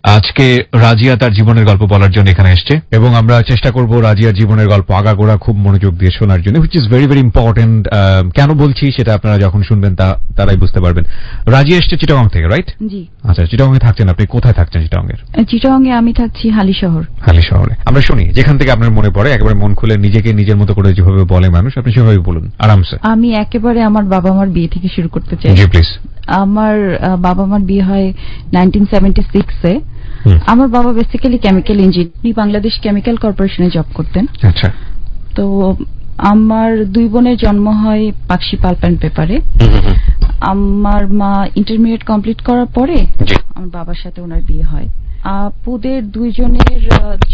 আজকে রাজিয়া তার জীবনের গল্প বলার জন্য এখানে এসেছে এবং আমরা চেষ্টা করব রাজিয়ার জীবনের গল্প আগাগোড়া খুব মনোযোগ দিয়ে শোনার জন্য, which is very very important. কেন বলছি সেটা আপনারা যখন শুনবেন তারাই বুঝতে পারবেন। রাজিয়া এসেছে চিটাগং থেকে, রাইট? জি। আচ্ছা, চিটাগং এ থাকছেন আপনি? কোথায় থাকছেন চিটাগং এর? চিটাগং এ আমি থাকছি হালি শহর। হালি শহরে। আমরা শুনি যেখান থেকে আপনার মনে পড়ে, একেবারে মন খুলে নিজেকে নিজের মতো করে যেভাবে বলে মানুষ, আপনি সেভাবে বলুন আরামসে। আমি একেবারে আমার বাবা মার বিয়ে থেকে শুরু করতে চাই। জি প্লিজ। আমার বাবা মার বিয়ে হয় 1976 এ। আমার বাবা basically chemical engineer, Bangladesh chemical কর্পোরেশনে জব করতেন। আচ্ছা। তো আমার দুই বোনের জন্ম হয় পাকশি পাল্প অ্যান্ড পেপারে। আমার মা ইন্টারমিডিয়েট কমপ্লিট করার পরে আমার বাবার সাথে ওনার বিয়ে হয়। আপুদের দুইজনের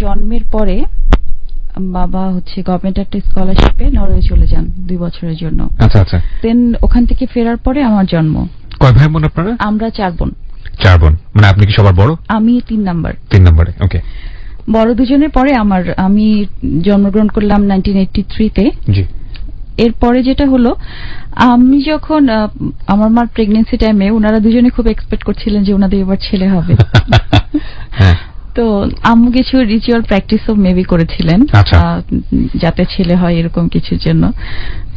জন্মের পরে বাবা হচ্ছে গভর্নমেন্ট একটা স্কলারশিপে নরওয়ে চলে যান 2 বছরের জন্য। আচ্ছা আচ্ছা। দেন ওখান থেকে ফেরার পরে আমার জন্ম। কয় ভাই বোন আপনারা? আমরা 4 বোন। 4 বোন, মানে আপনি কি সবার বড়? আমি 3 নাম্বার। 3 নম্বরে, ওকে। বড় দুজনের পরে আমি জন্মগ্রহণ করলাম 1983 তে। জি। এরপরে যেটা হলো, আমি যখন আমার মার প্রেগন্যান্সি টাইমে ওনারা দুজনে খুব এক্সপেক্ট করছিলেন যে ওনাদের এবার ছেলে হবে। তো আম্মু কিছু রিচুয়াল প্র্যাকটিসও মেবি করেছিলেন যাতে ছেলে হয় এরকম কিছুর জন্য।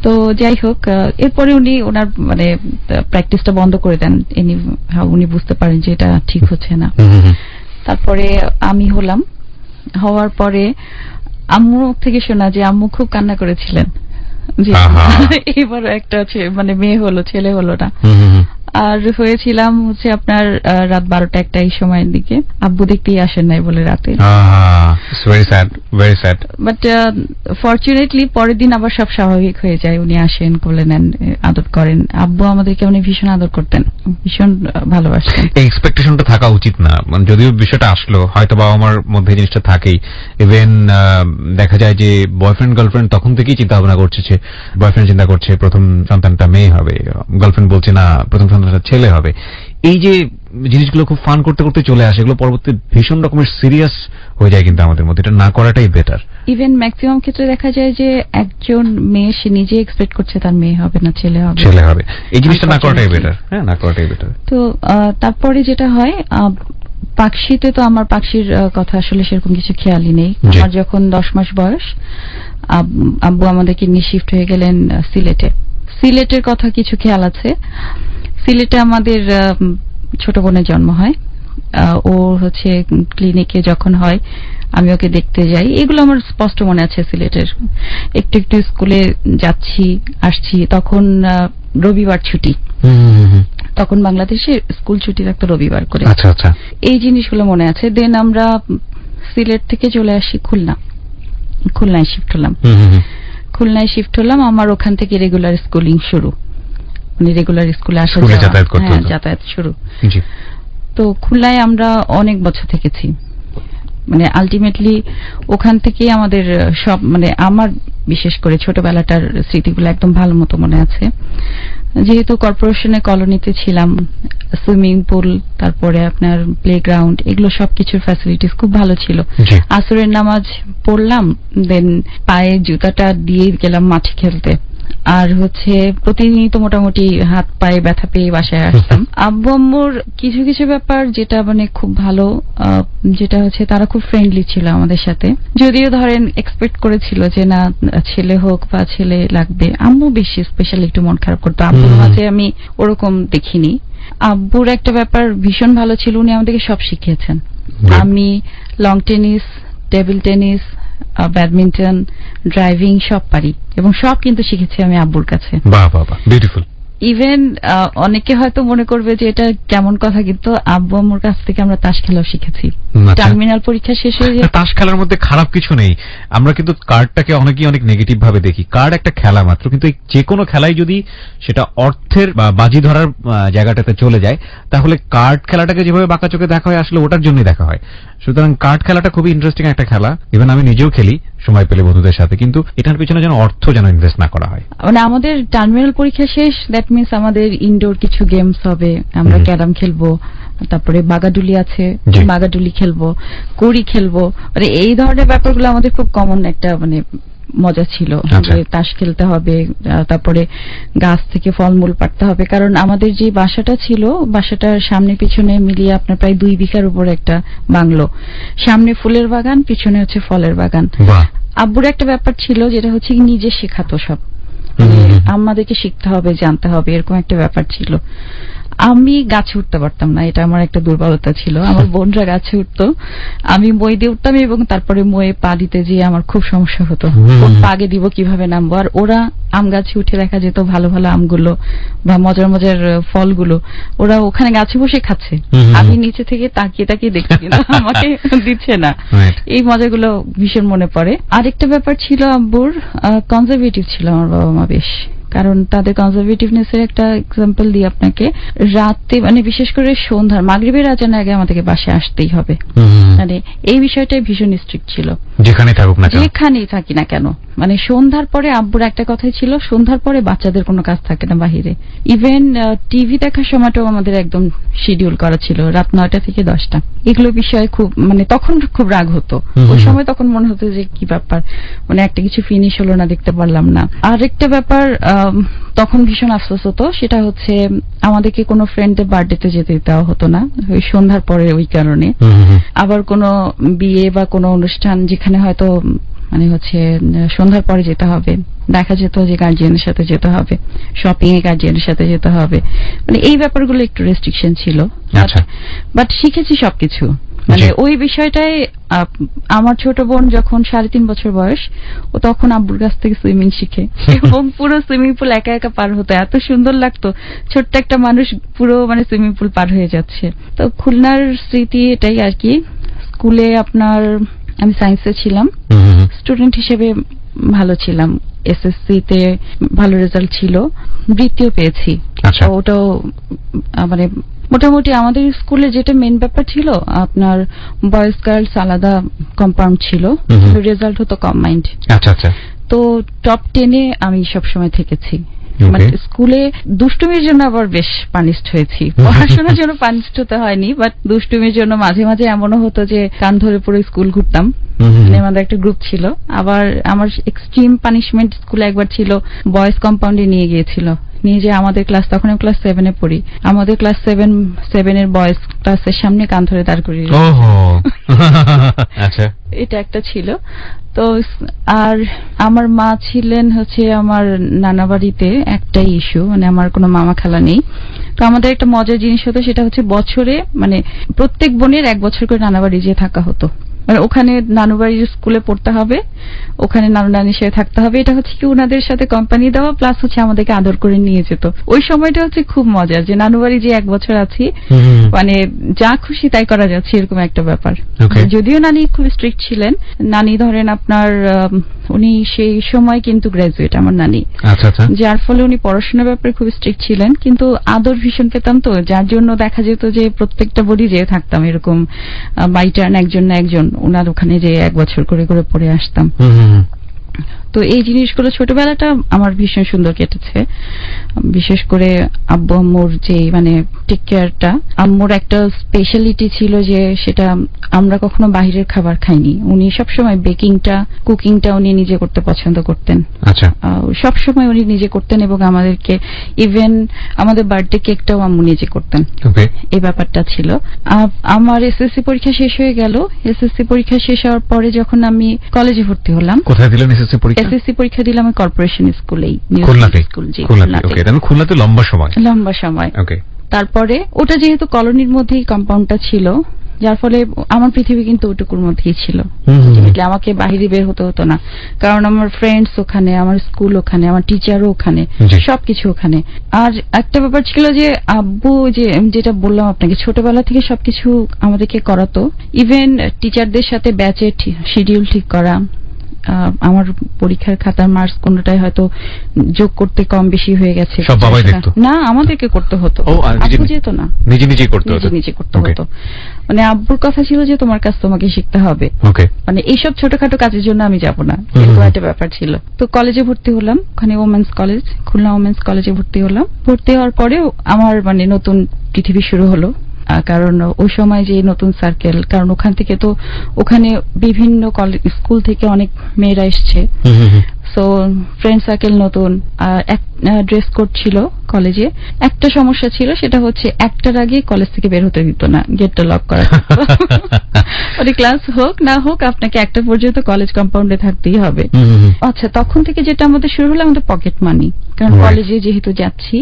তো যাই হোক, এরপরে উনি ওনার মানে প্র্যাকটিসটা বন্ধ করে দেন। উনি বুঝতে পারেন যে এটা ঠিক হচ্ছে না। তারপরে আমি হলাম। হওয়ার পরে আম্মুর মুখ থেকে শোনা যে আম্মু খুব কান্না করেছিলেন যে এবার একটা মানে মেয়ে হলো, ছেলে হলো না। আর হয়েছিলাম হচ্ছে আপনার রাত 12টা-1টা এই সময়ের দিকে। আব্বু দেখতেই আসেন নাই বলে রাতে। বাট ফরচুনেটলি পরের দিন আবার সব স্বাভাবিক হয়ে যায়। উনি আসেন, কোলে নেন, আদর করেন। আব্বু আমাদেরকে উনি ভীষণ আদর করতেন, ভীষণ ভালোবাসতেন। এই এক্সপেকটেশনটা থাকা উচিত না, মানে যদিও বিষয়টা আসলো হয়তো বাবা মার মধ্যে জিনিসটা থাকেই। ইভেন দেখা যায় যে বয়ফ্রেন্ড গার্লফ্রেন্ড তখন থেকেই চিন্তা ভাবনা করছে, বয়ফ্রেন্ড চিন্তা করছে প্রথম সন্তানটা মেয়ে হবে, গার্লফ্রেন্ড বলছে না প্রথম সন্তানটা ছেলে হবে। এই যে জিনিসগুলো খুব ফান করতে করতে চলে আসে, এগুলো পরবর্তী ভীষণ রকমের সিরিয়াস হয়ে যায় কিন্তু আমাদের মধ্যে। এটা না করাটাই বেটার। ইভেন ম্যাক্সিমাম ক্ষেত্রে দেখা যায় যে একজন মেয়ে সে নিজে এক্সপেক্ট করছে তার মেয়ে হবে না ছেলে হবে। এই জিনিসটা না করাটাই বেটার। হ্যাঁ, না করাটাই বেটার। তো তারপরে যেটা হয়, পাকশিতে তো আমার পাকশির কথা আসলে সেরকম কিছু খেয়ালই নেই। আমার যখন 10 মাস বয়স, আব্বু আমাদেরকে নিয়ে শিফট হয়ে গেলেন সিলেটে। সিলেটের কথা কিছু খেয়াল আছে। সিলেটে আমাদের ছোট বোনের জন্ম হয়। ও হচ্ছে ক্লিনিকে যখন হয় আমি ওকে দেখতে যাই, এগুলো আমার স্পষ্ট মনে আছে। সিলেটের একটু একটু স্কুলে যাচ্ছি আসছি, তখন রবিবার ছুটি, তখন বাংলাদেশে স্কুল ছুটি থাকতো রবিবার করে। আচ্ছা আচ্ছা। এই জিনিসগুলো মনে আছে। দেন আমরা সিলেট থেকে চলে আসি খুলনায় শিফট হলাম। আমার ওখান থেকে রেগুলার স্কুলিং শুরু, মানে রেগুলার স্কুলে আসা যাতায়াত শুরু। তো খুলনায় আমরা অনেক বছর থেকেছি, মানে আলটিমেটলি ওখান থেকেই আমাদের সব, মানে আমার বিশেষ করে ছোটবেলাটার স্মৃতিগুলো একদম ভালো মতো মনে আছে। যেহেতু কর্পোরেশনের কলোনিতে ছিলাম, সুইমিং পুল, তারপরে আপনার প্লেগ্রাউন্ড, এগুলো সবকিছুর ফ্যাসিলিটিস খুব ভালো ছিল। আসরের নামাজ পড়লাম, দেন পায়ে জুতাটা দিয়ে গেলাম মাঠে খেলতে। আর হচ্ছে প্রতিনিয়ত মোটামুটি হাত পায়ে ব্যথা পেয়ে বাসায় আসতাম। আব্বু আম্মুর কিছু কিছু ব্যাপার যেটা মানে খুব ভালো, যেটা হচ্ছে তারা খুব ফ্রেন্ডলি ছিল আমাদের সাথে। যদিও ধরেন এক্সপেক্ট করেছিল যে না ছেলে হোক বা ছেলে লাগবে, আম্মু বেশি স্পেশালি একটু মন খারাপ করতো। আব্বুর মাঝে আমি ওরকম দেখিনি। আব্বুর একটা ব্যাপার ভীষণ ভালো ছিল, উনি আমাদেরকে সব শিখিয়েছেন। আমি long tennis, table tennis, badminton, driving সব পারি, এবং সব কিন্তু শিখেছি আমি আব্বুর কাছে। বাহ বাহ বাহ, বিউটিফুল। ইভেন অনেকে হয়তো মনে করবে যে এটা কেমন কথা, কিন্তু আব্বু আম্মুর কাছ থেকে আমরা তাস খেলাও শিখেছি। টার্মিনাল পরীক্ষা শেষে তাস খেলার মধ্যে খারাপ কিছু নেই। আমরা কিন্তু কার্ডটাকে অনেকেই অনেক নেগেটিভ ভাবে দেখি। কার্ড একটা খেলা মাত্র, কিন্তু যে কোনো খেলায় যদি সেটা অর্থের বা বাজি ধরার জায়গাটাতে চলে যায়, তাহলে কার্ড খেলাটাকে যেভাবে বাঁকা চোখে দেখা হয় আসলে ওটার জন্যই দেখা হয়। সুতরাং কার্ড খেলাটা খুবই ইন্টারেস্টিং একটা খেলা। ইভেন আমি নিজেও খেলি সময় পেলে বন্ধুদের সাথে, কিন্তু এটার পিছনে যেন অর্থ যেন ইনভেস্ট না করা হয়। মানে আমাদের টার্মিনাল পরীক্ষা শেষ, দ্যাট মিনস আমাদের ইনডোর কিছু গেমস হবে। আমরা ক্যারাম খেলবো, তারপরে বাগাডুলি আছে, বাগাডুলি খেলবো, কড়ি খেলবো। মানে এই ধরনের ব্যাপারগুলো আমাদের খুব কমন একটা মানে মজা ছিল। তাস খেলতে হবে, তারপরে গাছ থেকে ফলমূল পাড়তে হবে, কারণ আমাদের যে বাসাটা ছিল, বাসাটার সামনে পিছনে মিলিয়ে আপনার প্রায় 2 বিঘার উপর একটা বাংলো, সামনে ফুলের বাগান, পিছনে হচ্ছে ফলের বাগান। আব্বুর একটা ব্যাপার ছিল যেটা হচ্ছে নিজে শেখাতো সব, আমাদেরকে শিখতে হবে, জানতে হবে, এরকম একটা ব্যাপার ছিল। আমি গাছে উঠতে পারতাম না, এটা আমার একটা দুর্বলতা ছিল। আমার বোনরা গাছে উঠতো, আমি মই দিয়ে উঠতাম এবং তারপরে ময়ে পা দিতে যেয়ে আমার খুব সমস্যা হতো, কোন পাগে দিব, কিভাবে নামবো। আর ওরা আম গাছে উঠে দেখা যেত ভালো ভালো আমগুলো বা মজার মজার ফলগুলো ওরা ওখানে গাছে বসে খাচ্ছে, আমি নিচে থেকে তাকিয়ে তাকিয়ে দেখছি না, আমাকে দিচ্ছে না। এই মজাগুলো ভীষণ মনে পড়ে। আরেকটা ব্যাপার ছিল, আব্বুর কনজারভেটিভ ছিল আমার বাবা মা বেশ, কারণ তাদের কনজারভেটিভনেস এর একটা এক্সাম্পল দিই আপনাকে। রাতে মানে বিশেষ করে সন্ধ্যার মাগরিবের আজানের আগে আমাদেরকে বাসায় আসতেই হবে, মানে এই বিষয়টাই ভীষণ স্ট্রিক্ট ছিল, যেখানেই থাকি না কেন। মানে সন্ধ্যার পরে আব্বুর একটা কথাই ছিল, সন্ধ্যার পরে বাচ্চাদের কোনো কাজ থাকে না বাহিরে। ইভেন টিভি দেখার সময়টাও আমাদের একদম শিডিউল করা ছিল, রাত 9টা থেকে 10টা। এগুলো বিষয়ে খুব মানে তখন খুব রাগ হতো, ওই সময় তখন মনে হতো যে কি ব্যাপার, মানে একটা কিছু ফিনিশ হলো না, দেখতে পারলাম না। আরেকটা ব্যাপার তখন ভীষণ আফসোস হতো, সেটা হচ্ছে আমাদেরকে কোনো ফ্রেন্ডের বার্থডেতে যেতে দেওয়া হতো না ওই সন্ধ্যার পরে, ওই কারণে। আবার কোনো বিয়ে বা কোনো অনুষ্ঠান যেখানে হয়তো মানে হচ্ছে সন্ধ্যার পরে যেতে হবে, দেখা যেত যে গার্জিয়ানের সাথে যেতে হবে, শপিং এ গার্জিয়ানের সাথে যেতে হবে, মানে এই ব্যাপারগুলো একটু রেস্ট্রিকশন ছিল। বাট শিখেছি সবকিছু, মানে ওই বিষয়টাই। আমার ছোট বোন যখন 3.5 বছর বয়স, ও তখন আব্বুর কাছ থেকে সুইমিং শিখে এবং পুরো সুইমিং পুল একা একা পার হতো, এত সুন্দর লাগতো, ছোট্ট একটা মানুষ পুরো মানে সুইমিং পুল পার হয়ে যাচ্ছে। তো খুলনার স্মৃতি এটাই আর কি। স্কুলে আপনার আমি সায়েন্সে ছিলাম, স্টুডেন্ট হিসেবে ভালো ছিলাম, এসএসসি তে ভালো রেজাল্ট ছিল, বৃত্তিও পেয়েছি। ওটাও মানে মোটামুটি আমাদের স্কুলে যেটা মেন ব্যাপার ছিল, আপনার বয়েজ গার্লস আলাদা কম্পাউন্ড ছিল, রেজাল্ট হতো কম্বাইন্ড। তো টপ 10-এ আমি সবসময় থেকেছি। মানে স্কুলে দুষ্টুমির জন্য আবার বেশ পানিশড হয়েছি, পড়াশোনার জন্য পানিশড হতে হয়নি, বাট দুষ্টুমির জন্য মাঝে মাঝে এমনও হতো যে কান ধরে পুরো স্কুল ঘুরতাম। আমাদের একটা গ্রুপ ছিল। আবার আমার এক্সট্রিম পানিশমেন্ট স্কুলে একবার ছিল, বয়েজ কম্পাউন্ডে নিয়ে গিয়েছিল, নিয়ে যে আমাদের ক্লাস, তখন আমি ক্লাস 7-এ পড়ি, আমাদের ক্লাস 7-এর বয়েজ ক্লাসের সামনে কান ধরে দাঁড় করিয়ে এটা একটা ছিল। তো আর আমার মা ছিলেন হচ্ছে আমার নানা বাড়িতে, একটাই ইস্যু, মানে আমার কোনো মামা খালা নেই। তো আমাদের একটা মজার জিনিস হতো, সেটা হচ্ছে বছরে মানে প্রত্যেক বোনের 1 বছর করে নানা বাড়ি যেয়ে থাকা হতো, মানে ওখানে নানু বাড়ির স্কুলে পড়তে হবে, ওখানে নানু নানির সাথে থাকতে হবে। এটা হচ্ছে কি ওনাদের সাথে কোম্পানি দেওয়া, প্লাস হচ্ছে আমাদেরকে আদর করে নিয়ে যেত। ওই সময়টা হচ্ছে খুব মজার, যে নানু বাড়ি যে 1 বছর আছি, মানে যা খুশি তাই করা যাচ্ছে, এরকম একটা ব্যাপার। যদিও নানি খুব স্ট্রিক্ট ছিলেন, নানি ধরেন আপনার উনি সেই সময় কিন্তু গ্রাজুয়েট আমার নানি, যার ফলে উনি পড়াশোনার ব্যাপারে খুব স্ট্রিক্ট ছিলেন, কিন্তু আদর ভীষণ পেতাম। তো যার জন্য দেখা যেত যে প্রত্যেকটা বডি যেয়ে থাকতাম, এরকম বাই টার্ন একজন না একজন ওনার ওখানে যে 1 বছর করে করে পড়ে আসতাম। তো এই জিনিসগুলো ছোটবেলাটা আমার ভীষণ সুন্দর কেটেছে। বিশেষ করে আব্বু আম্মুর যে মানে টেক কেয়ারটা, আম্মুর একটা স্পেশালিটি ছিল যে সেটা আমরা কখনো বাইরের খাবার খাইনি। উনি সবসময় বেকিংটা, কুকিংটা উনি নিজে করতে পছন্দ করতেন। আচ্ছা, সবসময় উনি নিজে করতেন এবং আমাদেরকে ইভেন আমাদের বার্থডে কেকটাও আম্মু নিজে করতেন। এই ব্যাপারটা ছিল। আমার এসএসসি পরীক্ষা শেষ হয়ে গেল। এসএসসি পরীক্ষা শেষ হওয়ার পরে যখন আমি কলেজে ভর্তি হলাম। কোথায় দিলেন এসএসসি পরীক্ষা? এসএসসি পরীক্ষা দিলাম আমি কর্পোরেশন স্কুলেই, খুলনাতে। লম্বা সময়। তারপরে ওটা যেহেতু কলোনির মধ্যেই কম্পাউন্ডটা ছিল, যার ফলে আমার পৃথিবী কিন্তু ওটুকুর মধ্যেই ছিল, আমাকে বাহিরে বের হতে হতো না, কারণ আমার ফ্রেন্ডস ওখানে, আমার স্কুল ওখানে, আমার টিচারও ওখানে, সবকিছু ওখানে। আর একটা ব্যাপার ছিল যে আব্বু যেটা বললাম আপনাকে, ছোটবেলা থেকে সবকিছু আমাদেরকে করাতো, ইভেন টিচারদের সাথে ব্যাচের শিডিউল ঠিক করা, আমার পরীক্ষার খাতার মার্কস কোনটাই হয়তো যোগ করতে কম বেশি হয়ে গেছে, না আমাদেরকে করতে হতো, আব্বু যেত না, নিজে করতে হতো। মানে আব্বুর কথা ছিল যে তোমার কাজ তোমাকে শিখতে হবে, মানে এইসব ছোটখাটো কাজের জন্য আমি যাব না, এরকম একটা ব্যাপার ছিল। তো কলেজে ভর্তি হলাম, ওখানে ওমেন্স কলেজ, খুলনা ওমেন্স কলেজে ভর্তি হলাম। ভর্তি হওয়ার পরেও আমার মানে নতুন পৃথিবী শুরু হলো। কারণ ওই সময় যে নতুন সার্কেল, কারণ ওখান থেকে তো ওখানে বিভিন্ন স্কুল থেকে অনেক মেয়েরা এসছে, সো ফ্রেন্ড সার্কেল নতুন। ড্রেস কোড ছিল কলেজে। একটা সমস্যা ছিল, সেটা হচ্ছে একটার আগে কলেজ থেকে বের হতে দিত না, গেটটা লক করা। মানে ক্লাস হোক না হোক আপনাকে একটা পর্যন্ত কলেজ কম্পাউন্ডে থাকতেই হবে। আচ্ছা, তখন থেকে যেটা আমাদের শুরু হলো আমাদের পকেট মানি, কারণ কলেজে যেহেতু যাচ্ছি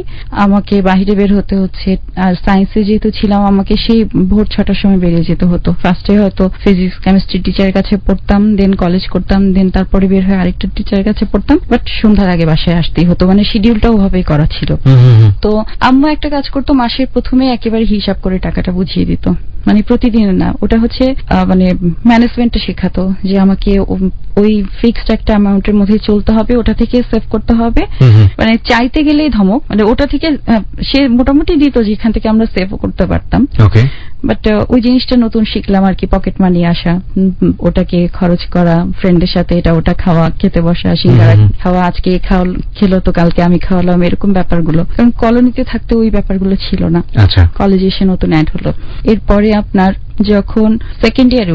আমাকে বাহিরে বের হতে হচ্ছে, আর সায়েন্সে যেহেতু ছিলাম আমাকে সেই ভোর 6টার সময় বেরিয়ে যেতে হতো। ফার্স্টে হয়তো ফিজিক্স কেমিস্ট্রি টিচারের কাছে পড়তাম, দেন কলেজ করতাম, দেন তারপরে বের হয়ে আরেকটা টিচারের কাছে পড়তাম, বাট সন্ধ্যার আগে বাসায় আসতেই হতো, মানে শিডিউলটা ওভাবেই করা ছিল। তো আম্মু একটা কাজ করতো, মাসের প্রথমে একেবারে হিসাব করে টাকাটা বুঝিয়ে দিত, মানে প্রতিদিন না, ওটা হচ্ছে মানে ম্যানেজমেন্টটা শেখাতো যে আমাকে ওই ফিক্সড একটা অ্যামাউন্টের মধ্যে চলতে হবে, ওটা থেকে সেভ করতে হবে, মানে চাইতে গেলেই ধমক, মানে ওটা থেকে সে মোটামুটি দিত যেখান থেকে আমরা সেভ করতে পারতাম। বাট ওই জিনিসটা নতুন শিখলাম আর কি, পকেট মানি আসা, ওটাকে খরচ করা, ফ্রেন্ডের সাথে এটা ওটা খাওয়া, খেতে বসা, সিঙ্গারা খাওয়া, আজকে খেলো তো কালকে আমি খাওয়ালাম, এরকম ব্যাপারগুলো। কারণ কলোনিতে থাকতে ওই ব্যাপারগুলো ছিল না, কলেজে এসে নতুন অ্যাড হলো। এরপরে আপনার যখন সেকেন্ড ইয়ারে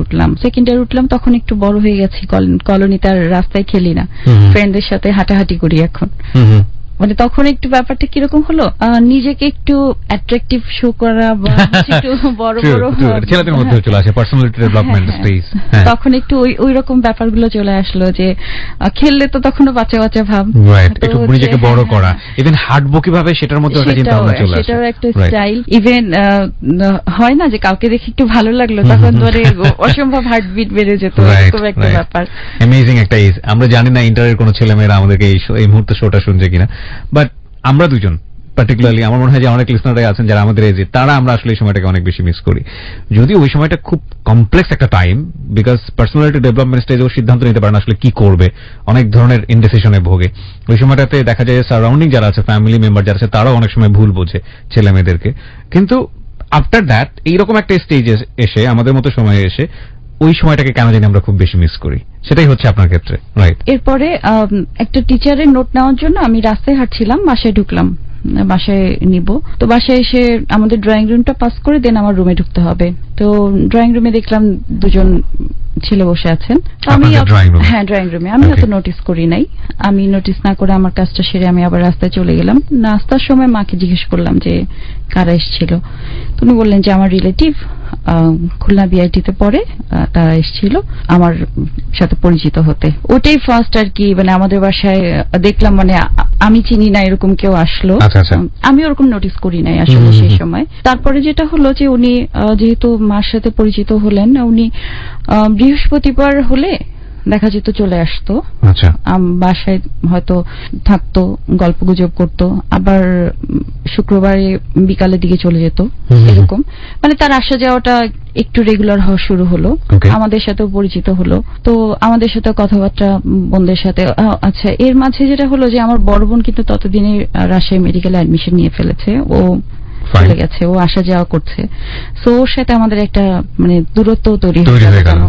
উঠলাম তখন একটু বড় হয়ে গেছি, কলোনিতে আর রাস্তায় খেলি না, ফ্রেন্ডদের সাথে হাঁটাহাঁটি করি এখন। মানে তখন একটু ব্যাপারটা কিরকম হলো, নিজেকে একটু অ্যাট্রাকটিভ শো করা বা একটু বড় বড় ছেলেদের মধ্যে চলে আসে পার্সোনালিটি ডেভেলপমেন্ট স্টেজ, তখন একটু ওই রকম ব্যাপারগুলো চলে আসলো যে খেললে তো তখনও বাচ্চা বাচ্চা ভাব, একটু নিজেকে বড় করা, ইভেন হাঁটবো কিভাবে সেটার মধ্যে একটা চিন্তা ভাবনা চলে আসে, সেটাও একটা স্টাইল। ইভেন হয় না যে কাউকে দেখে একটু ভালো লাগলো, তখন ধরে অসম্ভব হার্টবিট বেড়ে যেত, এরকম একটা ব্যাপার। অ্যামেজিং একটা এজ। আমরা জানি না ইন্টারের কোনো ছেলেমেয়েরা আমাদেরকে এই মুহূর্তে শোটা শুনছে কিনা, বাট আমরা দুজন পার্টিকুলারলি আমার মনে হয় যে অনেক লিসনাররাই আছেন যারা আমাদের এজে, তারা আমরা আসলে এই সময়টাকে অনেক বেশি মিস করি। যদিও ওই সময়টা খুব কমপ্লেক্স একটা টাইম, বিকজ পার্সোনালিটি ডেভেলপমেন্ট স্টেজেও সিদ্ধান্ত নিতে পারে না আসলে কি করবে, অনেক ধরনের ইনডিসিশনে ভোগে। ওই সময়টাতে দেখা যায় সারাউন্ডিং যারা আছে, ফ্যামিলি মেম্বার যারা আছে, তারাও অনেক সময় ভুল বোঝে ছেলে মেয়েদেরকে। কিন্তু আফটার দ্যাট এইরকম একটা স্টেজে এসে, আমাদের মতো সময়ে এসে, ওই সময়টাকে কেন জানি আমরা খুব বেশি মিস করি। সেটাই হচ্ছে আপনার ক্ষেত্রে, রাইট? এরপরে একটা টিচারের নোট নেওয়ার জন্য আমি রাস্তায় হাঁটছিলাম, বাসায় ঢুকলাম, বাসায় নিব। তো বাসায় এসে আমাদের ড্রয়িং রুমটা পাস করে দেন আমার রুমে ঢুকতে হবে। তো ড্রয়িং রুমে দেখলাম দুজন ছেলে বসে আছেন। আমি হ্যাঁ ড্রয়িং রুমে আমি অত নোটিস করি নাই। আমি নোটিস না করে আমার কাজটা সেরে আমি আবার রাস্তায় চলে গেলাম। নাস্তার সময় মাকে জিজ্ঞেস করলাম যে কারা এসেছিল। উনি বললেন যে আমার রিলেটিভ খুলনা বিআইটিতে পড়ে, তারা এসেছিল আমার সাথে পরিচিত হতে। ওটাই ফার্স্ট আর কি, মানে আমাদের বাসায় দেখলাম, মানে আমি চিনি না এরকম কেউ আসলো। আমি ওরকম নোটিস করি নাই আসলে সেই সময়। তারপরে যেটা হলো যে উনি যেহেতু মার সাথে পরিচিত হলেন, উনি বৃহস্পতিবার হলে দেখা যেত চলে আসতো, বাসায় হয়তো থাকতো, গল্প গুজব করতো, আবার শুক্রবারে বিকালের দিকে চলে যেত, এরকম। মানে তার আসা যাওয়াটা একটু রেগুলার হওয়া শুরু হলো, আমাদের সাথেও পরিচিত হলো। তো আমাদের সাথে কথাবার্তা, বোনদের সাথে। আচ্ছা, এর মাঝে যেটা হলো যে আমার বড় বোন কিন্তু ততদিনে রাজশাহী মেডিকেলে অ্যাডমিশন নিয়ে ফেলেছে, ও চলে গেছে, ও আসা যাওয়া করছে। সো ওর সাথে আমাদের একটা মানে দূরত্ব তৈরি হয়ে গেল,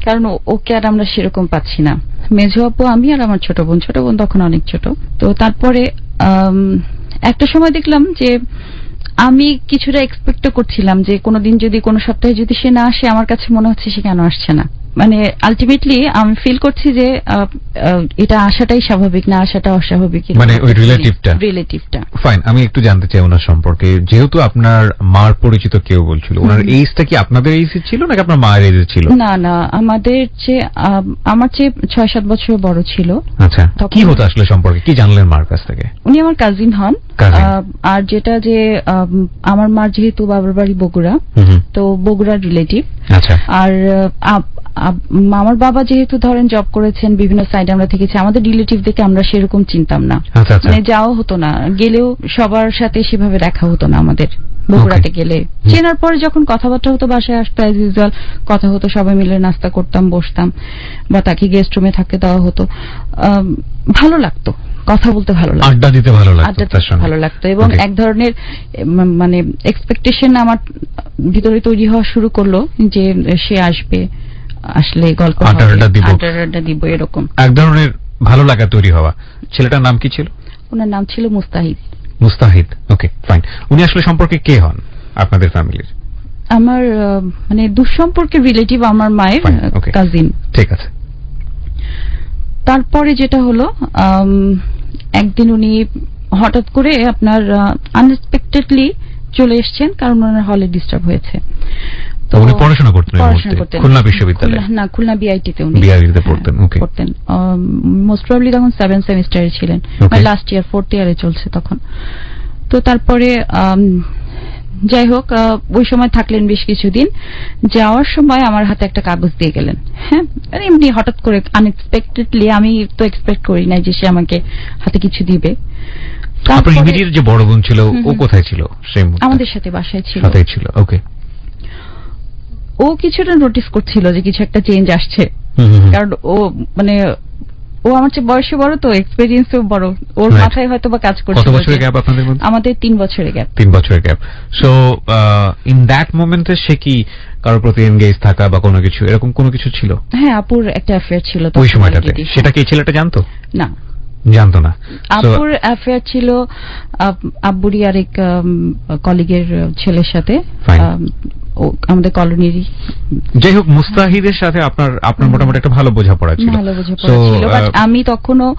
কারণ ওকে আর আমরা সেরকম পাচ্ছি না। মেজো আপু, আমি আর আমার ছোট বোন তখন অনেক ছোট। তো তারপরে একটা সময় দেখলাম যে আমি কিছুটা এক্সপেক্ট করছিলাম যে কোনোদিন যদি কোনো সপ্তাহে যদি সে না আসে, আমার কাছে মনে হচ্ছে সে কেন আসছে না। মানে আলটিমেটলি আমি ফিল করছি যে এটা আসাটাই স্বাভাবিক, না আসাটা অস্বাভাবিক। মানে ওই রিলেটিভটা ফাইন। আমি একটু জানতে চাই ওনার সম্পর্কে, যেহেতু আপনার মার পরিচিত কেউ বলছিল, ওনার এইজটা কি আপনাদের এইজ ছিল নাকি আপনার মায়ের এইজ ছিল? না না, আমাদের চেয়ে আমার চেয়ে 6-7 বছর বড় ছিল। আচ্ছা, কি হতো আসলে সম্পর্কে, কি জানলেন মার কাছ থেকে? উনি আমার কাজিন হন। আর যেটা যে আমার মার যেহেতু বাবার বাড়ি বগুড়া, তো বগুড়ার রিলেটিভ। আচ্ছা। আর আমার বাবা যেহেতু ধরেন জব করেছেন, বিভিন্ন সাইডে আমরা থেকেছি, আমাদের রিলেটিভদেরকে আমরা সেরকম চিনতাম না, মানে যাওয়া হতো না, গেলেও সবার সাথে সেভাবে দেখা হতো না আমাদের। বগুড়াতে গেলে চেনার পরে যখন কথাবার্তা হতো, বাসায় আসতো, অ্যাজ ইউজুয়াল কথা হতো, সবাই মিলে নাস্তা করতাম, বসতাম, বা তাকে গেস্ট রুমে থাকতে দেওয়া হতো। ভালো লাগতো, কথা বলতে ভালো লাগতো, আড্ডা দিতে ভালো লাগতো। এবং এক ধরনের মানে এক্সপেকটেশন আমার ভিতরে তৈরি হওয়া শুরু করলো যে সে আসবে, আসলে গল্প আড্ডা দিব, এরকম এক ধরনের ভালো লাগা তৈরি হওয়া। ছেলেটার নাম কি ছিল? ওনার নাম ছিল মুস্তাহিদ। মুস্তাহিদ, ওকে ফাইন। উনি আসলে সম্পর্কে কে হন আপনাদের ফ্যামিলির? আমার মানে দুঃসম্পর্কের রিলেটিভ, আমার মায়ের কাজিন। ঠিক আছে। তারপরে যেটা হলো, একদিন উনি হঠাৎ করে আপনার আনএক্সপেক্টেডলি চলে এসেছেন, কারণ ওনার হলে ডিস্টার্ব হয়েছে। তো উনি পড়াশোনা করতেন খুলনা বিশ্ববিদ্যালয়ে? না, খুলনা বিআইটিতে উনি পড়তেন। পড়তেন মোস্ট প্রবাবলি তখন 7 সেমিস্টারে ছিলেন, লাস্ট ইয়ার 4th ইয়ারে চলছে তখন। তো তারপরে যাই হোক, ওই সময় থাকলেন বেশ কিছুদিন। যাওয়ার সময় আমার হাতে একটা কাগজ দিয়ে গেলেন। হ্যাঁ, এমনি হঠাৎ করে আনএক্সপেক্টেডলি, আমি তো এক্সপেক্ট করি নাই যে সে আমাকে হাতে কিছু দিবে। আপনার ইমিডিয়েট যে বড় বোন ছিল, ও কোথায় ছিল? আমাদের সাথে বাসায় ছিল। ওকে। ও কিছুটা নোটিস করছিল যে কিছু একটা চেঞ্জ আসছে, কারণ ও মানে ও আমার চেয়ে বয়সে বড়, তো এক্সপেরিয়েন্সও বড়, ওর মাথায় হয়তো বা কাজ করছে। কত বছরের গ্যাপ আপনাদের মধ্যে? আমাদের 3 বছরের গ্যাপ। 3 বছরের গ্যাপ। সো ইন দ্যাট মোমেন্টে সে কি কারোর প্রতি এনগেজ থাকা বা কোনো কিছু, এরকম কোনো কিছু ছিল? হ্যাঁ, আপুর একটা অ্যাফেয়ার ছিল ওই সময়টাতে। সেটা কি ছেলেটা জানতো? না, জানতো না। আপুর অ্যাফেয়ার ছিল আব্বুরি আরেক কলিগের ছেলের সাথে, আমাদের কলোনিরই। যাই হোক, মুস্তাহিদের সাথে আপনার মোটামুটি একটা ভালো বোঝাপড়া ছিল। বাট আমি তখনও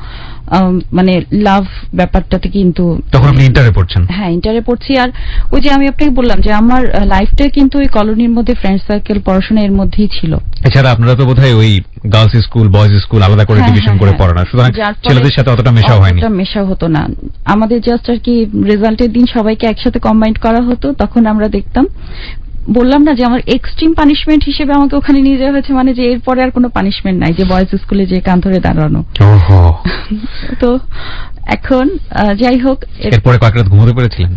মানে লাভ ব্যাপারটাতে, কিন্তু তখন আপনি ইন্টারে পড়ছেন? হ্যাঁ, ইন্টারে পড়ছি। আর ওই যে আমি আপনাকে বললাম যে আমার লাইফটা কিন্তু ওই কলোনির মধ্যে, ফ্রেন্ড সার্কেল, পড়াশোনা এর মধ্যেই ছিল। এছাড়া আপনারা তো বোধহয় ওই গার্লস স্কুল বয়েজ স্কুল আলাদা করে ডিভিশন করে পড়া না, সুতরাং ছেলেদের সাথে অতটা মেশা হয়নি। মেশা হতো না আমাদের। জাস্ট আর কি রেজাল্টের দিন সবাইকে একসাথে কম্বাইন্ড করা হতো, তখন আমরা দেখতাম। বললাম না যে আমার এক্সট্রিম পানিশমেন্ট হিসেবে আমাকে ওখানে নিয়ে যাওয়া হয়েছে, মানে যে এরপরে আর কোনো পানিশমেন্ট নাই, যে বয়েজ স্কুলে যে কান ধরে দাঁড়ানো। তো এখন যাই হোক, এরপরে কয়েক রাত ঘুমোতে পেরেছিলেন?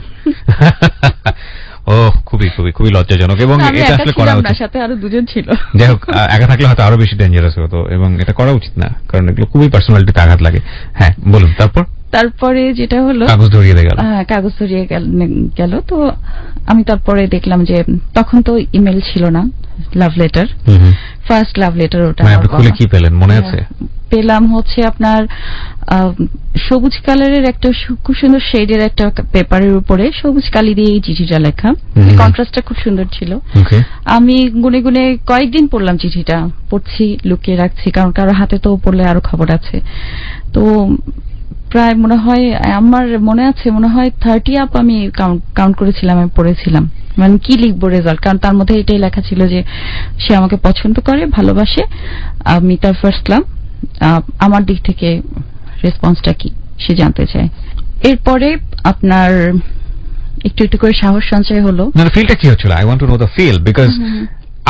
ও খুবই খুবই খুবই লজ্জাজনক, এবং এটা আসলে করা উচিত। সাথে আরো দুজন ছিল। যাই হোক, একা থাকলে হয়তো আরো বেশি ডেঞ্জারাস হতো, এবং এটা করা উচিত না, কারণ এগুলো খুবই পার্সোনালিটিতে আঘাত লাগে। হ্যাঁ, বলুন। তারপরে যেটা হলো, কাগজ ধরিয়ে গেল। হ্যাঁ, কাগজ ধরিয়ে গেল। তো আমি তারপরে দেখলাম যে তখন তো ইমেল ছিল না, love letter, first love letter. ওটা খুলে কি পেলেন মনে আছে? পেলাম হচ্ছে আপনার সবুজ কালারের একটা খুব সুন্দর শেডের একটা পেপারের উপরে সবুজ কালি দিয়ে এই চিঠিটা লেখা। কন্ট্রাস্টটা খুব সুন্দর ছিল। আমি গুনে গুনে কয়েকদিন পড়লাম চিঠিটা, পড়ছি, লুকিয়ে রাখছি, কারণ কারো হাতে তো পড়লে আরো খবর আছে। তো প্রায় মনে হয়, আমার মনে আছে, মনে হয় 30 আপ আমি কাউন্ট করেছিলাম, আমি পড়েছিলাম। মানে কি লিখবো রেজাল্ট, কারণ তার মধ্যে এটাই লেখা ছিল যে সে আমাকে পছন্দ করে, ভালোবাসে, আমি তার ফার্স্ট লাভ, আমার দিক থেকে রেসপন্সটা কি সে জানতে চায়। এরপরে আপনার একটু একটু করে সাহস সঞ্চয় হলো। না, ফিলটা কি হচ্ছিল? I want to know the feel, because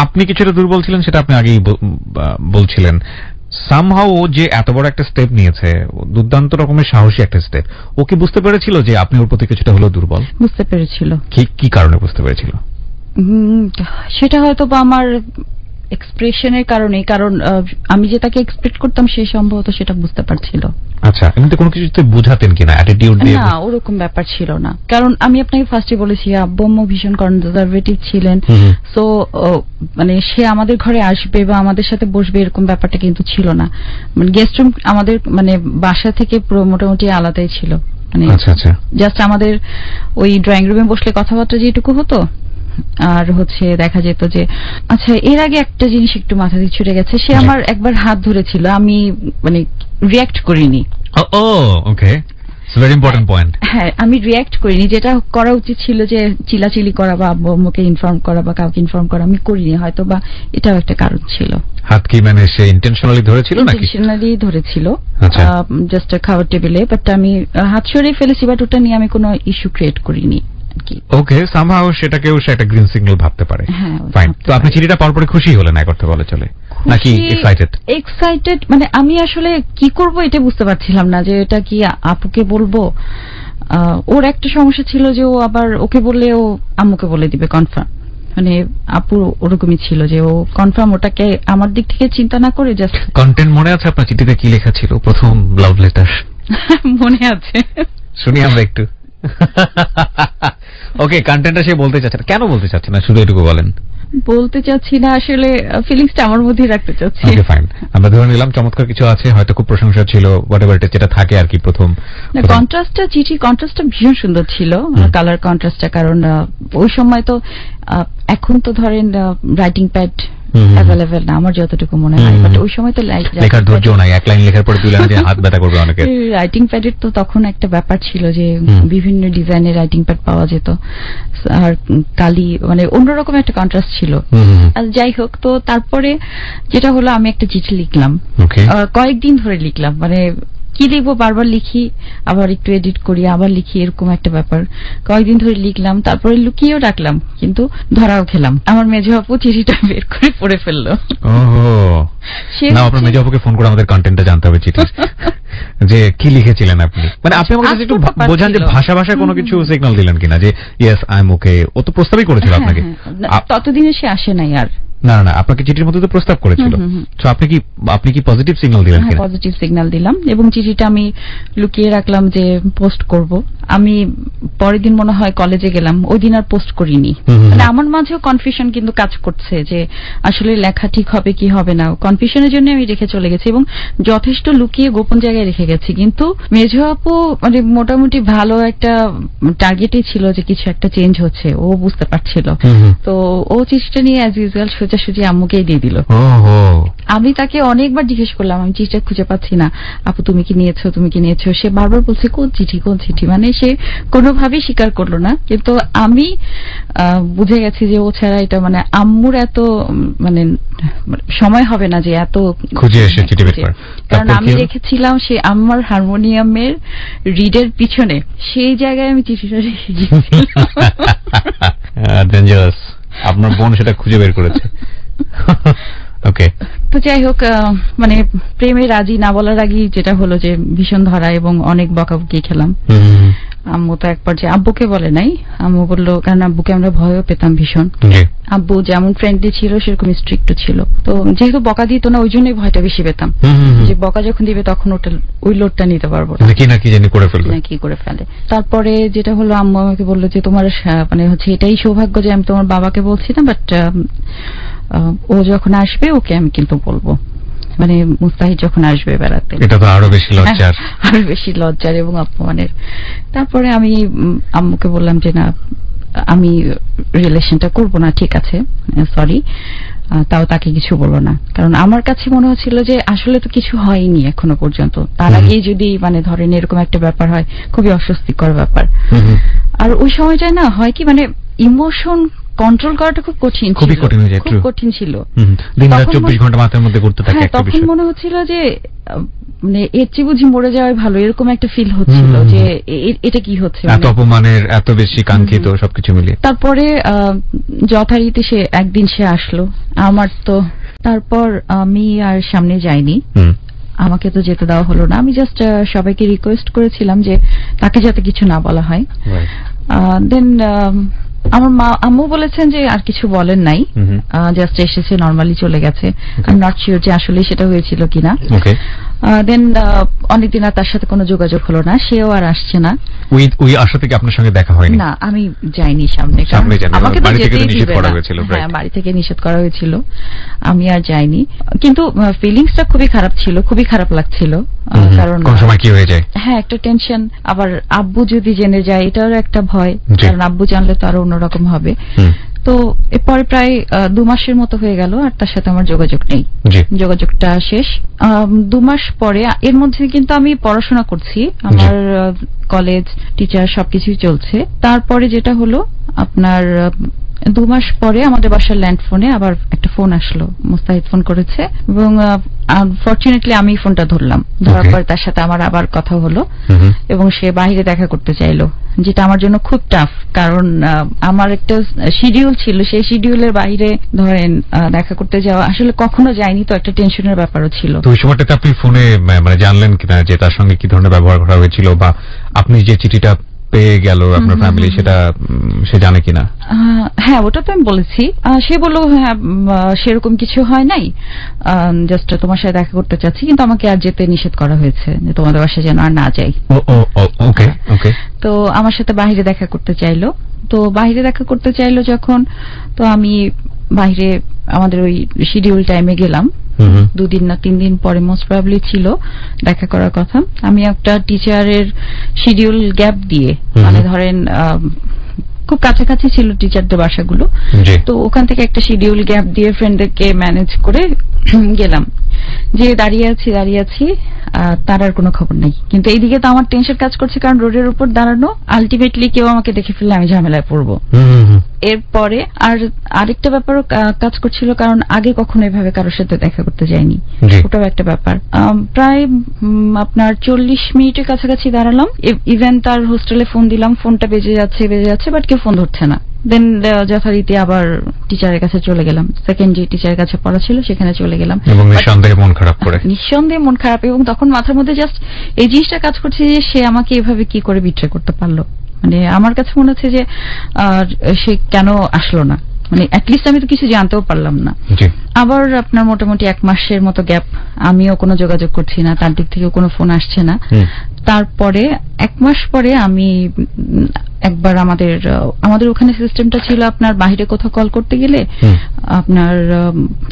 আপনি কিছুটা দুর্বল ছিলেন, সেটা আপনি আগেই বলছিলেন। সামহাউ ও যে এত বড় একটা স্টেপ নিয়েছে, দুর্দান্ত রকমের সাহসী একটা স্টেপ, ও কি বুঝতে পেরেছিল যে আপনি ওর প্রতি কিছুটা হলো দুর্বল? বুঝতে পেরেছিল। কি কারণে বুঝতে পেরেছিল? সেটা হয়তো বা আমার এক্সপ্রেশনের কারণে, কারণ আমি যে তাকে এক্সপেক্ট করতাম সে সম্ভবত সেটা বুঝতে পারছিল। আচ্ছা, এমনিতে কোনো কিছুতে বুঝাতেন কিনা, অ্যাটিটিউড দিয়ে? না, ওরকম ব্যাপার ছিল না, কারণ আমি আপনাকে ফার্স্টে বলেছি আব্বু আম্মু ভীষণ কনজারভেটিভ ছিলেন। সো মানে সে আমাদের ঘরে আসবে বা আমাদের সাথে বসবে এরকম ব্যাপারটা কিন্তু ছিল না। মানে গেস্ট রুম আমাদের মানে বাসা থেকে পুরো মোটামুটি আলাদাই ছিল। মানে জাস্ট আমাদের ওই ড্রয়িং রুমে বসলে কথাবার্তা যেটুকু হতো, আর হচ্ছে দেখা যেত যে, আচ্ছা এর আগে একটা জিনিস একটু মাথা দিয়ে ছুটে গেছে, সে আমার একবার হাত ধরেছিল, আমি মানে রিঅ্যাক্ট করিনি। ওকে, ভেরি ইম্পর্টেন্ট পয়েন্ট। হ্যাঁ, আমি রিঅ্যাক্ট করিনি, যেটা করা উচিত ছিল যে চিলাচিলি করা বা আব্বু আম্মুকে ইনফর্ম করা বা কাউকে ইনফর্ম করা, আমি করিনি। হয়তো বা এটাও একটা কারণ ছিল। হাত কি মানে সে ইন্টেনশনালি ধরেছিল নাকি? ইন্টেনশনালি ধরেছিল, জাস্ট খাওয়ার টেবিলে, বাট আমি হাত সরিয়ে ফেলেছি, বাট ওটা নিয়ে আমি কোনো ইস্যু ক্রিয়েট করিনি। ওকে, সামহাউ সেটাকেও সে একটা গ্রিন সিগন্যাল ভাবতে পারে। ফাইন। তো আপনি চিঠিটা পাওয়ার পরে খুশি হলেন, এক কথা বলে চলে, নাকি এক্সাইটেড? মানে আমি আসলে কি করব এটা বুঝতে পারছিলাম না, যে এটা কি আপুকে বলবো। ওর একটা সমস্যা ছিল যে ও আবার ওকে বললে ও আম্মুকে বলে দিবে কনফার্ম। মানে আপু ওরকমই ছিল যে ও কনফার্ম ওটাকে আমার দিক থেকে চিন্তা না করে জাস্ট। কন্টেন্ট মনে আছে আপনার চিঠিতে কি লেখা ছিল? প্রথম লাভ লেটার মনে আছে, শুনি আমরা একটু। ওকে, কন্টেন্টটা সে বলতে চাচ্ছে না, কেন বলতে চাচ্ছে না, শুধু এটুকু বলেন। বলতে চাচ্ছি না, আসলে ফিলিংসটা আমার মধ্যেই রাখতে চাচ্ছি। ওকে ফাইন, আমরা ধরে নিলাম চমৎকার কিছু আছে, হয়তো খুব প্রশংসা ছিল, হোয়াটএভার যেটা থাকে আর কি। প্রথম কন্ট্রাস্টটা, চিঠি কন্ট্রাস্টটা ভীষণ সুন্দর ছিল, কালার কন্ট্রাস্টটা। কারণ ওই সময় তো, এখন তো ধরেন রাইটিং প্যাড অ্যাভেলেবেল না আমার যতটুকু মনে হয়, বাট ওই সময় তো লেখার ধৈর্য নাই, এক লাইন লেখার পর দুই লাইনে হাত ব্যথা করবে অনেকের। রাইটিং প্যাডের তো তখন একটা ব্যাপার ছিল যে বিভিন্ন ডিজাইনের রাইটিং প্যাড পাওয়া যেত, আর কালি মানে অন্যরকম একটা কন্ট্রাস্ট ছিল। আর যাই হোক, তো তারপরে যেটা হলো, আমি একটা চিঠি লিখলাম, কয়েকদিন ধরে লিখলাম, মানে কি লিখবো, বারবার লিখি, আবার একটু এডিট করি, আবার লিখি, এরকম একটা ব্যাপার। কয়েকদিন ধরে লিখলাম, তারপরে লুকিয়েও রাখলাম, কিন্তু ধরাও খেলাম। আমার মেজো আপু চিঠিটা বের করে পড়ে ফেললো। না, আপনার মেজো আপুকে ফোন করে আমাদের কন্টেন্টটা জানতে হবে চিঠি, যে কি লিখেছিলেন আপনি। মানে আপনি আমার কাছে একটু বোঝান যে ভাষায় কোনো কিছু সিগন্যাল দিলেন কিনা, যে ইয়েস আই এম ওকে। ও তো প্রস্তাবই করেছিল আপনাকে। ততদিনে সে আসে নাই আর। না না, আপনাকে চিঠির মধ্যে তো প্রস্তাব করেছিল, তো আপনি কি পজিটিভ সিগন্যাল দিলেন? হ্যাঁ, পজিটিভ সিগন্যাল দিলাম, এবং চিঠিটা আমি লুকিয়ে রাখলাম যে পোস্ট করব। আমি পরের দিন মনে হয় কলেজে গেলাম, ওই দিন আর পোস্ট করিনি। মানে আমার মাঝেও কনফিউশন কিন্তু কাজ করছে যে আসলে লেখা ঠিক হবে কি হবে না। কনফিউশনের জন্য আমি রেখে চলে গেছি, এবং যথেষ্ট লুকিয়ে গোপন জায়গায় রেখে গেছি। কিন্তু মেজো আপু মানে মোটামুটি ভালো একটা টার্গেটই ছিল যে কিছু একটা চেঞ্জ হচ্ছে, ও বুঝতে পারছিল। তো ও চিঠিটা নিয়ে অ্যাজ ইউজুয়াল সোজাসুজি আম্মুকেই দিয়ে দিল। আমি তাকে অনেকবার জিজ্ঞেস করলাম, আমি চিঠিটা খুঁজে পাচ্ছি না, আপু তুমি কি নিয়েছো, তুমি কি নিয়েছো। সে বারবার বলছে কোন চিঠি কোন চিঠি, মানে সে কোনোভাবেই স্বীকার করলো না। কিন্তু আমি বুঝে গেছি যে ও ছাড়া এটা মানে আম্মুর এত মানে সময় হবে না যে এত খুঁজে এসে চিঠি বের করে। কারণ আমি দেখেছিলাম সে আমার হারমোনিয়ামের রিডের পিছনে, সেই জায়গায় আমি চিঠিটা রেখে গেছিলাম। ডেঞ্জারাস, আপনার বোন সেটা খুঁজে বের করেছে। ওকে, তো যাই হোক, মানে প্রেমে রাজি না বলার আগেই যেটা হলো যে ভীষণ ধরা, এবং অনেক বকাবকি খেলাম। আম্মু তো এক পর্যায়ে, আব্বুকে বলে নাই, আম্মু বললো, কারণ আব্বুকে আমরা ভয়ও পেতাম ভীষণ। আব্বু যেমন ফ্রেন্ডলি ছিল সেরকম স্ট্রিক্ট ছিল, তো যেহেতু বকা দিত না ওই জন্যই ভয়টা বেশি পেতাম, যে বকা যখন দিবে তখন ওটা ওই লোডটা নিতে পারবো না, কি না কি জানি করে ফেলবে, না কি করে ফেলে। তারপরে যেটা হলো, আম্মু আমাকে বললো যে তোমার মানে হচ্ছে এটাই সৌভাগ্য যে আমি তোমার বাবাকে বলছি না, বাট ও যখন আসবে ওকে আমি কিন্তু বলবো, মানে মুস্তাহিদ যখন আসবে বেড়াতে। এটা তো আরো বেশি লজ্জার, আরো বেশি লজ্জার এবং অপমানের। তারপরে আমি আম্মুকে বললাম যে না, আমি রিলেশনটা করবো না, ঠিক আছে সরি, তাও তাকে কিছু বলবো না। কারণ আমার কাছে মনে হচ্ছিল যে আসলে তো কিছু হয়নি এখনো পর্যন্ত, তার আগেই যদি মানে ধরেন এরকম একটা ব্যাপার হয়, খুবই অস্বস্তিকর ব্যাপার। আর ওই সময়টায় না হয় কি, মানে ইমোশন কন্ট্রোল করাটা খুব কঠিন, খুবই কঠিন হয়ে যায়, খুব কঠিন ছিল। দিন রাত 24 ঘন্টা মাথার মধ্যে ঘুরতে থাকে একটা বিষয়। তখন মনে হচ্ছিল যে মানে এর চেয়ে বুঝি মরে যাওয়াই ভালো, এরকম একটা ফিল হচ্ছিল যে এটা কি হচ্ছে, এত অপমানের, এত বেশি কাঙ্ক্ষিত সবকিছু মিলিয়ে। তারপরে যথারীতি সে একদিন সে আসলো আমার, তো তারপর আমি আর সামনে যাইনি, আমাকে তো যেতে দেওয়া হলো না। আমি জাস্ট সবাইকে রিকোয়েস্ট করেছিলাম যে তাকে যাতে কিছু না বলা হয়। দেন আমার আম্মু বলেছেন যে আর কিছু বলেন নাই, জাস্ট এসেছে, নর্মালি চলে গেছে। আই এম নট শিওর যে আসলে সেটা হয়েছিল কিনা। দেন অনেকদিন আর তার সাথে কোনো যোগাযোগ হলো না, সেও আর আসছে না। ওই আশা থেকে আপনার সঙ্গে দেখা হয়নি? না, আমি যাইনি সামনে, আমাকে তো যেতেই দিবে না। হ্যাঁ, বাড়ি থেকে নিষেধ করা হয়েছিল, আমি আর যাইনি। কিন্তু ফিলিংসটা খুবই খারাপ ছিল, খুবই খারাপ লাগছিল। কারণ কোন সময় কি হয়ে যায়, হ্যাঁ একটা টেনশন, আবার আব্বু যদি জেনে যায় এটাও একটা ভয়, কারণ আব্বু জানলে তো আরো অন্যরকম হবে। তো এরপরে প্রায় 2 মাসের মতো হয়ে গেল আর তার সাথে আমার যোগাযোগ নেই, যোগাযোগটা শেষ। 2 মাস পরে, এর মধ্যে কিন্তু আমি পড়াশোনা করছি, আমার কলেজ টিচার সবকিছুই চলছে। তারপরে যেটা হলো আপনার 2 মাস পরে আমাদের বাসার ল্যান্ড ফোনে আবার একটা ফোন আসলো, মুস্তাহিদ ফোন করেছে, এবং আনফরচুনেটলি আমি ফোনটা ধরলাম। ধরার পর তার সাথে আমার আবার কথা হলো, এবং সে বাইরে দেখা করতে চাইলো, যেটা আমার জন্য খুব টাফ। কারণ আমার একটা শিডিউল ছিল, সেই শিডিউলের বাইরে ধরেন দেখা করতে যাওয়া আসলে কখনো যায়নি, তো একটা টেনশনের ব্যাপারও ছিল। তো ওই সময়টাতে আপনি ফোনে মানে জানলেন কিনা যে তার সঙ্গে কি ধরনের ব্যবহার করা হয়েছিল, বা আপনি যে চিঠিটা পেয়ে গেল আপনার ফ্যামিলি, সেটা সে জানে কিনা? হ্যাঁ, ওটা তো আমি বলেছি। সে বলল হ্যাঁ সেরকম কিছু হয় নাই, জাস্ট তোমার সাথে দেখা করতে চাচ্ছি, কিন্তু আমাকে আর যেতে নিষেধ করা হয়েছে যে তোমাদের বাসায় যেন আর না যাই। ওকে ওকে। তো আমার সাথে বাইরে দেখা করতে চাইলো, তো বাইরে দেখা করতে চাইলো যখন, তো আমি বাইরে আমাদের ওই শিডিউল টাইমে গেলাম, 2 দিন না 3 দিন পরে মোস্ট প্রবাবলি ছিল দেখা করার কথা। আমি একটা টিচারের শিডিউল গ্যাপ দিয়ে, মানে ধরেন খুব কাছাকাছি ছিল টিচারদের বাসাগুলো, তো ওখান থেকে একটা শিডিউল গ্যাপ দিয়ে ফ্রেন্ডদেরকে ম্যানেজ করে গেলাম, যে দাঁড়িয়ে আছি তার আর কোনো খবর নেই। কিন্তু এইদিকে তো আমার টেনশন কাজ করছে, কারণ রোডের উপর দাঁড়ানো, আলটিমেটলি কেউ আমাকে দেখে ফেললে আমি ঝামেলায় পড়বো। এরপরে আরেকটা ব্যাপারও কাজ করছিল, কারণ আগে কখনো এভাবে কারোর সাথে দেখা করতে যায়নি, ওটাও একটা ব্যাপার। প্রায় আপনার 40 মিনিটের কাছাকাছি দাঁড়ালাম, ইভেন তার হোস্টেলে ফোন দিলাম, ফোনটা বেজে যাচ্ছে, বাট কেউ ফোন ধরছে না। দেন যথারীতি আবার টিচারের কাছে চলে গেলাম, সেকেন্ড যে টিচারের কাছে পড়া ছিল সেখানে চলে গেলাম, এবং নিঃসন্দেহে মন খারাপ। এবং তখন মাথার মধ্যে জাস্ট এই জিনিসটা কাজ করছে যে সে আমাকে এভাবে কি করে বিট্রে করতে পারলো। মানে আমার কাছে মনে হচ্ছে যে সে কেন আসলো না, মানে অ্যাটলিস্ট আমি তো কিছু জানতেও পারলাম না। আবার আপনার মোটামুটি 1 মাসের মতো গ্যাপ, আমিও কোনো যোগাযোগ করছি না, তার দিক থেকেও কোনো ফোন আসছে না। তারপরে 1 মাস পরে আমি একবার আমাদের ওখানে সিস্টেমটা ছিল, আপনার বাইরে কোথাও কল করতে গেলে আপনার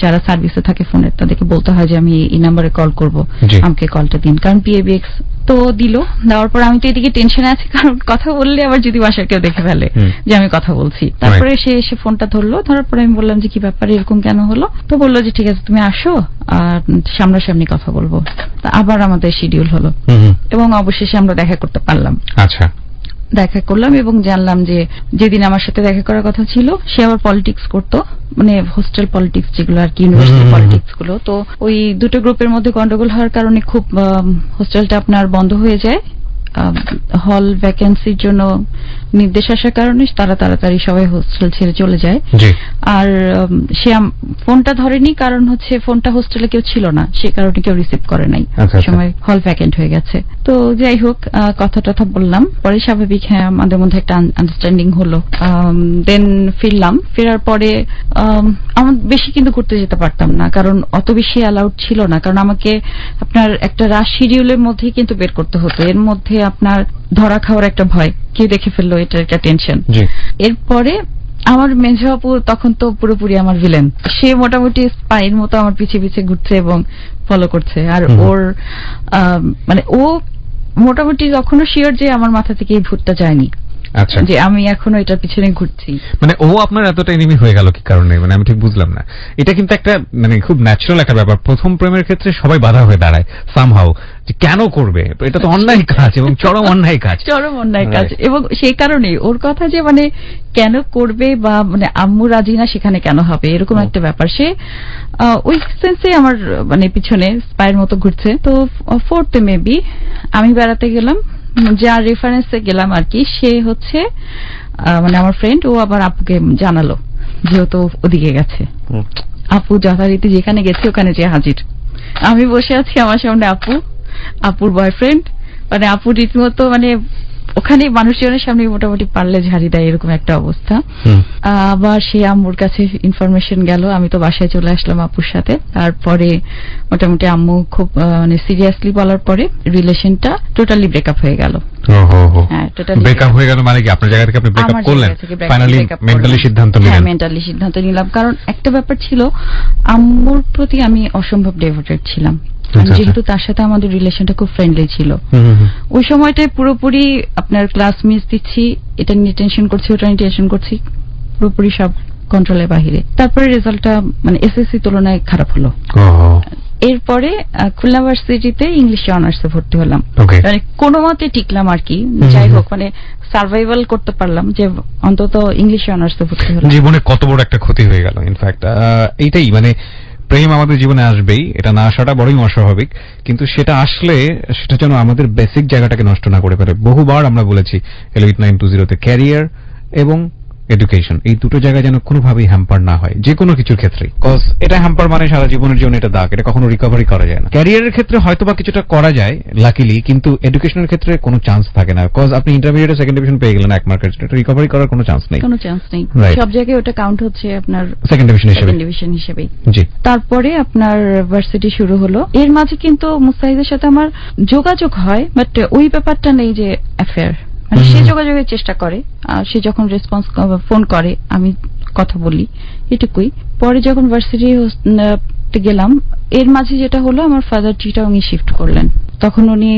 যারা সার্ভিসে থাকে ফোনের, তাদেরকে বলতে হয় যে আমি এই নাম্বারে কল করব, আমাকে কলটা দিন, কারণ PABX তো দিল। দেওয়ার পর আমি তো এদিকে টেনশনে আছি, কারণ কথা বললে আবার যদি বাসার কেউ দেখে ফেলে যে আমি কথা বলছি। তারপরে সে এসে ফোনটা ধরলো, ধরার পরে আমি বললাম যে কি ব্যাপার, এরকম কেন হলো? তো বললো যে ঠিক আছে তুমি আসো আর সামনাসামনি কথা বলবো। আবার আমাদের শিডিউল হলো এবং অবশেষে আমরা দেখা করতে পারলাম। আচ্ছা, দেখা করলাম এবং জানলাম যে যেদিন আমার সাথে দেখা করার কথা ছিল সে আবার পলিটিক্স করতো, মানে হোস্টেল পলিটিক্স যেগুলো আর কি, ইউনিভার্সিটি পলিটিক্স গুলো। তো ওই দুটো গ্রুপের মধ্যে গন্ডগোল হওয়ার কারণে খুব হোস্টেলটা আপনার বন্ধ হয়ে যায়। হল ভ্যাকেন্সির জন্য নির্দেশ আসার কারণে তারা তাড়াতাড়ি সবাই হোস্টেল ছেড়ে চলে যায়। আর সে ফোনটা ধরেনি, কারণ হচ্ছে ফোনটা হোস্টেলে কেউ ছিল না, সে কারণে কেউ রিসিভ করে নাই, সময় হল ভ্যাকেন্ট হয়ে গেছে। তো যাই হোক, কথা বললাম, পরে স্বাভাবিক হ্যাঁ আমাদের মধ্যে একটা আন্ডারস্ট্যান্ডিং হলো। দেন ফেরার পরে আমার বেশি কিন্তু ঘুরতে যেতে পারতাম না, কারণ অত বেশি অ্যালাউড ছিল না, কারণ আমাকে আপনার একটা রাশ শিডিউলের মধ্যেই কিন্তু বের করতে হতো। এর মধ্যে আপনার ধরা খাওয়ার একটা ভয়, কেউ দেখে ফেললো, এটা একটা টেনশন। এরপরে আমার মেঝো আপু তখন তো পুরোপুরি আমার ভিলেন, সে মোটামুটি স্পাইর মতো আমার পিছে পিছে ঘুরছে এবং ফলো করছে। আর ওর মানে ও মোটামুটি কখনো শিওর যে আমার মাথা থেকে এই ভূতটা যায়নি, যে আমি এখনো এটার পিছনে ঘুরছি। মানে ও আপনার এতটা এনিমি হয়ে গেল কি কারণে, মানে আমি ঠিক বুঝলাম না। এটা কিন্তু একটা মানে খুব ন্যাচারাল একটা ব্যাপার, প্রথম প্রেমের ক্ষেত্রে সবাই বাধা হয়ে দাঁড়ায় সামহাউ, যে কেন করবে, এটা তো অন্যায় কাজ এবং চরম অন্যায় কাজ। এবং সেই কারণে ওর কথা যে মানে কেন করবে বা মানে আম্মু রাজি না সেখানে কেন হবে, এরকম একটা ব্যাপার। সে ওই সেন্সে আমার মানে পিছনে স্পাইয়ের মতো ঘুরছে। তো 4th মেবি আমি বেড়াতে গেলাম, যার রেফারেন্সে গেলাম আর কি, সে হচ্ছে মানে আমার ফ্রেন্ড, ও আবার আপুকে জানালো যেহেতু ওদিকে গেছে। আপু যথারীতি যেখানে গেছে ওখানে যে হাজির, আমি বসে আছি, আমার সামনে আপুর বয়ফ্রেন্ড, মানে আপু রীতিমতো মানে ওখানে মানুষজনের সামনে মোটামুটি পারলে ঝাড়ি দেয়, এরকম একটা অবস্থা। আবার সে আম্মুর কাছে ইনফরমেশন গেল, আমি তো বাসায় চলে আসলাম আপুর সাথে। তারপরে মোটামুটি আম্মু খুব মানে সিরিয়াসলি বলার পরে রিলেশনটা টোটালি ব্রেকআপ হয়ে গেল। ব্রেকআপ হয়ে গেল মানে কি আপনার জায়গা থেকে আপনি ব্রেকআপ করলেন? ফাইনালি মেন্টালি সিদ্ধান্ত নিলেন? হ্যাঁ, মেন্টালি সিদ্ধান্ত নিলাম, কারণ একটা ব্যাপার ছিল, আম্মুর প্রতি আমি অসম্ভব ডেভোটেড ছিলাম, যেহেতু তার সাথে আমাদের রিলেশনটা খুব ফ্রেন্ডলি ছিল। ওই সময়টায় পুরোপুরি আপনার ক্লাস মিস দিচ্ছি, এটা নিয়ে টেনশন করছি, ওটা নিয়ে টেনশন করছি, পুরোপুরি সব কন্ট্রোলের বাহিরে। তারপরে রেজাল্টটা মানে SSC তুলনায় খারাপ হলো। এরপরে খুলনা ভার্সিটিতে ইংলিশে অনার্সে ভর্তি হলাম, মানে কোনো মতে টিকলাম আর কি, যাই হোক মানে সার্ভাইভাল করতে পারলাম, যে অন্তত ইংলিশে অনার্সে ভর্তি হলাম। জীবনে কত বড় একটা ক্ষতি হয়ে গেল। ইনফ্যাক্ট এইটাই মানে প্রেম আমাদের জীবনে আসবেই, এটা না আসাটা বড়ই অস্বাভাবিক, কিন্তু সেটা আসলে সেটা যেন আমাদের বেসিক জায়গাটাকে নষ্ট না করে ফেলে। বহুবার আমরা বলেছি এলিট 920-তে ক্যারিয়ার এবং এডুকেশন, এই দুটো জায়গায় যেন কোনোভাবেই হ্যাম্পার না হয় যে কোনো কিছুর ক্ষেত্রে, কজ এটা হ্যাম্পার মানে সারা জীবনের জন্য এটা দাগ, এটা কখনো রিকভারি করা যায় না। ক্যারিয়ারের ক্ষেত্রে হয়তো বা কিছুটা করা যায় লাকিলি, কিন্তু এডুকেশনের ক্ষেত্রে কোনো চান্স থাকে না, কজ আপনি ইন্টারমিডিয়েটে সেকেন্ড ডিভিশন পেয়ে গেলেন 1 মার্কের জন্য, এটা রিকভারি করার কোনো চান্স নেই, সব জায়গায় ওটা কাউন্ট হচ্ছে আপনার সেকেন্ড ডিভিশন হিসেবে। জি, তারপরে আপনার ভার্সিটি শুরু হলো। এর মাঝে কিন্তু মুস্তাহিদের সাথে আমার যোগাযোগ হয়, বাট ওই ব্যাপারটা নেই যে অ্যাফেয়ার, সে যোগাযোগের চেষ্টা করে, সে যখন রেসপন্স ফোন করে আমি কথা বলি, এটুকুই। পরে যখন ভার্সিটি গেলাম, এর মাঝে যেটা হলো, আমার ফাদার চিটাগং শিফট করলেন। তখন উনি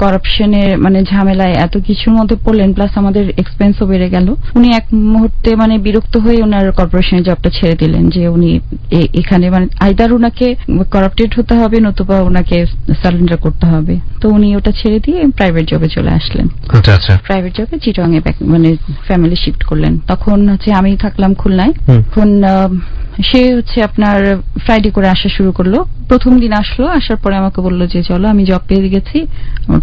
করাপশনের মানে ঝামেলায় এত কিছুর মধ্যে পড়লেন, প্লাস আমাদের এক্সপেন্সও বেড়ে গেল। উনি এক মুহূর্তে মানে বিরক্ত হয়ে ওনার কর্পোরেশনের জবটা ছেড়ে দিলেন, যে উনি এখানে মানে আইদার ওনাকে করাপ্টেড হতে হবে, নতুবা ওনাকে সারেন্ডার করতে হবে। তো উনি ওটা ছেড়ে দিয়ে প্রাইভেট জবে চলে আসলেন। আচ্ছা আচ্ছা। প্রাইভেট জবে চিটাগং এ মানে ফ্যামিলি শিফট করলেন। তখন হচ্ছে আমি থাকলাম খুলনায়। এখন সে হচ্ছে আপনার ফ্রাইডে করে আসা শুরু করলো। প্রথম দিন আসলো, আসার পরে আমাকে বললো যে চলো, আমি জব পেয়ে গেছি।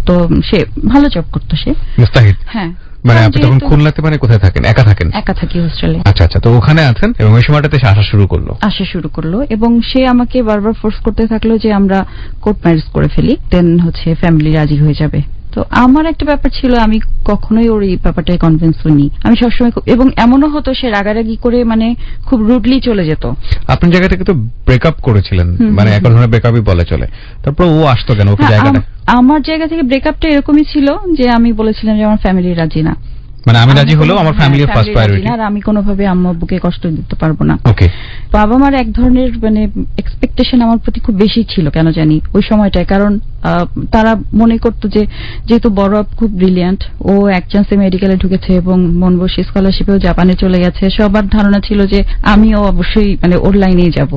তো সে ভালো জব করতো সে। মুস্তাহিদ? হ্যাঁ। মানে আপনি তখন খুলনাতে মানে কোথায় থাকেন? একা থাকেন? একা থাকি হোস্টেলে। আচ্ছা আচ্ছা। তো ওখানে আছেন এবং ওই সময়টাতে সে আসা শুরু করলো এবং সে আমাকে বারবার ফোর্স করতে থাকলো যে আমরা কোর্ট ম্যারেজ করে ফেলি, দেন হচ্ছে ফ্যামিলি রাজি হয়ে যাবে। তো আমার একটা ব্যাপার ছিল, আমি কখনোই ওর এই ব্যাপারটায় কনভিন্স হইনি। আমি সবসময়, এবং এমনও হতো সে রাগারাগি করে মানে খুব রুডলি চলে যেত। আপনার জায়গা থেকে তো ব্রেকআপ করেছিলেন, মানে এক ধরনের ব্রেকআপই বলে চলে। তারপর ও আসতো কেন ওই জায়গাটা? আমার জায়গা থেকে ব্রেকআপটা এরকমই ছিল যে আমি বলেছিলাম যে আমার ফ্যামিলি রাজি না, মানে আমি রাজি হলেও আমার ফ্যামিলির ফার্স্ট প্রায়োরিটি, আর আমি কোনোভাবে আম্মু আব্বুকে কষ্ট দিতে পারবো না। ওকে। বাবা মার এক ধরনের মানে এক্সপেকটেশন আমার প্রতি খুব বেশি ছিল, কেন জানি ওই সময়টায়। কারণ তারা মনে করতো যে যেহেতু বড় খুব ব্রিলিয়ান্ট, ও এক চান্সে মেডিকেলে ঢুকেছে এবং মন বসে স্কলারশিপেও জাপানে চলে গেছে, সবার ধারণা ছিল যে আমিও অবশ্যই মানে ওর লাইনেই যাব।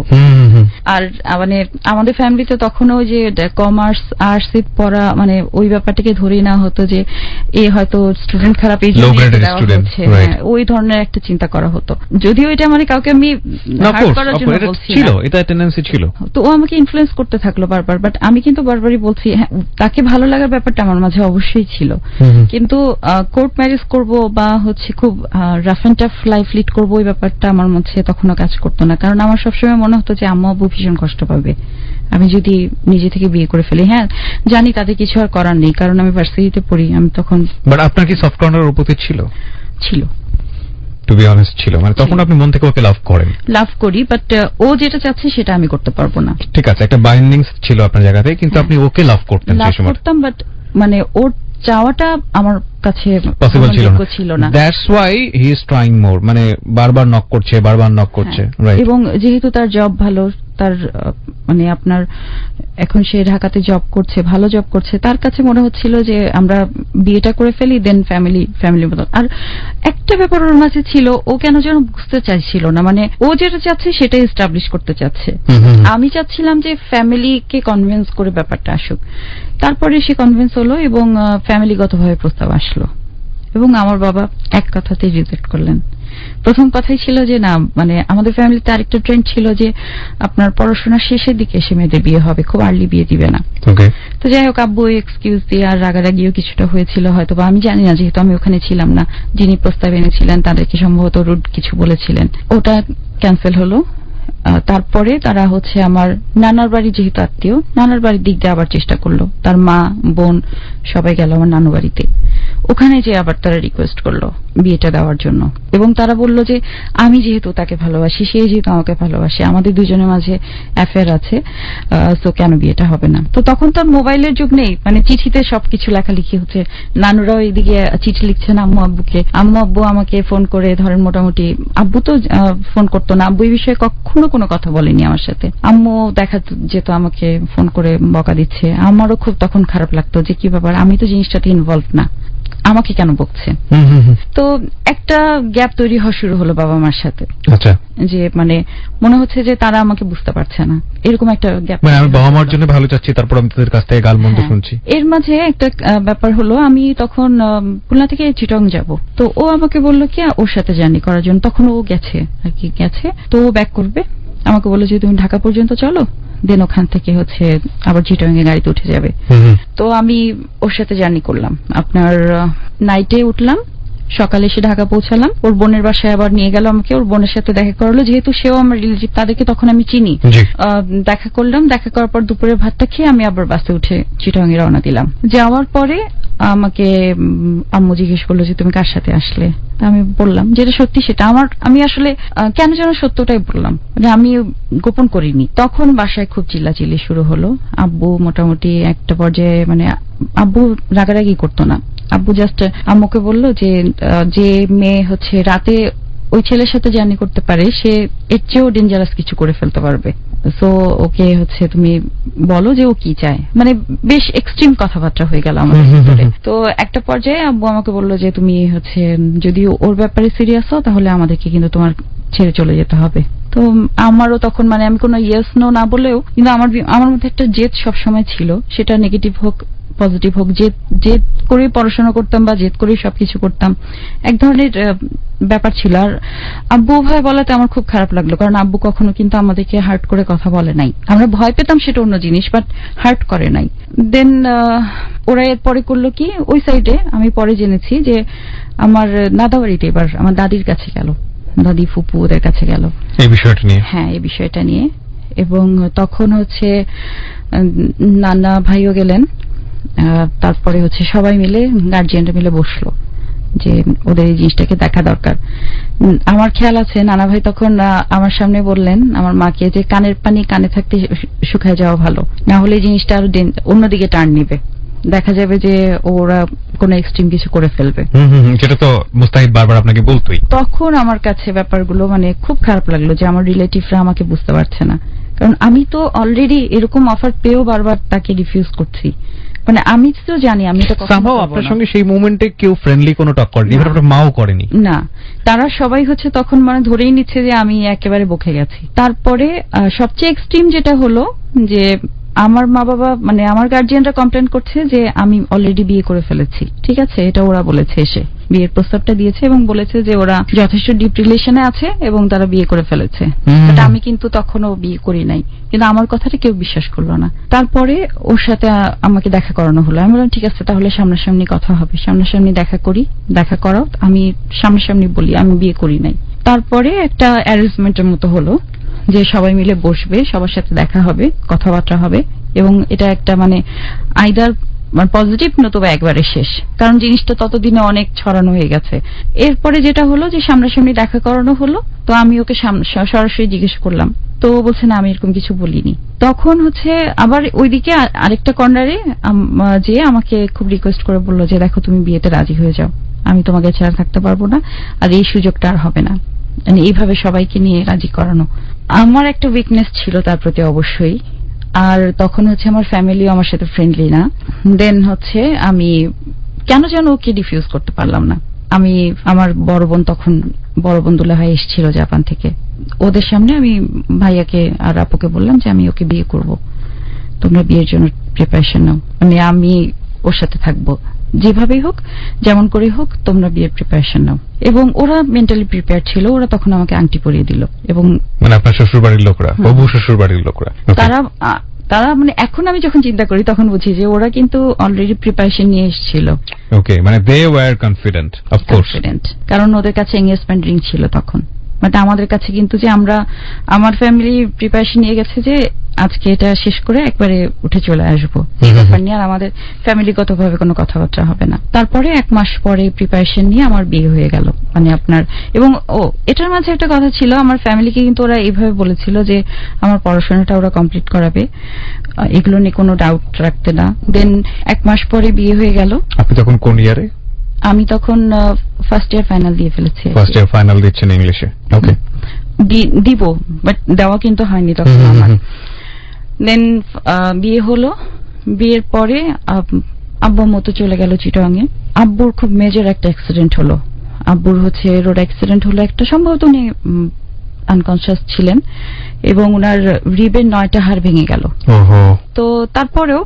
আর মানে আমাদের ফ্যামিলিতে তখনও যে কমার্স আর্টস পড়া মানে ওই ব্যাপারটাকে ধরেই না হতো যে এ হয়তো স্টুডেন্ট খারাপ, এই জন্য ওই ধরনের একটা চিন্তা করা হতো। যদিও এটা মানে কাউকে আমি হার্ট করার জন্য বলছি না, এটা টেন্ডেন্সি ছিল। তো ও আমাকে ইনফ্লুয়েন্স করতে থাকলো বারবার, বাট আমি কিন্তু বারবারই বলছি হ্যাঁ, তাকে ভালো লাগার ব্যাপারটা আমার মাঝে অবশ্যই ছিল, কিন্তু কোর্ট ম্যারেজ করব বা হচ্ছে খুব rough and tough life lead করবো, ওই ব্যাপারটা আমার মধ্যে তখনও কাজ করতো না। কারণ আমার সবসময় মনে হতো যে আম্মু আব্বু ভীষণ কষ্ট পাবে আমি যদি নিজে থেকে বিয়ে করে ফেলি। হ্যাঁ জানি তাদের কিছু আর করার নেই, কারণ আমি ভার্সিটিতে পড়ি। আমি তখন, বাট আপনার কি সফট কর্নার উপস্থিত ছিল? ছিল, টু বি অনেস্ট ছিল। মানে তখন আপনি মন থেকে ওকে লাভ করেন? লাভ করি, বাট ও যেটা চাচ্ছে সেটা আমি করতে পারবো না। ঠিক আছে, একটা বাইন্ডিংস ছিল আপনার জায়গাতে, কিন্তু আপনি ওকে লাভ করতেন সেই সময়? লাভ করতাম, বাট মানে ওর চাওয়াটা আমার কাছে পসিবল ছিল না। That's why he is trying more, মানে বারবার নক করছে, রাইট। এবং যেহেতু তার জব ভালো, তার মানে আপনার এখন সে ঢাকাতে জব করছে, ভালো জব করছে, তার কাছে মনে হচ্ছিল যে আমরা বিয়েটা করে ফেলি, দেন ফ্যামিলি মতো। আর একটা ব্যাপার ওর মাঝে ছিল, ও কেন যেন বুঝতে চাইছিল না, মানে ও যেটা চাচ্ছে সেটাই এস্টাবলিশ করতে চাচ্ছে। আমি চাচ্ছিলাম যে ফ্যামিলিকে কনভিন্স করে ব্যাপারটা আসুক। তারপরে সে কনভিন্স হলো এবং ফ্যামিলিগতভাবে প্রস্তাব আসলো এবং আমার বাবা এক কথাতেই রিজেক্ট করলেন। প্রথম কথাই ছিল যে না, মানে আমাদের ফ্যামিলিতে আরেকটা ট্রেন্ড ছিল যে আপনার পড়াশোনার শেষের দিকে এসে মেয়েদের বিয়ে হবে, খুব আর্লি বিয়ে দিবে না। তো যাই হোক, আব্বু এক্সকিউজ দিয়ে আর রাগারাগিও কিছুটা হয়েছিল হয়তো, বা আমি জানি না, যেহেতু আমি ওখানে ছিলাম না। যিনি প্রস্তাব এনেছিলেন তাদেরকে সম্ভবত রুড কিছু বলেছিলেন, ওটা ক্যান্সেল হলো। তারপরে তারা হচ্ছে আমার নানার বাড়ি, যেহেতু আত্মীয়, নানার বাড়ির দিক দিয়ে আবার চেষ্টা করলো। তার মা বোন সবাই গেল আমার নানু বাড়িতে, ওখানে যে আবার তারা রিকোয়েস্ট করলো বিয়েটা দেওয়ার জন্য। এবং তারা বললো যে আমি যেহেতু তাকে ভালোবাসি, সে যেহেতু আমাকে ভালোবাসে, আমাদের দুজনের মাঝে অ্যাফেয়ার আছে, তো কেন বিয়েটা হবে না। তো তখন তো মোবাইলের যুগ নেই, মানে চিঠিতে সবকিছু লেখালেখি হচ্ছে। নানুরাও এইদিকে চিঠি লিখছেন আম্মু আব্বুকে, আম্মু আব্বু আমাকে ফোন করে ধরেন, মোটামুটি আব্বু তো ফোন করতো না, আব্বু এই বিষয়ে কখনো কোনো কথা বলেনি আমার সাথে। আম্মু দেখা যেত আমাকে ফোন করে বকা দিচ্ছে, আমারও খুব তখন খারাপ লাগতো যে কি ব্যাপার, আমি তো জিনিসটাতে ইনভলভ না, আমাকে কেন বকছে। তো একটা গ্যাপ তৈরি হওয়া শুরু হলো বাবা মার সাথে। আচ্ছা, যে মানে মনে হচ্ছে যে তারা আমাকে বুঝতে পারছে না, এরকম একটা গ্যাপ। মানে আমি বাবা মার জন্য ভালো চাচ্ছি, তারপর আমি তাদের কাছ থেকে গালমন্দ শুনছি। এর মাঝে একটা ব্যাপার হলো, আমি তখন খুলনা থেকে চিটাগং যাব, তো ও আমাকে বললো কি ওর সাথে জার্নি করার জন্য। তখন ও গেছে আর কি, গেছে তো ও ব্যাক করবে, আমাকে বললো যে তুমি ঢাকা পর্যন্ত চলো, দেন ওখান থেকে হচ্ছে আবার চিটাগং এ গাড়িতে উঠে যাবে। তো আমি ওর সাথে জার্নি করলাম, আপনার নাইটে উঠলাম, সকালে এসে ঢাকা পৌঁছালাম। ওর বোনের বাসায় আবার নিয়ে গেল আমাকে, ওর বোনের সাথে দেখা করালো, যেহেতু সেও আমার রিলেটিভ, তাদেরকে তখন আমি চিনি। দেখা করলাম, দেখা করার পর দুপুরের ভাতটা খেয়ে আমি আবার বাসে উঠে চিটাগং এ রওনা দিলাম। যাওয়ার পরে আমাকে আম্মু জিজ্ঞেস করলো যে তুমি কার সাথে আসলে। আমি বললাম যেটা সত্যি সেটা, আমি আসলে কেন যেন সত্যটাই বললাম, মানে আমি গোপন করিনি। তখন বাসায় খুব চিল্লাচিল্লি শুরু হলো। আব্বু মোটামুটি একটা পর্যায়ে, মানে আব্বু রাগারাগি করতো না, আব্বু জাস্ট আম্মুকে বললো যে মেয়ে হচ্ছে রাতে ওই ছেলের সাথে জার্নি করতে পারে সে এর চেয়েও ডেঞ্জারাস কিছু করে ফেলতে পারবে। সো ওকে হচ্ছে তুমি বলো যে ও কি চায়, মানে বেশ এক্সট্রিম কথাবার্তা হয়ে গেল আমাদের ভিতরে। তো একটা পর্যায়ে আব্বু আমাকে বললো যে তুমি হচ্ছে যদি ওর ব্যাপারে সিরিয়াস হও তাহলে আমাদেরকে কিন্তু তোমার ছেড়ে চলে যেতে হবে। তো আমারও তখন মানে আমি কোনো ইয়েস নো না বলেও কিন্তু আমার মধ্যে একটা জেদ সবসময় ছিল, সেটা নেগেটিভ হোক পজিটিভ হোক, জেদ করে পড়াশোনা করতাম বা জেদ করে সবকিছু করতাম, এক ধরনের ব্যাপার ছিল। আর আব্বু ভয় বলাতে আমার খুব খারাপ লাগলো, কারণ আব্বু কখনো কিন্তু আমাদেরকে হার্ট করে কথা বলে নাই। আমরা ভয় পেতাম সেটা অন্য জিনিস, বাট হার্ট করে নাই। দেন ওরা এরপরে করলো কি, ওই সাইডে আমি পরে জেনেছি যে আমার দাদাবাড়িতে এবার আমার দাদির কাছে গেল, দাদি ফুপু ওদের কাছে গেল এই বিষয়টা নিয়ে। হ্যাঁ এই বিষয়টা নিয়ে। এবং তখন হচ্ছে নানা ভাইও গেলেন, তারপরে হচ্ছে সবাই মিলে গার্জিয়ানরা মিলে বসলো যে ওদের এই জিনিসটাকে দেখা দরকার। আমার খেয়াল আছে নানা ভাই তখন আমার সামনে বললেন আমার মাকে যে কানের পানি কানে থাকতে শুকায় যাওয়া ভালো, না হলে এই জিনিসটা আরো অন্যদিকে টার্ন নিবে, দেখা যাবে যে ওরা কোন এক্সট্রিম কিছু করে ফেলবে। সেটা তো মুস্তাহিদ বারবার আপনাকে বলতোই। তখন আমার কাছে ব্যাপারগুলো মানে খুব খারাপ লাগলো যে আমার রিলেটিভরা আমাকে বুঝতে পারছে না, কারণ আমি তো অলরেডি এরকম অফার পেয়েও বারবার তাকে রিফিউজ করছি। মানে আমি তো জানি আমি তো আপনার সঙ্গে সেই মোমেন্টে কেউ ফ্রেন্ডলি কোনো টক করেনি, আপনার মাও করেনি না, তারা সবাই হচ্ছে তখন মানে ধরেই নিচ্ছে যে আমি একেবারে বকে গেছি। তারপরে সবচেয়ে এক্সট্রিম যেটা হলো যে আমার মা বাবা মানে আমার গার্জিয়ানরা কমপ্লেন করছে যে আমি অলরেডি বিয়ে করে ফেলেছি। ঠিক আছে, এটা ওরা বলেছে, এসে বিয়ের প্রস্তাবটা দিয়েছে এবং বলেছে যে ওরা যথেষ্ট ডিপ রিলেশনে আছে এবং তারা বিয়ে করে ফেলেছে। বাট আমি কিন্তু তখনও বিয়ে করি নাই, কিন্তু আমার কথাটা কেউ বিশ্বাস করলো না। তারপরে ওর সাথে আমাকে দেখা করানো হলো। আমি বললাম ঠিক আছে তাহলে সামনাসামনি কথা হবে, সামনাসামনি দেখা করি, দেখা করাও, আমি সামনাসামনি বলি আমি বিয়ে করি নাই। তারপরে একটা অ্যারেঞ্জমেন্টের মতো হলো যে সবাই মিলে বসবে, সবার সাথে দেখা হবে, কথাবার্তা হবে এবং এটা একটা মানে আইদার পজিটিভ নতুবা একবারে শেষ, কারণ জিনিসটা ততদিনে অনেক ছড়ানো হয়ে গেছে। এরপরে যেটা হলো যে সামনাসামনি দেখা করানো হলো, তো আমি ওকে সরাসরি জিজ্ঞেস করলাম, তো বলছে না আমি এরকম কিছু বলিনি। তখন হচ্ছে আবার ওইদিকে আরেকটা কর্নারে যে আমাকে খুব রিকোয়েস্ট করে বললো যে দেখো তুমি বিয়েতে রাজি হয়ে যাও, আমি তোমাকে ছাড়া থাকতে পারবো না, আর এই সুযোগটা আর হবে না। মানে এইভাবে সবাইকে নিয়ে রাজি করানো আমার একটা উইকনেস ছিল তার প্রতি অবশ্যই। আর তখন হচ্ছে আমার ফ্যামিলিও আমার সাথে ফ্রেন্ডলি না। দেন হচ্ছে আমি কেন যেন ওকে ডিফিউজ করতে পারলাম না। আমি আমার বড় বোন দুলাভাই এসেছিল জাপান থেকে, ওদের সামনে আমি ভাইয়াকে আর আপুকে বললাম যে আমি ওকে বিয়ে করব, তোমরা বিয়ের জন্য প্রিপারেশন নাও, মানে আমি ওর সাথে থাকবো, যেভাবেই হোক যেমন করে হোক তোমরা বিয়ের প্রিপারেশন নাও। এবং ওরা মেন্টালি প্রিপেয়ার ছিল, ওরা তখন আমাকে আংটি পরিয়ে দিল। এবং মানে আপনার শ্বশুর বাড়ির লোকরা, বাবু শ্বশুর বাড়ির লোকরা, তারা মানে এখন আমি যখন চিন্তা করি তখন বুঝি যে ওরা কিন্তু অলরেডি প্রিপারেশন নিয়ে এসেছিল। ওকে, মানে they were confident, of course, কারণ ওদের কাছে এনগেজমেন্ট রিং ছিল তখন। বাট আমাদের কাছে কিন্তু যে আমার ফ্যামিলি প্রিপারেশন নিয়ে গেছে যে আজকে এটা শেষ করে একবারে উঠে চলে আসবো, ব্যাপার নিয়ে আর আমাদের ফ্যামিলিগতভাবে কোনো কথাবার্তা হবে না। তারপরে 1 মাস পরে প্রিপারেশন নিয়ে আমার বিয়ে হয়ে গেল। মানে আপনার এবং এটার মাঝে একটা কথা ছিল, আমার ফ্যামিলিকে কিন্তু ওরা এইভাবে বলেছিল যে আমার পড়াশোনাটা ওরা কমপ্লিট করাবে, এগুলো নিয়ে কোনো ডাউট রাখতে না। দেন 1 মাস পরে বিয়ে হয়ে গেল। আপনি তখন কোন ইয়ারে? আমি তখন ফার্স্ট ইয়ার ফাইনাল দিয়ে ফেলেছি। ফার্স্ট ইয়ার ফাইনাল দিচ্ছেন ইংলিশে? ওকে, দিব, বাট দেওয়া কিন্তু হয়নি তখন আমার। দেন বিয়ে হলো, বিয়ের পরে আব্বু মতো চলে গেল চিটাগাঙে। আব্বুর খুব মেজর একটা অ্যাক্সিডেন্ট হলো। আব্বুর হচ্ছে রোড অ্যাক্সিডেন্ট হলো একটা, সম্ভবত উনি আনকনসিয়াস ছিলেন এবং ওনার রিবের 9টা হাড় ভেঙে গেল। তো তারপরেও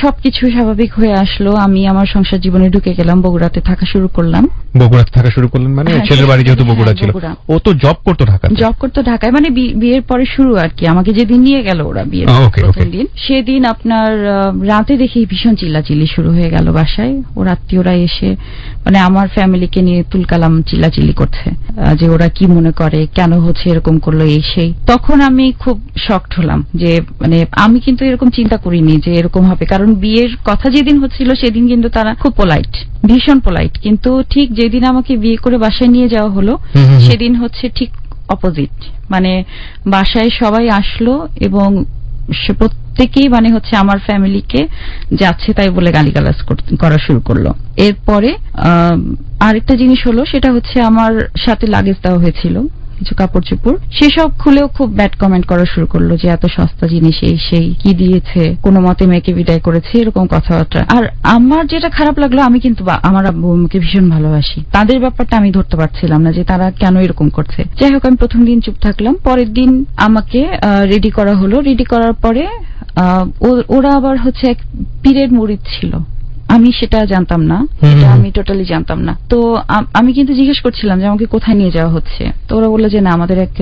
সবকিছু স্বাভাবিক হয়ে আসলো। আমি আমার সংসার জীবনে ঢুকে গেলাম, বগুড়াতে থাকা শুরু করলাম। বগুড়াতে থাকা শুরু করলেন মানে ছেলের বাড়ি যেহেতু বগুড়া ছিল, ও তো জব করতো ঢাকায়, মানে বিয়ের পরে শুরু আর কি। আমাকে যেদিন নিয়ে গেল ওরা বিয়ের প্রথম দিন, সেদিন আপনার রাতে দেখি ভীষণ চিল্লাচিল্লি শুরু হয়ে গেল বাসায়। ওর আত্মীয়রা এসে মানে আমার ফ্যামিলিকে নিয়ে তুলকালাম চিল্লাচিল্লি করছে যে ওরা কি মনে করে, কেন হচ্ছে এরকম করলো, এই সেই। তখন আমি খুব শকড হলাম যে মানে আমি কিন্তু এরকম চিন্তা করিনি যে এরকম হবে, কারণ বিয়ের কথা যেদিন হচ্ছিল সেদিন কিন্তু তারা খুব পোলাইট, ভীষণ পোলাইট, কিন্তু ঠিক যেদিন আমাকে বিয়ে করে বাসায় নিয়ে যাওয়া হলো সেদিন হচ্ছে ঠিক অপোজিট। মানে বাসায় সবাই আসলো এবং সে প্রত্যেকেই মানে হচ্ছে আমার ফ্যামিলিকে যাচ্ছে তাই বলে গালিগালাজ করা শুরু করলো। এরপরে আরেকটা জিনিস হলো, সেটা হচ্ছে আমার সাথে লাগেজ দেওয়া হয়েছিল, কিছু কাপড় চোপড়, সেসব খুলেও খুব ব্যাড কমেন্ট করা শুরু করলো যে এত সস্তা জিনিস এই সেই কি দিয়েছে, কোনো মতে মেয়েকে বিদায় করেছে, এরকম কথাবার্তা। আর আমার যেটা খারাপ লাগলো, আমি কিন্তু আমার আব্বুকে ভীষণ ভালোবাসি, তাদের ব্যাপারটা আমি ধরতে পারছিলাম না যে তারা কেন এরকম করছে। যাই হোক, আমি প্রথম দিন চুপ থাকলাম। পরের দিন আমাকে রেডি করা হলো। রেডি করার পরে ওরা আবার হচ্ছে এক পীরের মুরিদ ছিল, আমি সেটা জানতাম না, এটা আমি টোটালি জানতাম না। তো আমি কিন্তু জিজ্ঞেস করছিলাম যে আমাকে কোথায় নিয়ে যাওয়া হচ্ছে। তো ওরা বললো যে না, আমাদের এক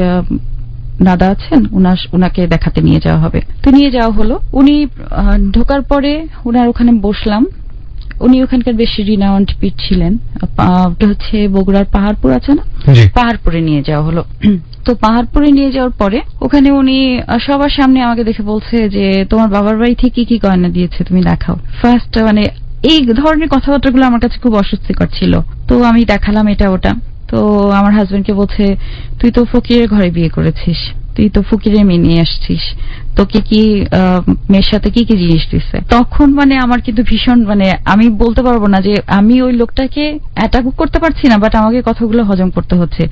দাদা আছেন, উনাকে দেখাতে নিয়ে যাওয়া হবে। তো নিয়ে যাওয়া হলো। উনি ঢোকার পরে উনার ওখানে বসলাম। উনি ওখানকার বেশি রিনাউন্ড পীর ছিলেন। ওটা হচ্ছে বগুড়ার পাহাড়পুর আছে না, পাহাড়পুরে নিয়ে যাওয়া হলো। তো পাহাড়পুরে নিয়ে যাওয়ার পরে ওখানে উনি সবার সামনে আমাকে দেখে বলছে যে তোমার বাবার বাড়ি থেকে কি গয়না দিয়েছে তুমি দেখাও। ফার্স্ট মানে এই ধরনের কথাবার্তাগুলো আমার কাছে খুব অস্বস্তিকর ছিল। তো আমি দেখালাম এটা ওটা। তো আমার হাজবেন্ডকে বলছে, তুই তো ফকিরের ঘরে বিয়ে করেছিস, তুই তো ফকিরের মেয়ে নিয়ে আসছিস, তোকে কি মেয়ের সাথে কি কি জিনিস দিচ্ছে। তখন মানে আমার কিন্তু ভীষণ, মানে আমি বলতে পারবো না যে আমি ওই লোকটাকে অ্যাটাক করতে পারছি না, বাট আমাকে কথাগুলো হজম করতে হচ্ছে।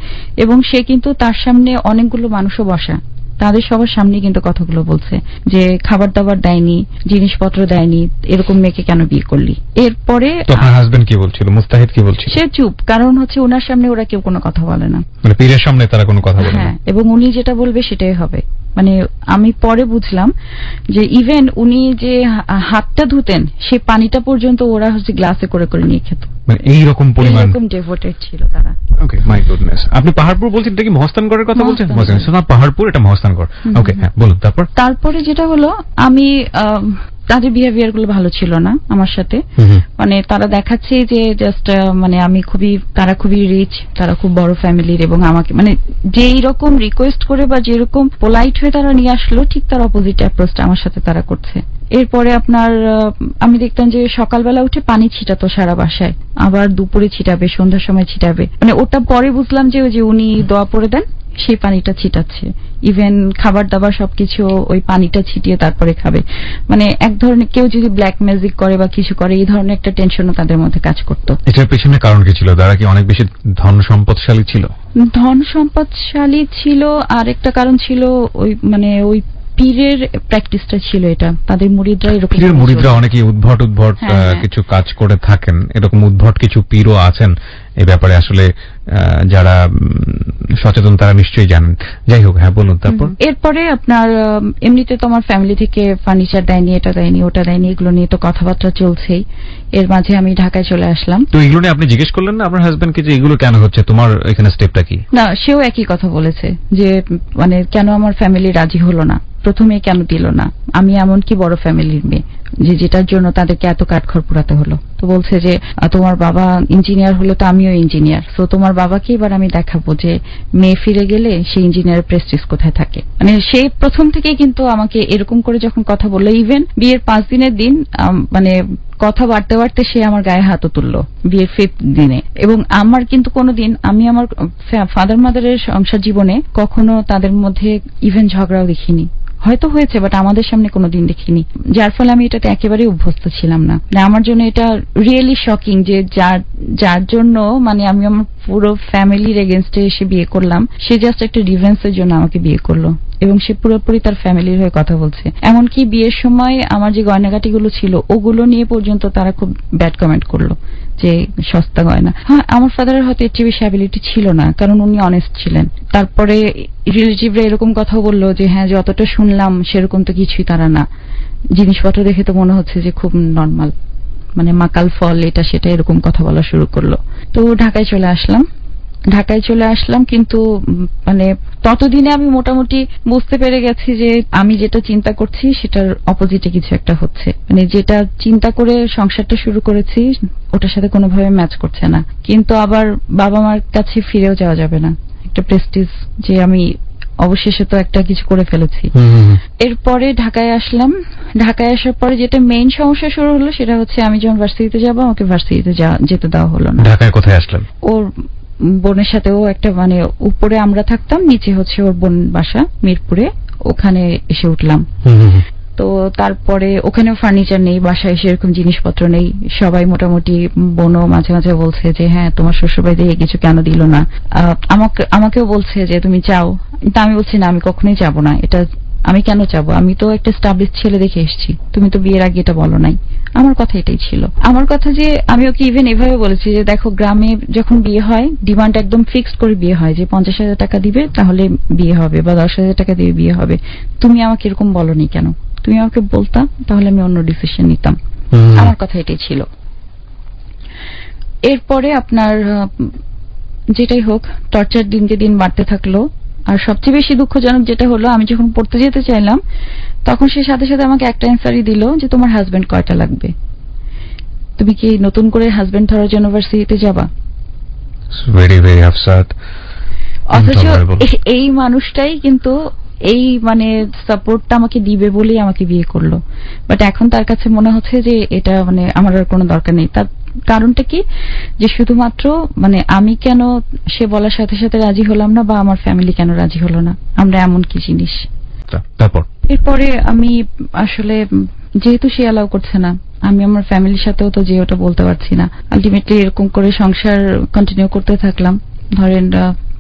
এবং সে কিন্তু তার সামনে অনেকগুলো মানুষও বসা, তাদের সবার সামনে কিন্তু কথাগুলো বলছে যে খাবার দাবার দেয়নি, জিনিসপত্র দেয়নি, এরকম মেয়েকে কেন বিয়ে করলি। এরপরে হাজবেন্ড কি বলছিল, মুস্তাহিদ কি বলছিল? সে চুপ, কারণ হচ্ছে ওনার সামনে ওরা কেউ কোনো কথা বলে না, মানে পীরের সামনে তারা কোনো কথা বলে না। হ্যাঁ, এবং উনি যেটা বলবে সেটাই হবে। মানে আমি পরে বুঝলাম যে ইভেন উনি যে হাতটা ধুতেন সেই পানিটা পর্যন্ত ওরা হচ্ছে গ্লাসে করে করে নিয়ে খেত। মানে এইরকম পরিমাণ, এরকম ডেভোটেড ছিল তারা। ওকে, মাই গুডনেস। আপনি পাহাড়পুর বলছেন, এটা কি মহস্তানগড়ের কথা বলছেন? না, পাহাড়পুর, এটা মহস্তানগড়। ওকে, হ্যাঁ বলুন। তারপরে যেটা হলো, আমি তাদের বিহেভিয়ার গুলো ভালো ছিল না আমার সাথে। মানে তারা দেখাচ্ছে যে জাস্ট মানে আমি তারা খুবই রিচ, তারা খুব বড় ফ্যামিলির, এবং আমাকে মানে যেই রকম রিকোয়েস্ট করে বা যেরকম পোলাইট হয়ে তারা নিয়ে আসলো, ঠিক তার অপোজিট অ্যাপ্রোচটা আমার সাথে তারা করছে। এরপরে আপনার আমি দেখতাম যে সকালবেলা উঠে পানি ছিটাতো সারা বাসায়, আবার দুপুরে ছিটাবে, সন্ধ্যার সময় ছিটাবে। মানে ওটা পরে বুঝলাম যে উনি দোয়া পড়ে দেন, সেই পানিটা ছিটাচ্ছে। ইভেন খাবার দাবার সবকিছু ওই পানিটা ছিটিয়ে তারপরে খাবে। মানে এক ধরনের কেউ যদি ব্ল্যাক ম্যাজিক করে বা কিছু করে, এই ধরনের একটা টেনশনও তাদের মধ্যে কাজ করতো। এটার পেছনে কারণ কি ছিল? তারা কি অনেক বেশি ধন সম্পদশালী ছিল? ধন সম্পদশালী ছিল, আর একটা কারণ ছিল ওই পীরের প্র্যাকটিসটা ছিল এটা। তাদের মুরিদরা এরকম, পীরের মুরিদরা অনেকে উদ্ভট কিছু কাজ করে থাকেন। এরকম উদ্ভট কিছু পীরও আছেন এই ব্যাপারে, আসলে যারা সচেতন তারা নিশ্চয়ই জানেন। যাই হোক, হ্যাঁ বলুন। তারপর এরপরে আপনার এমনিতে তো আমার ফ্যামিলি থেকে ফার্নিচার দেয়নি, এটা দেয়নি, ওটা দেয়নি, এগুলো নিয়ে তো কথাবার্তা চলছেই। এর মাঝে আমি ঢাকায় চলে আসলাম। তো এগুলো নিয়ে আপনি জিজ্ঞেস করলেন না আপনার হাজবেন্ডকে যে এগুলো কেন হচ্ছে, তোমার এখানে স্টেপটা কি? না, সেও একই কথা বলেছে যে মানে কেন আমার ফ্যামিলি রাজি হলো না, প্রথমে কেন দিল না, আমি এমন কি বড় ফ্যামিলির মেয়ে যে যেটার জন্য তাদেরকে এত কাঠখড় পোড়াতে হলো। তো বলছে যে তোমার বাবা ইঞ্জিনিয়ার হলে তো আমিও ইঞ্জিনিয়ার, তো তোমার বাবাকে এবার আমি দেখাবো যে মেয়ে ফিরে গেলে সেই ইঞ্জিনিয়ারের প্রেস্টিজ কোথায় থাকে। মানে সে প্রথম থেকেই কিন্তু আমাকে এরকম করে যখন কথা বললো, ইভেন বিয়ের 5 দিনের দিন মানে কথা বাড়তে বাড়তে সে আমার গায়ে হাতও তুললো বিয়ের 5th দিনে। এবং আমার কিন্তু কোনোদিন, আমি আমার ফাদার মাদারের সংসার জীবনে কখনো তাদের মধ্যে ইভেন ঝগড়াও দেখিনি। হয়তো হয়েছে, বাট আমাদের সামনে কোনোদিন দেখিনি, যার ফলে আমি এটাতে একেবারেই অভ্যস্ত ছিলাম না। আমার জন্য এটা রিয়েলি শকিং যে যার জন্য মানে আমি আমার পুরো ফ্যামিলির এগেনস্টে এসে বিয়ে করলাম, সে জাস্ট একটা রিভেন্সের জন্য আমাকে বিয়ে করলো, এবং সে পুরোপুরি তার ফ্যামিলির হয়ে কথা বলছে। এমনকি বিয়ের সময় আমার যে গয়নাগাটিগুলো ছিল ওগুলো নিয়ে পর্যন্ত তারা খুব ব্যাড কমেন্ট করলো যে সস্তা গয়না। হ্যাঁ, আমার ফাদারের হয়তো এর চেয়ে বেশি অ্যাবিলিটি ছিল না, কারণ উনি অনেস্ট ছিলেন। তারপরে রিলেটিভরা এরকম কথা বললো যে হ্যাঁ, যতটা শুনলাম সেরকম তো কিছুই তারা না, জিনিসপত্র দেখে তো মনে হচ্ছে যে খুব নর্মাল, মানে মাকাল ফল এটা সেটা, এরকম কথা বলা শুরু করলো। তো ঢাকায় চলে আসলাম, কিন্তু মানে ততদিনে আমি মোটামুটি বুঝতে পেরে গেছি যে আমি যেটা চিন্তা করছি সেটার অপোজিটে কিছু একটা হচ্ছে। মানে যেটা চিন্তা করে সংসারটা শুরু করেছি ওটার সাথে কোনোভাবে ম্যাচ করছে না। কিন্তু আবার বাবা মার কাছে ফিরেও যাওয়া যাবে না, একটা প্রেস্টিজ যে আমি অবশেষে তো একটা কিছু করে ফেলেছি। এরপরে ঢাকায় আসলাম। ঢাকায় আসার পরে যেটা মেইন সমস্যা শুরু হলো সেটা হচ্ছে আমি যখন ভার্সিটিতে যাবো, আমাকে ভার্সিটিতে যেতে দেওয়া হলো না। ঢাকায় কোথায় আসলেন? ওর বোনের সাথেও একটা, মানে উপরে আমরা থাকতাম, নিচে হচ্ছে ওর বোন বাসা মিরপুরে, ওখানে এসে উঠলাম। তো তারপরে ওখানেও ফার্নিচার নেই, বাসায় সেরকম জিনিসপত্র নেই। সবাই মোটামুটি বোনও মাঝে মাঝে বলছে যে হ্যাঁ তোমার শ্বশুরবাড়ি থেকে কিছু কেন দিল না, আমাকেও বলছে যে তুমি চাও, তা আমি বলছি না, আমি কখনোই যাবো না, এটা আমি কেন চাবো, আমি তো একটা স্টাবলিশ ছেলে দেখে এসেছি, তুমি তো বিয়ের আগে এটা বলো নাই। আমার কথা এটাই ছিল। আমার কথা যে আমি ওকে ইভেন এভাবে বলেছি যে দেখো গ্রামে যখন বিয়ে হয় ডিমান্ড একদম ফিক্সড করে বিয়ে হয় যে 50,000 টাকা দিবে তাহলে বিয়ে হবে বা 10,000 টাকা দিয়ে বিয়ে হবে। তুমি আমাকে এরকম বলনি কেন? তুমি আমাকে বলতাম তাহলে আমি অন্য ডিসিশন নিতাম। আমার কথা এটাই ছিল। এরপরে আপনার যেটাই হোক টর্চার দিনকে দিন বাড়তে থাকলো। আর সবচেয়ে বেশি দুঃখজনক যেটা হলো, আমি যখন পড়তে যেতে চাইলাম তখন সে সাথে সাথে আমাকে একটা অ্যান্সারই দিল যে তোমার হাজবেন্ড কয়টা লাগবে, তুমি কি নতুন করে হাজবেন্ড ধরার জন্য ইউনিভার্সিটিতে যাবা? Very very upset. অথচ এই মানুষটাই কিন্তু এই মানে সাপোর্টটা আমাকে দিবে বলেই আমাকে বিয়ে করলো। বাট এখন তার কাছে মনে হচ্ছে যে এটা মানে আমার আর কোনো দরকার নেই। তার কারণটা কি, যে শুধুমাত্র মানে আমি কেন সে বলার সাথে সাথে রাজি হলাম না বা আমার ফ্যামিলি কেন রাজি হলো না, আমরা এমন কি জিনিস। তারপর এরপরে আমি আসলে যেহেতু সে অ্যালাউ করছে না, আমি আমার ফ্যামিলির সাথেও তো যে ওটা বলতে পারছি না। আলটিমেটলি এরকম করে সংসার কন্টিনিউ করতে থাকলাম। ধরেন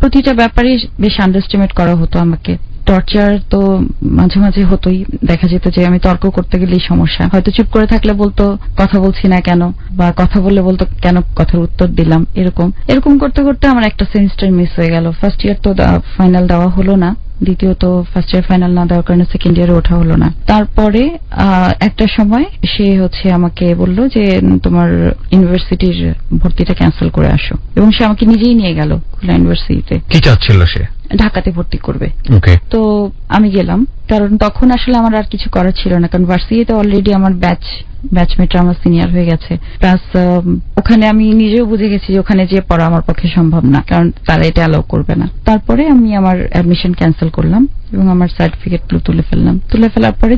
প্রতিটা ব্যাপারে বেশ আন্ডারস্টিমেট করা হতো আমাকে। টর্চার তো মাঝে মাঝে হতোই, দেখা যেত যে আমি তর্ক করতে গেলেই সমস্যা, হয়তো চুপ করে থাকলে বলতো কথা বলছি না কেন, বা কথা বললে বলতো কেন কথার উত্তর দিলাম, এরকম করতে করতে আমার একটা সেমিস্টার মিস হয়ে গেল। ফার্স্ট ইয়ার তো ফাইনাল দেওয়া হলো না, দ্বিতীয়ত ফার্স্ট ইয়ার ফাইনাল না দেওয়ার কারণে সেকেন্ড ইয়ারে ওঠা হলো না। তারপরে একটা সময় সে আমাকে বলল যে তোমার ইউনিভার্সিটির ভর্তিটা ক্যান্সেল করে আসো, এবং সে আমাকে নিজেই নিয়ে গেল খুলনা ইউনিভার্সিটিতে। কি চাচ্ছিল সে? ঢাকাতে ভর্তি করবে। তো আমি গেলাম, কারণ তখন আসলে আমার আর কিছু করার ছিল না, কারণ ভার্সিটিতে অলরেডি আমার ব্যাচমেটরা আমার সিনিয়র হয়ে গেছে। প্লাস ওখানে আমি নিজেও বুঝে গেছি যে ওখানে যে পড়া আমার পক্ষে সম্ভব না, কারণ তারা এটা অ্যালাউ করবে না। তারপরে আমি আমার অ্যাডমিশন ক্যান্সেল করলাম এবং আমার সার্টিফিকেটগুলো তুলে ফেলার পরে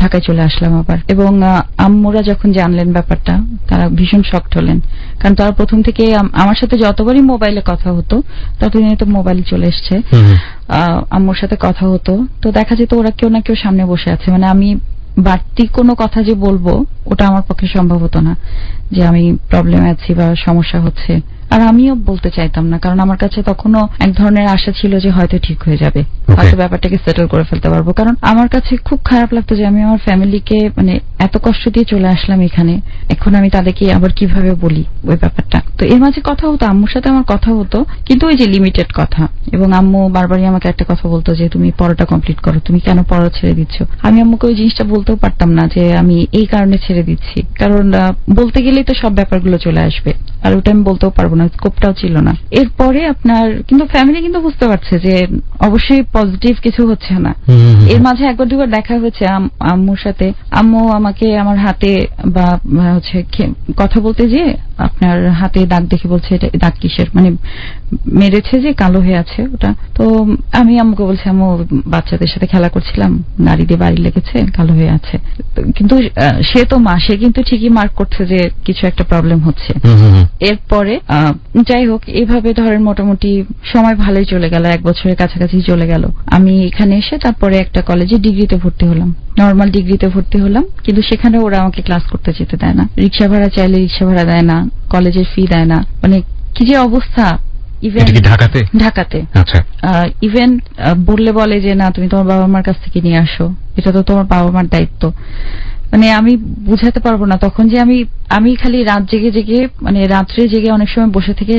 ঢাকায় চলে আসলাম আবার। এবং আম্মুরা যখন জানলেন ব্যাপারটা তারা ভীষণ শকড হলেন, কারণ তারা প্রথম থেকে আমার সাথে যতবারই মোবাইলে কথা হতো ততদিনে তো মোবাইল চলে এসছে, আম্মুর সাথে কথা হতো, তো দেখা যেত ওরা কেউ না কেউ সামনে বসে আছে। মানে আমি বাড়তি কোনো কথা যে বলবো ওটা আমার পক্ষে সম্ভব হতো না, যে আমি প্রবলেমে আছি বা সমস্যা হচ্ছে। আর আমিও বলতে চাইতাম না, কারণ আমার কাছে তখনও এক ধরনের আশা ছিল যে হয়তো ঠিক হয়ে যাবে, হয়তো ব্যাপারটাকে সেটেল করে ফেলতে পারবো। কারণ আমার কাছে খুব খারাপ লাগতো যে আমি আমার ফ্যামিলিকে মানে এত কষ্ট দিয়ে চলে আসলাম এখানে, এখন আমি তাদেরকে আবার কিভাবে বলি ওই ব্যাপারটা। তো এর মাঝে কথা হতো, আম্মুর সাথে আমার কথা হতো, কিন্তু ওই যে লিমিটেড কথা। এবং আম্মু বারবারই আমাকে একটা কথা বলতো যে তুমি পড়াটা কমপ্লিট করো, তুমি কেন পড়া ছেড়ে দিচ্ছ। আমি আম্মুকে ওই জিনিসটা বলতেও পারতাম না যে আমি এই কারণে ছেড়ে দিচ্ছি, কারণ বলতে গেলেই তো সব ব্যাপারগুলো চলে আসবে, আর ওটা আমি বলতেও পারবো না, স্কোপটাও ছিল না। এরপরে আপনার কিন্তু ফ্যামিলি কিন্তু বুঝতে পারছে যে অবশ্যই পজিটিভ কিছু হচ্ছে না। এর মাঝে একবার দুবার দেখা হয়েছে আম্মুর সাথে, আম্মু আমাকে আমার হাতে বা হচ্ছে কথা বলতে যে আপনার হাতে দাগ দেখে বলছে এটা দাগ কিসের, মানে মেরেছে যে কালো হয়ে আছে ওটা। তো আমি আম্মুকে বলছি আম্মু বাচ্চাদের সাথে খেলা করছিলাম, নাড়ি দিয়ে বাড়ি লেগেছে, কালো হয়ে আছে। কিন্তু সে তো মা, সে কিন্তু ঠিকই মার্ক করছে যে কিছু একটা প্রবলেম হচ্ছে। এরপরে যাই হোক এইভাবে ধরেন মোটামুটি সময় ভালোই চলে গেল, 1 বছরের কাছাকাছি চলে গেল। আমি এখানে এসে তারপরে একটা কলেজে ডিগ্রিতে ভর্তি হলাম, নর্মাল ডিগ্রিতে ভর্তি হলাম, কিন্তু সেখানে ওরা আমাকে ক্লাস করতে যেতে দেয় না, রিক্সা ভাড়া চাইলে রিক্সা ভাড়া দেয় না, কলেজের ফি দেয় না, মানে কি যে অবস্থা। ইভেন ঢাকাতে ইভেন বললে বলে যে না তুমি তোমার বাবা মার কাছ থেকে নিয়ে আসো, এটা তো তোমার বাবা মার দায়িত্ব। মানে আমি বুঝাতে পারবো না তখন যে আমি খালি রাত জেগে মানে রাত্রে জেগে অনেক সময় বসে থেকে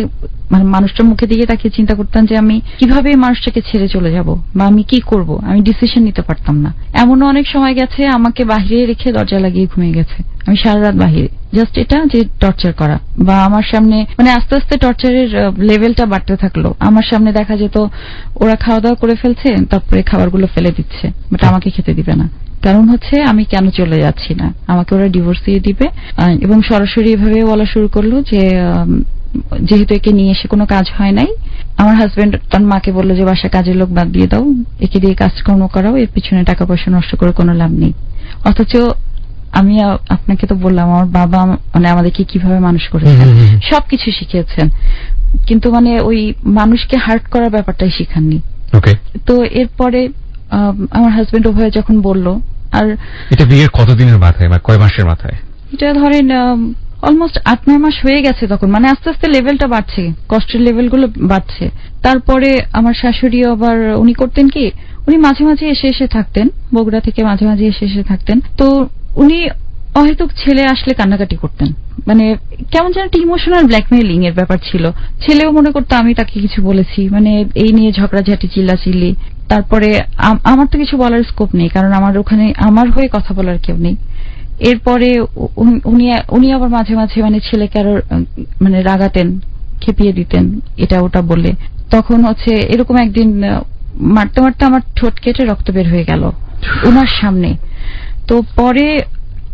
মানে মানুষটার মুখে দিকে তাকিয়ে চিন্তা করতাম যে আমি কিভাবে মানুষটাকে ছেড়ে চলে যাব বা আমি কি করব, আমি ডিসিশন নিতে পারতাম না। এমনও অনেক সময় গেছে আমাকে বাহিরে রেখে দরজা লাগিয়ে ঘুমিয়ে গেছে, আমি সারা রাত বাহিরে, জাস্ট এটা যে টর্চার করা। বা আমার সামনে মানে আস্তে আস্তে টর্চারের লেভেলটা বাড়তে থাকলো। আমার সামনে দেখা যেত ওরা খাওয়া দাওয়া করে ফেলছে, তারপরে খাবারগুলো ফেলে দিচ্ছে, বাট আমাকে খেতে দিবে না। কারণ হচ্ছে আমি কেন চলে যাচ্ছি না, আমাকে ওরা ডিভোর্স দিয়ে দিবে। এবং সরাসরি এভাবে বলা শুরু করলো যে যেহেতু একে নিয়ে এসে কোনো কাজ হয় নাই, আমার হাজবেন্ড তার মাকে বললো যে বাসা কাজের লোক বাদ দিয়ে দাও, একে দিয়ে কাজকর্ম করাও, এর পিছনে টাকা পয়সা নষ্ট করে কোনো লাভ নেই। অথচ আমি আপনাকে তো বললাম আমার বাবা মানে আমাদেরকে কিভাবে মানুষ করেছেন, সবকিছু শিখিয়েছেন, কিন্তু মানে ওই মানুষকে হার্ট করার ব্যাপারটাই শিখাননি। তো এরপরে আমার হাজবেন্ড ওভাবে যখন বললো আর এটা বিয়ের কতদিনের মাথায় বা কয় মাসের মাথায়? এটা ধরেন অলমোস্ট 8-9 মাস হয়ে গেছে তখন, মানে আস্তে আস্তে লেভেলটা বাড়ছে, কষ্টের লেভেলগুলো বাড়ছে। তারপরে আমার শাশুড়ি আবার উনি করতেন কি, উনি মাঝে মাঝে এসে থাকতেন, বগুড়া থেকে মাঝে মাঝে এসে থাকতেন। তো উনি অহেতুক ছেলে আসলে কান্নাকাটি করতেন, মানে কেমন যেন একটা ইমোশনাল ব্ল্যাকমেইলিং এর ব্যাপার ছিল। ছেলেও মনে করতো আমি তাকে কিছু বলেছি, মানে এই নিয়ে ঝগড়াঝাটি চিল্লাচিল্লি। তারপরে আমার তো কিছু বলার স্কোপ নেই, কারণ আমার ওখানে আমার হয়ে কথা বলার কেউ নেই। এরপরে উনি আবার মাঝে মাঝে মানে ছেলেকে আরো মানে রাগাতেন, খেপিয়ে দিতেন এটা ওটা বলে। তখন হচ্ছে এরকম একদিন মারতে মারতে আমার ঠোঁট কেটে রক্ত বের হয়ে গেল ওনার সামনে। তো পরে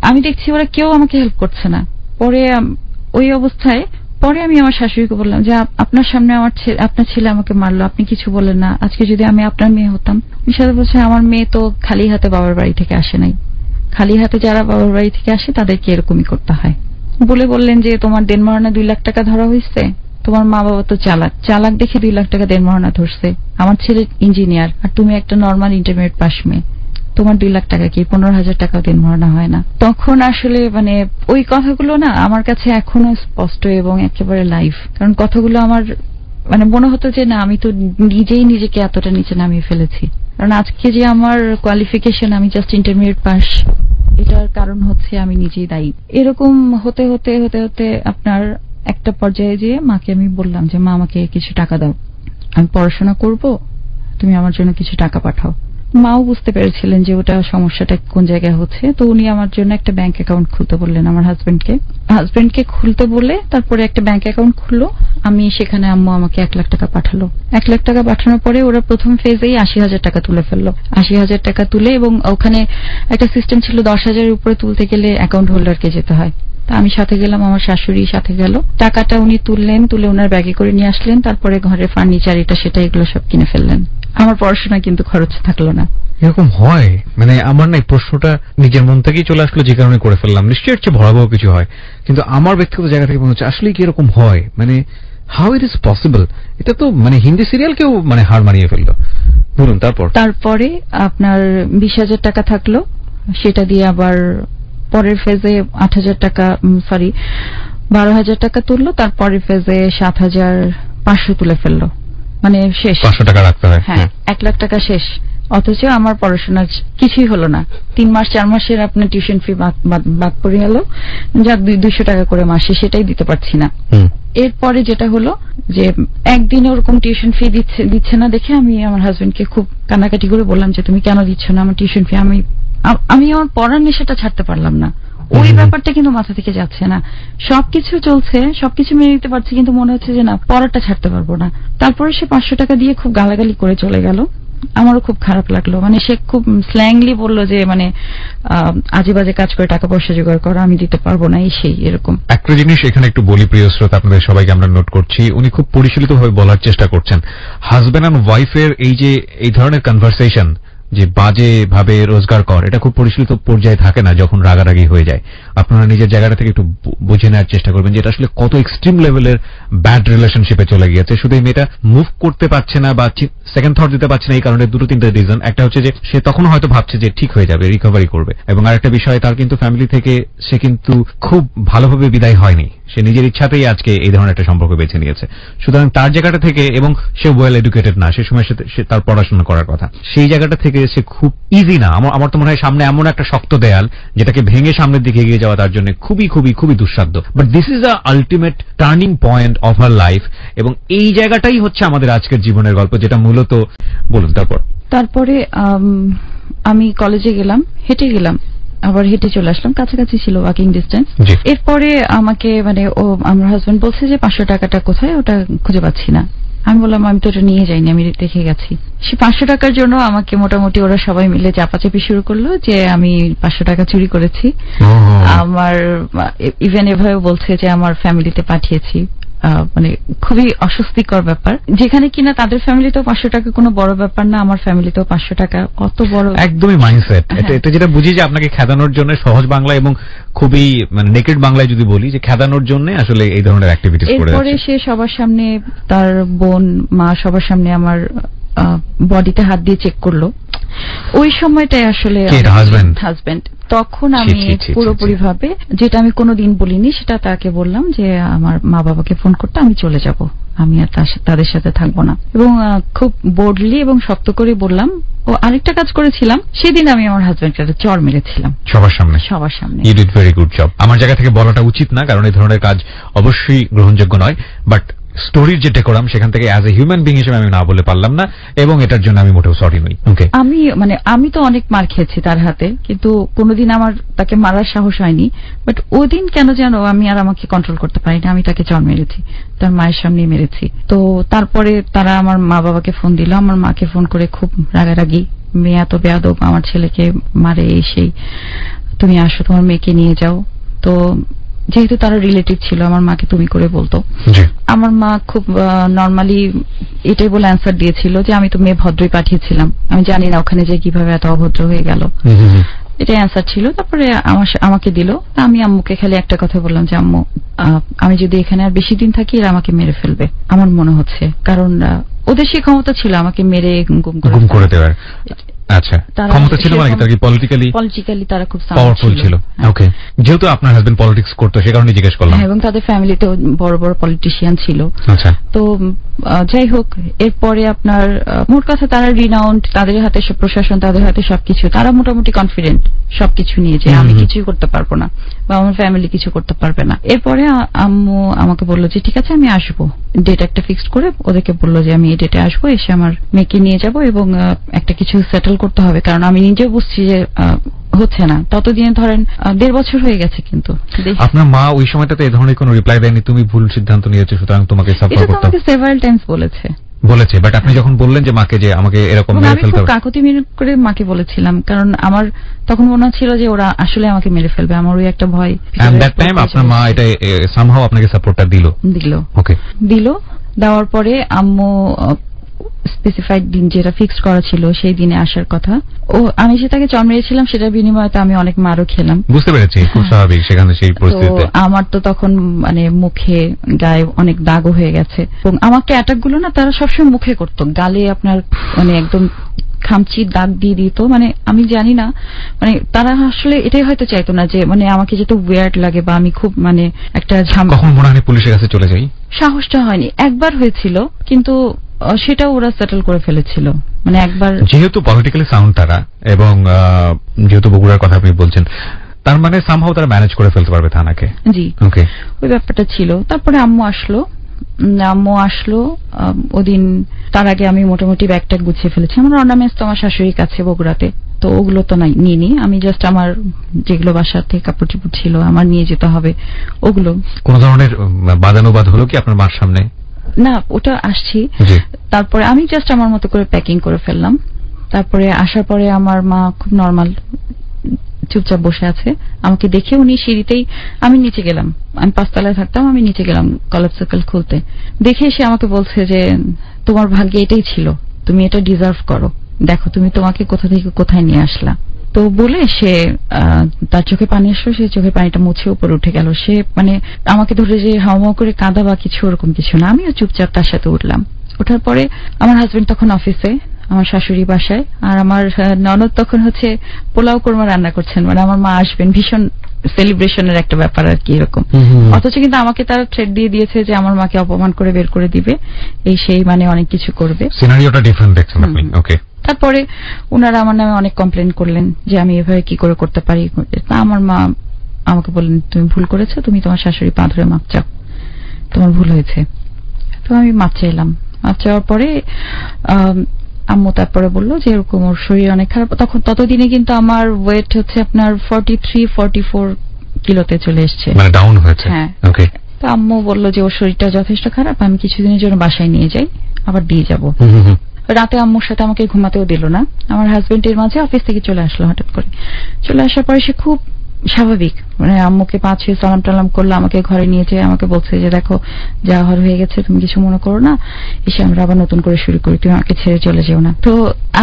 আমি দেখছি ওরা কেউ আমাকে হেল্প করছে না। পরে ওই অবস্থায় পরে আমি আমার শাশুড়িকে বললাম যে আপনার সামনে আপনার ছেলে আমাকে মারলো, আপনি কিছু বলেন না, আজকে যদি আমি আপনার মেয়ে হতাম। মিশাদা বলছে আমার মেয়ে তো খালি হাতে বাবার বাড়ি থেকে আসে নাই, খালি হাতে যারা বাবার বাড়ি থেকে আসে তাদেরকে এরকমই করতে হয়। বললেন যে তোমার দেনমোহরণে 2 লাখ টাকা ধরা হয়েছে, তোমার মা বাবা তো চালাক দেখে 2 লাখ টাকা দেনমোহরণা ধরছে, আমার ছেলে ইঞ্জিনিয়ার আর তুমি একটা নর্মাল ইন্টারমিডিয়েট পাস মেয়ে, তোমার 2 লাখ টাকা কি 15,000 টাকা দেনমোহরণা হয় না? তখন আসলে মানে ওই কথাগুলো না আমার কাছে এখনো স্পষ্ট এবং একেবারে লাইভ, কারণ কথাগুলো আমার মানে মনে হতো যে না আমি তো নিজেই নিজেকে এতটা নিচে নামিয়ে ফেলেছি। কারণ আজকে যে আমার কোয়ালিফিকেশন, আমি জাস্ট ইন্টারমিডিয়েট পাস, এটার কারণ হচ্ছে আমি নিজেই দায়ী। এরকম হতে হতে হতে হতে আপনার একটা পর্যায়ে যেয়ে মাকে আমি বললাম যে মা আমাকে কিছু টাকা দাও, আমি পড়াশোনা করব, তুমি আমার জন্য কিছু টাকা পাঠাও। মাও বুঝতে পেরেছিলেন যে ওটা সমস্যাটা কোন জায়গায় হচ্ছে। তো উনি আমার জন্য একটা ব্যাংক অ্যাকাউন্ট খুলতে বললেন আমার হাজবেন্ডকে খুলতে বলে তারপরে একটা ব্যাংক অ্যাকাউন্ট খুললো। আমি সেখানে আম্মু আমাকে 1 লাখ টাকা পাঠালো। 1 লাখ টাকা পাঠানোর পরে ওরা প্রথম ফেজেই 80,000 টাকা তুলে ফেললো। 80,000 টাকা তুলে, এবং ওখানে একটা সিস্টেম ছিল 10,000 উপরে তুলতে গেলে অ্যাকাউন্ট হোল্ডারকে যেতে হয়। তা আমি সাথে গেলাম, আমার শাশুড়ি সাথে গেল। টাকাটা উনি তুলে ওনার ব্যাগে করে নিয়ে আসলেন। তারপরে ঘরের ফার্নিচার এটা সেটা এগুলো সব কিনে ফেললেন। আমার পড়াশোনা কিন্তু খরচ থাকলো না। এরকম হয়? মানে আমার না এই প্রশ্নটা নিজের মন থেকেই চলে আসলো, যে কারণে করে ফেললাম। নিশ্চয়ই হচ্ছে ভয়াবহ কিছু হয়, কিন্তু আমার ব্যক্তিগত জায়গা থেকে মনে হচ্ছে আসলে কি এরকম হয়, মানে হাউ ইট ইজ পসিবল? এটা তো মানে হিন্দি সিরিয়াল কেউ মানে হার মানিয়ে ফেললো। বলুন তারপরে আপনার 20,000 টাকা থাকলো, সেটা দিয়ে আবার পরের ফেজে 8,000 টাকা 12,000 টাকা তুললো। তারপরের ফেজে 7,500 তুলে ফেললো, মানে শেষ। 500 টাকা রাখতে হয়। হ্যাঁ, 1 লাখ টাকা শেষ। অথচ আমার পড়াশোনা কিছুই হলো না। 3 মাস 4 মাসের আপনার টিউশন ফি বাদ পড়ে গেল, যা 200 টাকা করে মাসে, সেটাই দিতে পারছি না। এরপরে যেটা হলো যে একদিন ওরকম টিউশন ফি দিচ্ছে না দেখে আমি আমার হাজবেন্ডকে খুব কান্নাকাটি করে বললাম যে তুমি কেন দিচ্ছ না আমার টিউশন ফি? আমি আমার পড়ার নেশাটা ছাড়তে পারলাম না। ওই ব্যাপারটা কিন্তু মাথা থেকে যাচ্ছে না। সবকিছু চলছে, সবকিছু মেনে নিতে পারছি, কিন্তু মনে হচ্ছে যে না, পড়াটা ছাড়তে পারবো না। তারপরে সে 500 টাকা দিয়ে খুব গালাগালি করে চলে গেল। আমারও খুব খারাপ লাগলো, মানে সে খুব স্ল্যাংলি বললো যে মানে আজে বাজে কাজ করে টাকা পয়সা জোগাড় করা, আমি দিতে পারবো না, সেই এরকম। একটা জিনিস এখানে একটু বলি প্রিয় শ্রোতা, আপনাদের সবাইকে আমরা নোট করছি, উনি খুব পরিশীলিতভাবে বলার চেষ্টা করছেন হাজব্যান্ড অ্যান্ড ওয়াইফের এই ধরনের কনভারসেশন, যে বাজে ভাবে রোজগার কর, এটা খুব পরিশীলিত পর্যায়ে থাকে না যখন রাগারাগি হয়ে যায়। আপনারা নিজের জায়গাটা থেকে একটু বুঝে নেওয়ার চেষ্টা করবেন যে এটা আসলে কত এক্সট্রিম লেভেলের ব্যাড রিলেশনশিপে চলে গিয়েছে। শুধু এই মেয়েটা মুভ করতে পারছে না বা সেকেন্ড থট দিতে পারছে না, এই কারণে 2-3টা রিজন। একটা হচ্ছে যে সে তখন হয়তো ভাবছে যে ঠিক হয়ে যাবে, রিকভারি করবে, এবং আরেকটা বিষয় তার কিন্তু ফ্যামিলি থেকে সে কিন্তু খুব ভালোভাবে বিদায় হয়নি, সে নিজের ইচ্ছাতেই আজকে এই ধরনের একটা সম্পর্ক বেছে নিয়েছে। সুতরাং তার জায়গাটা থেকে, এবং সে ওয়েল এডুকেটেড না, সে সময় সে তার পড়াশোনা করার কথা, সেই জায়গাটা থেকে সে খুব ইজি না। আমার তো মনে হয় সামনে এমন একটা শক্ত দেয়াল যেটাকে ভেঙে সামনের দিকে এগিয়ে যাওয়া তার জন্য খুবই খুবই খুবই দুঃসাধ্য। But this is a ultimate turning point of her life, এবং এই জায়গাটাই হচ্ছে আমাদের আজকের জীবনের গল্প, যেটা মূলত। বলুন তারপরে আমি কলেজে গেলাম, হেঁটে গেলাম, আবার হেঁটে চলে আসলাম, কাছাকাছি ছিল ওয়াকিং ডিস্টেন্স। এরপরে আমাকে মানে আমার হাজবেন্ড বলছে যে 500 টাকাটা কোথায়, ওটা খুঁজে পাচ্ছি না। আমি বললাম আমি তো ওটা নিয়ে যাইনি, আমি দেখে গেছি। সে 500 টাকার জন্য আমাকে মোটামুটি ওরা সবাই মিলে চাপাচাপি শুরু করলো যে আমি 500 টাকা চুরি করেছি। আমার ইভেন এভাবে বলছে যে আমার ফ্যামিলিতে পাঠিয়েছি, মানে খুবই অস্বস্তিকর ব্যাপার, যেখানে কিনা তাদের ফ্যামিলিতেও 500 টাকা কোনো বড় ব্যাপার না, আমার ফ্যামিলিতেও 500 টাকা অত বড়। একদমই মাইন্ডসেট। এটা যেটা বুঝি যে আপনাকে খেদানোর জন্য, সহজ বাংলা এবং খুবই মানে নেকেড বাংলায় যদি বলি, যে খেদানোর জন্য আসলে এই ধরনের অ্যাক্টিভিটিস করে। এরপরে সে সবার সামনে, তার বোন, মা, সবার সামনে আমার বডিতে হাত দিয়ে চেক করলো। ওই সময়টাই আসলে হাজবেন্ড তখন আমি পুরোপুরি ভাবে, যেটা আমি কোনোদিন বলিনি, সেটা তাকে বললাম যে আমার মা বাবাকে ফোন করতে, আমি চলে যাব, আমি আর তাদের সাথে থাকবো না। এবং খুব বোল্ডলি এবং শক্ত করে বললাম। ও আরেকটা কাজ করেছিলাম, সেদিন আমি আমার হাজবেন্ডকে চড় মেরেছিলাম সবার সামনে। You did very good job. আমার জায়গা থেকে বলাটা উচিত না, কারণ এই ধরনের কাজ অবশ্যই গ্রহণযোগ্য নয়, বাট স্টোরির যে ডেকোরাম সেখান থেকে অ্যাজ এ হিউম্যান বিং হিসেবে আমি না বলে পারলাম না, এবং এটার জন্য আমি মোটেও সরি নই। ওকে, আমি তো অনেক মার খেয়েছি তার হাতে, কিন্তু কোনোদিন আমার তাকে মারার সাহস হয়নি। বাট ওদিন কেন যেন আমি আর আমাকে কন্ট্রোল করতে পারিনি, আমি তাকে চড় মেরেছি, তার মায়ের সামনে মেরেছি। তো তারপরে তারা আমার মা বাবাকে ফোন দিল, আমার মাকে ফোন করে খুব রাগারাগি, মেয়ে এত বেয়াদব, আমার ছেলেকে মারে, সেই তুমি আসো, তোমার মেয়েকে নিয়ে যাও। তো যেহেতু তারা রিলেটিভ ছিল, আমার মাকে তুমি করে বলতো। আমার মা খুব নর্মালি এটাই বলে অ্যান্সার দিয়েছিল যে আমি তো মেয়ে ভদ্রই পাঠিয়েছিলাম, আমি জানি না ওখানে যে কিভাবে এত অভদ্র হয়ে গেল, এটাই অ্যান্সার ছিল। তারপরে আমাকে দিল। আমি আম্মুকে খালি একটা কথা বললাম যে আম্মু, আমি যদি এখানে আর বেশি দিন থাকি এরা আমাকে মেরে ফেলবে আমার মনে হচ্ছে, কারণ ওদের সেই ক্ষমতা ছিল আমাকে মেরে গুম করে দেওয়ার। আচ্ছা, ক্ষমতা ছিল মানে তার কি পলিটিক্যালি তারা খুব পাওয়ারফুল ছিল। ওকে, যেহেতু আপনার হাজবেন্ড পলিটিক্স করতো সে কারণে জিজ্ঞেস করলাম। এবং তাদের ফ্যামিলিতে বড় বড় পলিটিশিয়ান ছিল। আচ্ছা, তো যাই হোক, এরপরে আপনার মোট কথা তারা রিনাউন্ড, তাদের হাতে প্রশাসন, তাদের হাতে সবকিছু, তারা মোটামুটি কনফিডেন্ট সবকিছু নিয়ে যে আমি কিছুই করতে পারবো না বা আমার ফ্যামিলি কিছু করতে পারবে না। এরপরে আম্মু আমাকে বললো যে ঠিক আছে আমি আসবো, ডেট একটা ফিক্সড করে ওদেরকে বললো যে আমি এই ডেটে আসবো, এসে আমার মেয়েকে নিয়ে যাব এবং একটা কিছু সেটেল করতে হবে, কারণ আমি নিজেও বুঝছি যে হচ্ছে না। ততদিনে ধরেন 1.5 বছর হয়ে গেছে। কিন্তু আপনার মা ওই সময়টাতে এই ধরনের কোনো রিপ্লাই দেয়নি, তুমি ভুল সিদ্ধান্ত নিয়েছো সুতরাং তোমাকে সাপোর্ট করতে হবে, সেভারাল টাইমস বলেছে। বাট আপনি যখন বললেন যে মাকে যে আমাকে এরকম মেরে ফেলতে হবে, কাকুতি মিনতি করে মাকে বলেছিলাম, কারণ আমার তখন মনে হচ্ছিল যে ওরা আসলে আমাকে মেরে ফেলবে, আমার ওই একটা ভয়। এন্ড দ্যাট টাইম আপনার মা এটা সামহাউ আপনাকে সাপোর্টটা দিল। ওকে, দেওয়ার পরে আম্মু স্পেসিফাইড দিন যেটা ফিক্সড করা ছিল সেই দিনে আসার কথা, আমি সেটাকে চড় মেরেছিলাম, সেটার বিনিময়ে তো আমি অনেক মারও খেলাম। বুঝতে পেরেছি, খুব স্বাভাবিক সেখানে সেই পরিস্থিতিতে। আমার তো তখন মুখে গায়ে অনেক দাগও হয়ে গেছে, এবং আমাকে অ্যাটাক গুলো না তারা সবসময় মুখে করতো, গালে আপনার একদম খামচি দাগ দিয়ে দিত। আমি জানি না, তারা আসলে এটাই হয়তো চাইতো না যে আমাকে যেটা ওয়ার্ড লাগে বা আমি খুব একটা কখন মনে হয় পুলিশের কাছে চলে যাই, সাহসটা হয়নি। একবার হয়েছিল, কিন্তু সেটা ওরা সেটেল করে ফেলেছিল। একবার যেহেতু পলিটিক্যালি সাউন্ড তারা, এবং যেহেতু বগুড়ার কথা আপনি বলছেন, তার সামহাউ তারা ম্যানেজ করে ফেলতে পারবে থানাকে। জি, ওকে, ওই ব্যাপারটা ছিল। তারপরে আম্মু আসলো ওদিন। তার আগে আমি মোটামুটি ব্যাগটা গুছিয়ে ফেলেছি। আমার অর্নামেন্টস তো আমার শাশুড়ির কাছে বগুড়াতে, তো ওগুলো তো নিইনি। আমি জাস্ট আমার যেগুলো বাসার থেকে কাপড় চোপড় ছিল আমার নিয়ে যেতে হবে, ওগুলো। কোন ধরনের বাদানুবাদ হলো কি আপনার মার সামনে? না, ওটা আসছি। তারপরে আমি জাস্ট আমার মতো করে প্যাকিং করে ফেললাম। তারপরে আসার পরে আমার মা খুব নর্মাল চুপচাপ বসে আছে। আমাকে দেখে উনি সিঁড়িতেই, আমি নিচে গেলাম, আমি 5 তলায় থাকতাম, আমি নিচে গেলাম কলার সার্কেল খুলতে। দেখে এসে আমাকে বলছে যে তোমার ভাগ্যে এটাই ছিল, তুমি এটা ডিজার্ভ করো, দেখো তুমি তোমাকে কোথা থেকে কোথায় নিয়ে আসলা। তো বলে সে তার চোখে পানি আসলো, সে চোখের পানিটা মুছে উপরে উঠে গেল। সে আমাকে ধরে যে হাওয়া করে কাঁদা বা কিছু ওরকম কিছু না, আমিও চুপচাপ তার সাথে উঠলাম। ওঠার পরে আমার হাজবেন্ড তখন অফিসে, আমার শাশুড়ি বাসায়, আর আমার ননদ তখন পোলাও কোরমা রান্না করছেন, আমার মা আসবেন, ভীষণ সেলিব্রেশনের একটা ব্যাপার আর কি এরকম। অথচ কিন্তু আমাকে তারা থ্রেট দিয়ে দিয়েছে যে আমার মাকে অপমান করে বের করে দিবে, এই সেই অনেক কিছু করবে। সিনারিওটা ডিফারেন্ট দেখছেন আপনি। ওকে, তারপরে ওনারা আমার নামে অনেক কমপ্লেন করলেন যে আমি এভাবে কি করে করতে পারি। তা আমার মা আমাকে বললেন তুমি ভুল করেছো, তুমি তোমার শাশুড়ি পা ধরে মাপ চাও, তোমার ভুল হয়েছে। তো আমি মাপ চাইলাম। মাপ চাওয়ার পরে আম্মু তারপরে বললো যে এরকম ওর শরীর অনেক খারাপ। ততদিনে কিন্তু আমার ওয়েট আপনার 43-44 কিলোতে চলে এসছে, ডাউন হয়েছে। হ্যাঁ, ওকে। তো আম্মু বললো যে ওর শরীরটা যথেষ্ট খারাপ, আমি কিছুদিনের জন্য বাসায় নিয়ে যাই, আবার দিয়ে যাবো। রাতে আম্মুর সাথে আমাকে ঘুমাতেও দিল না। আমার হাজবেন্ডের মাঝে অফিস থেকে চলে আসলো হঠাৎ করে। চলে আসার পরে সে খুব স্বাভাবিক আম্মুকে 5-6 সালাম টালাম করলো, আমাকে ঘরে নিয়ে যেয়ে আমাকে বলছে যে দেখো যা হয়ে গেছে, তুমি কিছু মনে করো না, এসে আমরা আবার নতুন করে শুরু করি, তুমি আমাকে ছেড়ে চলে যেও না। তো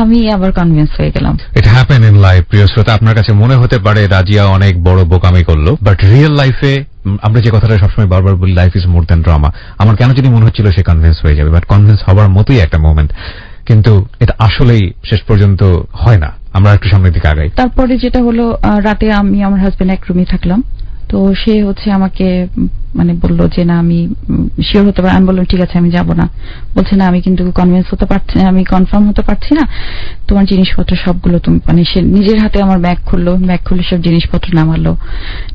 আমি আবার কনভিন্স হয়ে গেলাম। It happen in life. প্রিয় শ্রোতা, আপনার কাছে মনে হতে পারে রাজিয়া অনেক বড় বোকামি করলো, বাট রিয়েল লাইফে আমরা যে কথাটা সবসময় বারবার বলি, life is more than drama. আমার কেন যদি মনে হচ্ছিল সে কনভিন্স হয়ে যাবে, বাট কনভিন্স হওয়ার মতোই একটা মোমেন্ট। কিন্তু এটা আসলেই শেষ পর্যন্ত হয় না। আমরা একটু সামনের দিকে আগাই। তারপরে যেটা হলো, রাতে আমি আমার হাজবেন্ড এক রুমে থাকলাম। তো সে হচ্ছে আমাকে মানে বললো যে না আমি শিওর হতে পারি। আমি বললাম ঠিক আছে আমি যাব না। বলছে না আমি কিন্তু কনভিন্স হতে পারছি না, আমি কনফার্ম হতে পারছি না, তোমার জিনিসপত্র সবগুলো তুমি মানে সে নিজের হাতে আমার ব্যাগ খুললো সব জিনিসপত্র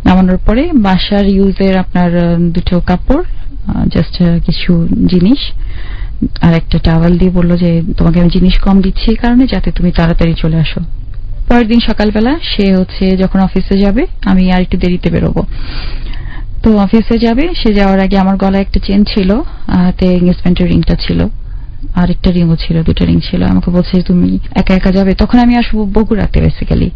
নামানোর পরে বাসার ইউজের আপনার দুটো কাপড়, জাস্ট কিছু জিনিস আর একটা টাওয়াল দিয়ে বললো যে তোমাকে আমি জিনিস কম দিচ্ছি এই কারণে যাতে তুমি তাড়াতাড়ি চলে আসো। পরের দিন সকালবেলা সে হচ্ছে যখন অফিসে যাবে, আমি আর একটু দেরিতে বেরোবো, তো অফিসে যাবে। সে যাওয়ার আগে আমার গলায় একটা চেন ছিল, হাতে এঙ্গেজমেন্টের রিংটা ছিল, আর একটা রিংও ছিল, দুটো রিং ছিল। আমাকে বলছে তুমি একা একা যাবে? তখন আমি আসবো বগুড়াতে, বেসিক্যালি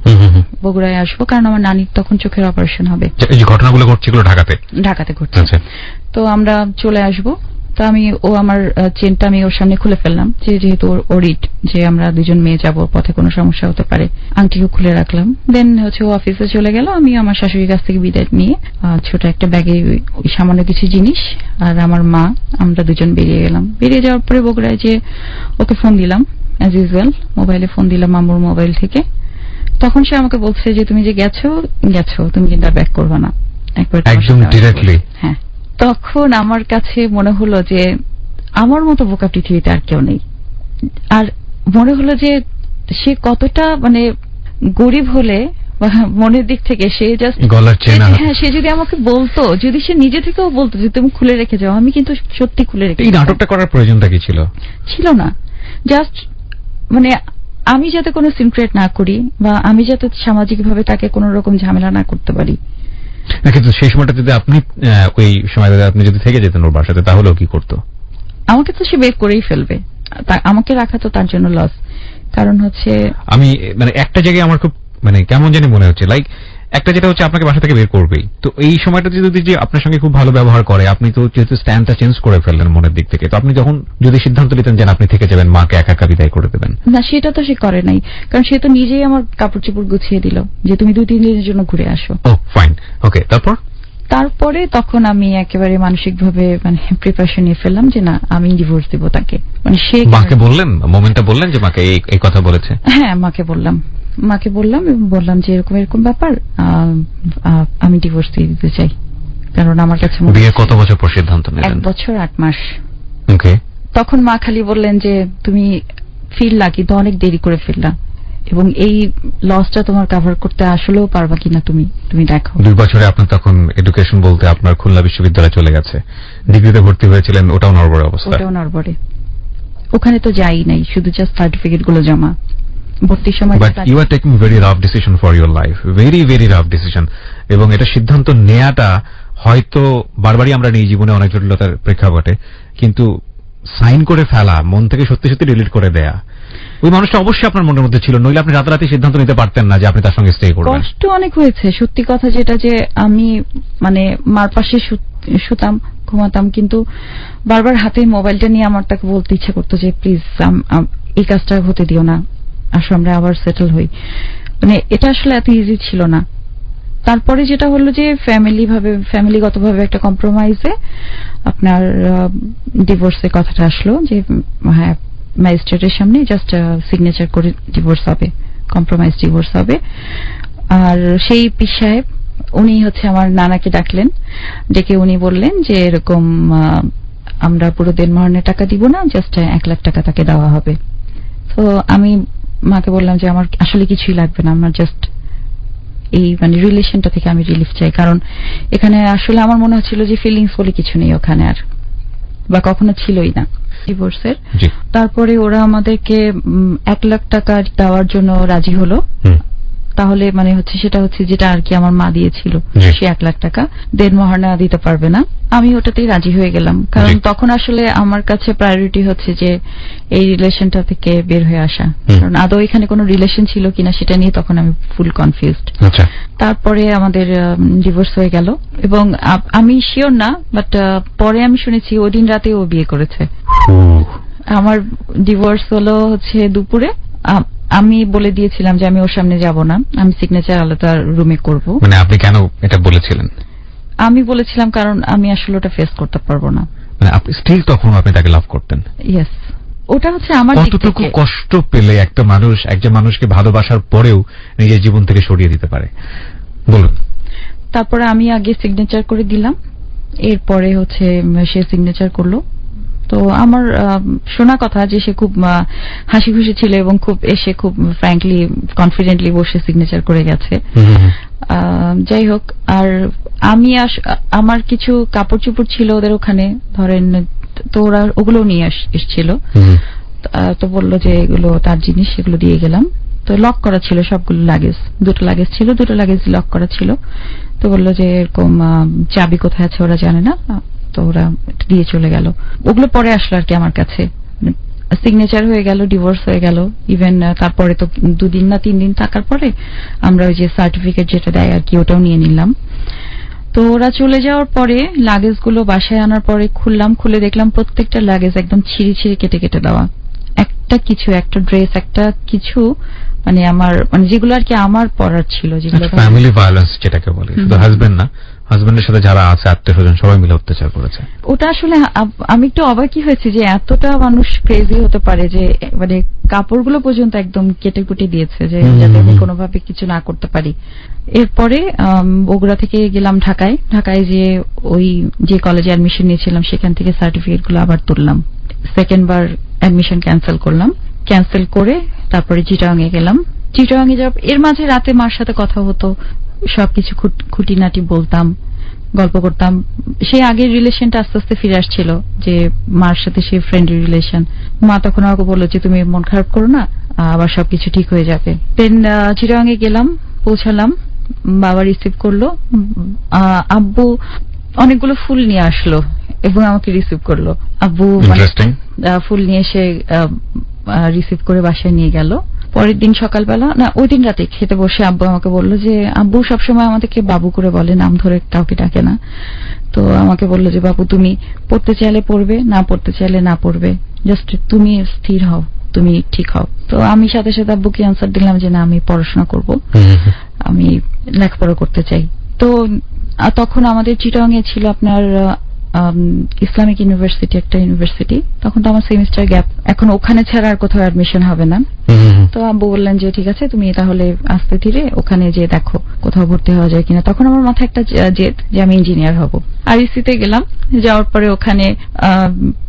বগুড়ায় আসবো, কারণ আমার নানির তখন চোখের অপারেশন হবে। এই যে ঘটনাগুলো ঘটছে এগুলো ঢাকাতে ঘটছে। তো আমরা চলে আসবো। তো আমি আমার চেনটা আমি ওর সামনে খুলে ফেললাম, যেহেতু ওর ইট যে আমরা দুজন মেয়ে যাবো, পথে কোনো সমস্যা হতে পারে। আংটিও খুলে রাখলাম। দেন হচ্ছে ও অফিসে চলে গেল। আমি আমার শাশুড়ির কাছ থেকে বিদায় নিয়ে ছোট একটা ব্যাগে সামান্য কিছু জিনিস আর আমার মা, আমরা দুজন বেরিয়ে গেলাম। বেরিয়ে যাওয়ার পরে বগুড়ায় যে ওকে ফোন দিলাম, অ্যাজ ইউজুয়াল মোবাইলে ফোন দিলাম মামুর মোবাইল থেকে। তখন সে আমাকে বলছে যে তুমি যে গেছো তুমি কিন্তু আর ব্যাক করবে না, একদম ডিরেক্টলি। হ্যাঁ, তখন আমার কাছে মনে হলো যে আমার মতো বোকা পৃথিবীতে আর কেউ নেই। আর মনে হলো যে সে কতটা মানে গরিব হলে মনের দিক থেকে সে জাস্ট হ্যাঁ, সে যদি আমাকে বলতো, যদি সে নিজে থেকেও বলতো যে তুমি খুলে রেখে যাও, আমি কিন্তু সত্যি খুলে রেখে। এই নাটকটা করার প্রয়োজনটা কি ছিল না, জাস্ট মানে আমি যাতে কোনো সিক্রেট না করি বা আমি যাতে সামাজিকভাবে তাকে কোনো রকম ঝামেলা না করতে পারি। না, কিন্তু সেই সময়টা যদি আপনি ওই সময়টা আপনি যদি থেকে যেতেন ওর বাসাতে, তাহলেও কি করতো? আমাকে তো সে বের করেই ফেলবে। আমাকে রাখা তো তার জন্য লস। কারণ হচ্ছে আমি মানে একটা জায়গায় আমার খুব মানে কেমন জানি মনে হচ্ছে, লাইক একটা যেটা হচ্ছে আপনাকে বাসা থেকে বের করবেই, তো এই সময়টা যদি যে আপনার সঙ্গে খুব ভালো ব্যবহার করে, আপনি তো যেহেতু স্ট্যান্ডটা চেঞ্জ করে ফেললেন মনের দিক থেকে, তো আপনি যখন যদি সিদ্ধান্ত নিতেন যে আপনি থেকে যাবেন, মাকে একা একা বিদায় করে দেবেন। না, সেটা তো সে করে নাই, কারণ সে তো নিজেই আমার কাপড় চোপড় গুছিয়ে দিল যে তুমি 2-3 দিনের জন্য ঘুরে আসো। ও ফাইন, ওকে। তারপরে তখন আমি একেবারে মানসিকভাবে মানে প্রিপারেশন নিয়ে ফেললাম যে না, আমি ডিভোর্স দিব তাকে। মানে সে মাকে বললেন, মোমেন্টটা বললেন যে মাকে এই কথা বলেছে? হ্যাঁ, মাকে বললাম এবং বললাম যে এরকম ব্যাপার, আমি ডিভোর্স দিয়ে দিতে চাই। কারণ আমার কাছে বিয়ে কত বছর পর সিদ্ধান্ত নিলেন? 1 বছর 8 মাস। ওকে। তখন মা খালি বললেন যে তুমি ফিরলা কিন্তু অনেক দেরি করে ফিরলা, এবং এই লসটা তোমার কভার করতে আসলেও পারবা কিনা তুমি দেখো। 2 বছরে আপনার তখন এডুকেশন বলতে আপনার খুলনা বিশ্ববিদ্যালয়ে চলে গেছে, ডিগ্রিতে ভর্তি হয়েছিলেন, ওটাও নড়বড়ে অবস্থা। ওটাও নড়বড়ে, ওখানে তো যাই নাই, শুধু জাস্ট সার্টিফিকেট গুলো জমা। ভর্তির সময় but you are taking very rough decision for your life, very rough decision. এবং এটা সিদ্ধান্ত নেওয়াটা হয়তো বারবারই আমরা নিই জীবনে অনেক জটিলতার প্রেক্ষাপটে, কিন্তু সাইন করে ফেলা, মন থেকে সত্যি সত্যি ডিলিট করে দেয়া, ওই মানুষটা অবশ্যই আপনার মনের মধ্যে ছিল, নইলে আপনি রাতারাতি সিদ্ধান্ত নিতে পারতেন না যে আপনি তার সঙ্গে স্টে করবেন। কষ্ট অনেক হয়েছে, সত্যি কথা যেটা যে আমি মানে মার পাশে শুতাম, ঘুমাতাম, কিন্তু বারবার হাতে মোবাইলটা নিয়ে আমার তাকে বলতে ইচ্ছে করতো যে প্লিজ এই কাজটা হতে দিও না, আসো আমরা আবার সেটেল হই। মানে এটা আসলে এত ইজি ছিল না। তারপরে যেটা হলো যে ফ্যামিলিগতভাবে একটা কম্প্রোমাইজে আপনার ডিভোর্সের কথাটা আসলো যে হ্যাঁ, ম্যাজিস্ট্রেটের সামনে জাস্ট সিগনেচার করে ডিভোর্স হবে, কম্প্রোমাইজ ডিভোর্স হবে। আর সেই পীর সাহেব উনি হচ্ছে আমার নানাকে ডাকলেন, ডেকে উনি বললেন যে এরকম আমরা পুরো দেনমোহরের টাকা দিব না, জাস্ট 1 লাখ টাকা তাকে দেওয়া হবে। তো আমি মাকে বললাম যে আমার আসলে কিছুই লাগবে না, আমার জাস্ট এই মানে রিলেশনটা থেকে আমি রিলিফ চাই। কারণ এখানে আসলে আমার মনে হচ্ছিল যে ফিলিংস বলে কিছু নেই ওখানে আর, বা কখনো ছিলই না ডিভোর্সের। তারপরে ওরা আমাদেরকে 1 লাখ টাকা দেওয়ার জন্য রাজি হলো। তাহলে মানে হচ্ছে সেটা হচ্ছে যেটা আর কি আমার মা দিয়েছিল, সে 1 লাখ টাকা দেনমোহর দিতে পারবে না। আমি ওটাতেই রাজি হয়ে গেলাম, কারণ তখন আসলে আমার কাছে প্রায়োরিটি হচ্ছে যে এই রিলেশনটা থেকে বের হয়ে আসা। কারণ আদৌ এখানে কোনো রিলেশন ছিল কিনা সেটা নিয়ে তখন আমি ফুল কনফিউজড। তারপরে আমাদের ডিভোর্স হয়ে গেল, এবং আমি শিওর না, বাট পরে আমি শুনেছি ওই দিন রাতে ও বিয়ে করেছে। আমার ডিভোর্স হলো হচ্ছে দুপুরে। আমি বলে দিয়েছিলাম যে আমি ওর সামনে যাব না, আমি সিগনেচার আলাদা রুমে করব। মানে আপনি কেন এটা বলেছিলেন? আমি বলেছিলাম কারণ আমি আসলে ওটা ফেস করতে পারবো না। মানে আপনি স্টিল তখন আপনি তাকে লাভ করতেন? ইয়েস। ওটা হচ্ছে আমার দিক থেকে। কতটুকু কষ্ট পেলে একটা মানুষ একজন মানুষকে ভালোবাসার পরেও নিজের জীবন থেকে সরিয়ে দিতে পারে, বলুন। তারপরে আমি আগে সিগনেচার করে দিলাম, এরপরে হচ্ছে সে সিগনেচার করলো। তো আমার শোনা কথা যে সে খুব হাসি খুশি ছিল এবং এসে খুব ফ্র্যাঙ্কলি কনফিডেন্টলি বসে সিগনেচার করে গেছে। যাই হোক, আর আমি আমার কিছু কাপড় চোপড় ছিল ওদের ওখানে, ধরেন, তো ওরা ওগুলো নিয়ে এসছিল। তো বললো যে এগুলো তার জিনিস, সেগুলো দিয়ে গেলাম। তো লক করা ছিল সবগুলো লাগেজ, দুটো লাগেজ ছিল, দুটো লাগেজ লক করা ছিল। তো বললো যে এরকম চাবি কোথায় আছে ওরা জানে না, তো ওরা দিয়ে চলে গেল। ওগুলো পরে আসলো আর কি আমার কাছে। সিগনেচার হয়ে গেল, ডিভোর্স হয়ে গেল। ইভেন তারপরে তো 2 দিন না 3 দিন থাকার পরে আমরা ওই যে সার্টিফিকেট যেটা দেয় আর কি, ওটাও নিয়ে নিলাম। তো ওরা চলে যাওয়ার পরে লাগেজগুলো বাসায় আনার পরে খুললাম, খুলে দেখলাম প্রত্যেকটা লাগেজ একদম ছিঁড়ে ছিঁড়ে কেটে কেটে দেওয়া। একটা ড্রেস, একটা কিছু, মানে আমার, মানে যেগুলো আর কি আমার পরার ছিল, যেগুলো ফ্যামিলি ভায়োলেন্স যেটাকে বলে, শুধু হাজবেন্ড না, হাজবেন্ডের সাথে যারা আছে আত্মীয় স্বজন সবাই মিলে অত্যাচার করেছে। ওটা আসলে আমি একটু অবাকই হয়েছে যে এতটা মানুষ ক্রেজি হতে পারে, যে মানে কাপড়গুলো পর্যন্ত একদম কেটে কুটে দিয়েছে, যে যাতে আমি কোনোভাবে কিছু না করতে পারি। এরপরে বগুড়া থেকে গেলাম ঢাকায় যে ওই যে কলেজে অ্যাডমিশন নিয়েছিলাম সেখান থেকে সার্টিফিকেট গুলো আবার তুললাম। সেকেন্ড বার অ্যাডমিশন ক্যান্সেল করলাম, ক্যান্সেল করে তারপরে চিটাগাং এ গেলাম। চিটাগাং এ যাব, এর মাঝে রাতে মার সাথে কথা হতো, সবকিছু খুঁটিনাটি বলতাম, গল্প করতাম। সেই আগের রিলেশনটা আস্তে আস্তে ফিরে আসছিল, যে মার সাথে সেই ফ্রেন্ডলি রিলেশন। মা তখন আমাকে বললো যে তুমি মন খারাপ করো না, আবার সবকিছু ঠিক হয়ে যাবে। দেন চিটাগাং এ গেলাম, পৌঁছালাম, বাবা রিসিভ করলো। আব্বু অনেকগুলো ফুল নিয়ে আসলো এবং আমাকে রিসিভ করলো। আব্বু ফুল নিয়ে এসে রিসিভ করে বাসায় নিয়ে গেল। পরের দিন সকালবেলা, না ওই দিন রাতে খেতে বসে আব্বু আমাকে বললো যে, আব্বু সবসময় আমাদেরকে বাবু করে বলে, নাম ধরে কাউকে ডাকে না। তো আমাকে বললো যে বাবু তুমি পড়তে চাইলে পড়বে, না পড়তে চাইলে না পড়বে, জাস্ট তুমি স্থির হও, তুমি ঠিক হও। তো আমি সাথে সাথে আব্বুকে আনসার দিলাম যে না, আমি পড়াশোনা করব, আমি লেখাপড়া করতে চাই। তো তখন আমাদের চিটাগাং এ ছিল আপনার ইসলামিক ইউনিভার্সিটি, একটা ইউনিভার্সিটি। তখন তো আমার সেমিস্টার গ্যাপ, এখন ওখানে ছাড়া আর কোথাও অ্যাডমিশন হবে না। তো আব্বু বললেন যে ঠিক আছে, তুমি তাহলে আস্তে ধীরে ওখানে যে দেখো কোথাও ভর্তি হওয়া যায় কিনা। তখন আমার মাথায় একটা জেদ যে আমি ইঞ্জিনিয়ার হব। আরইসিতে গেলাম, যাওয়ার পরে ওখানে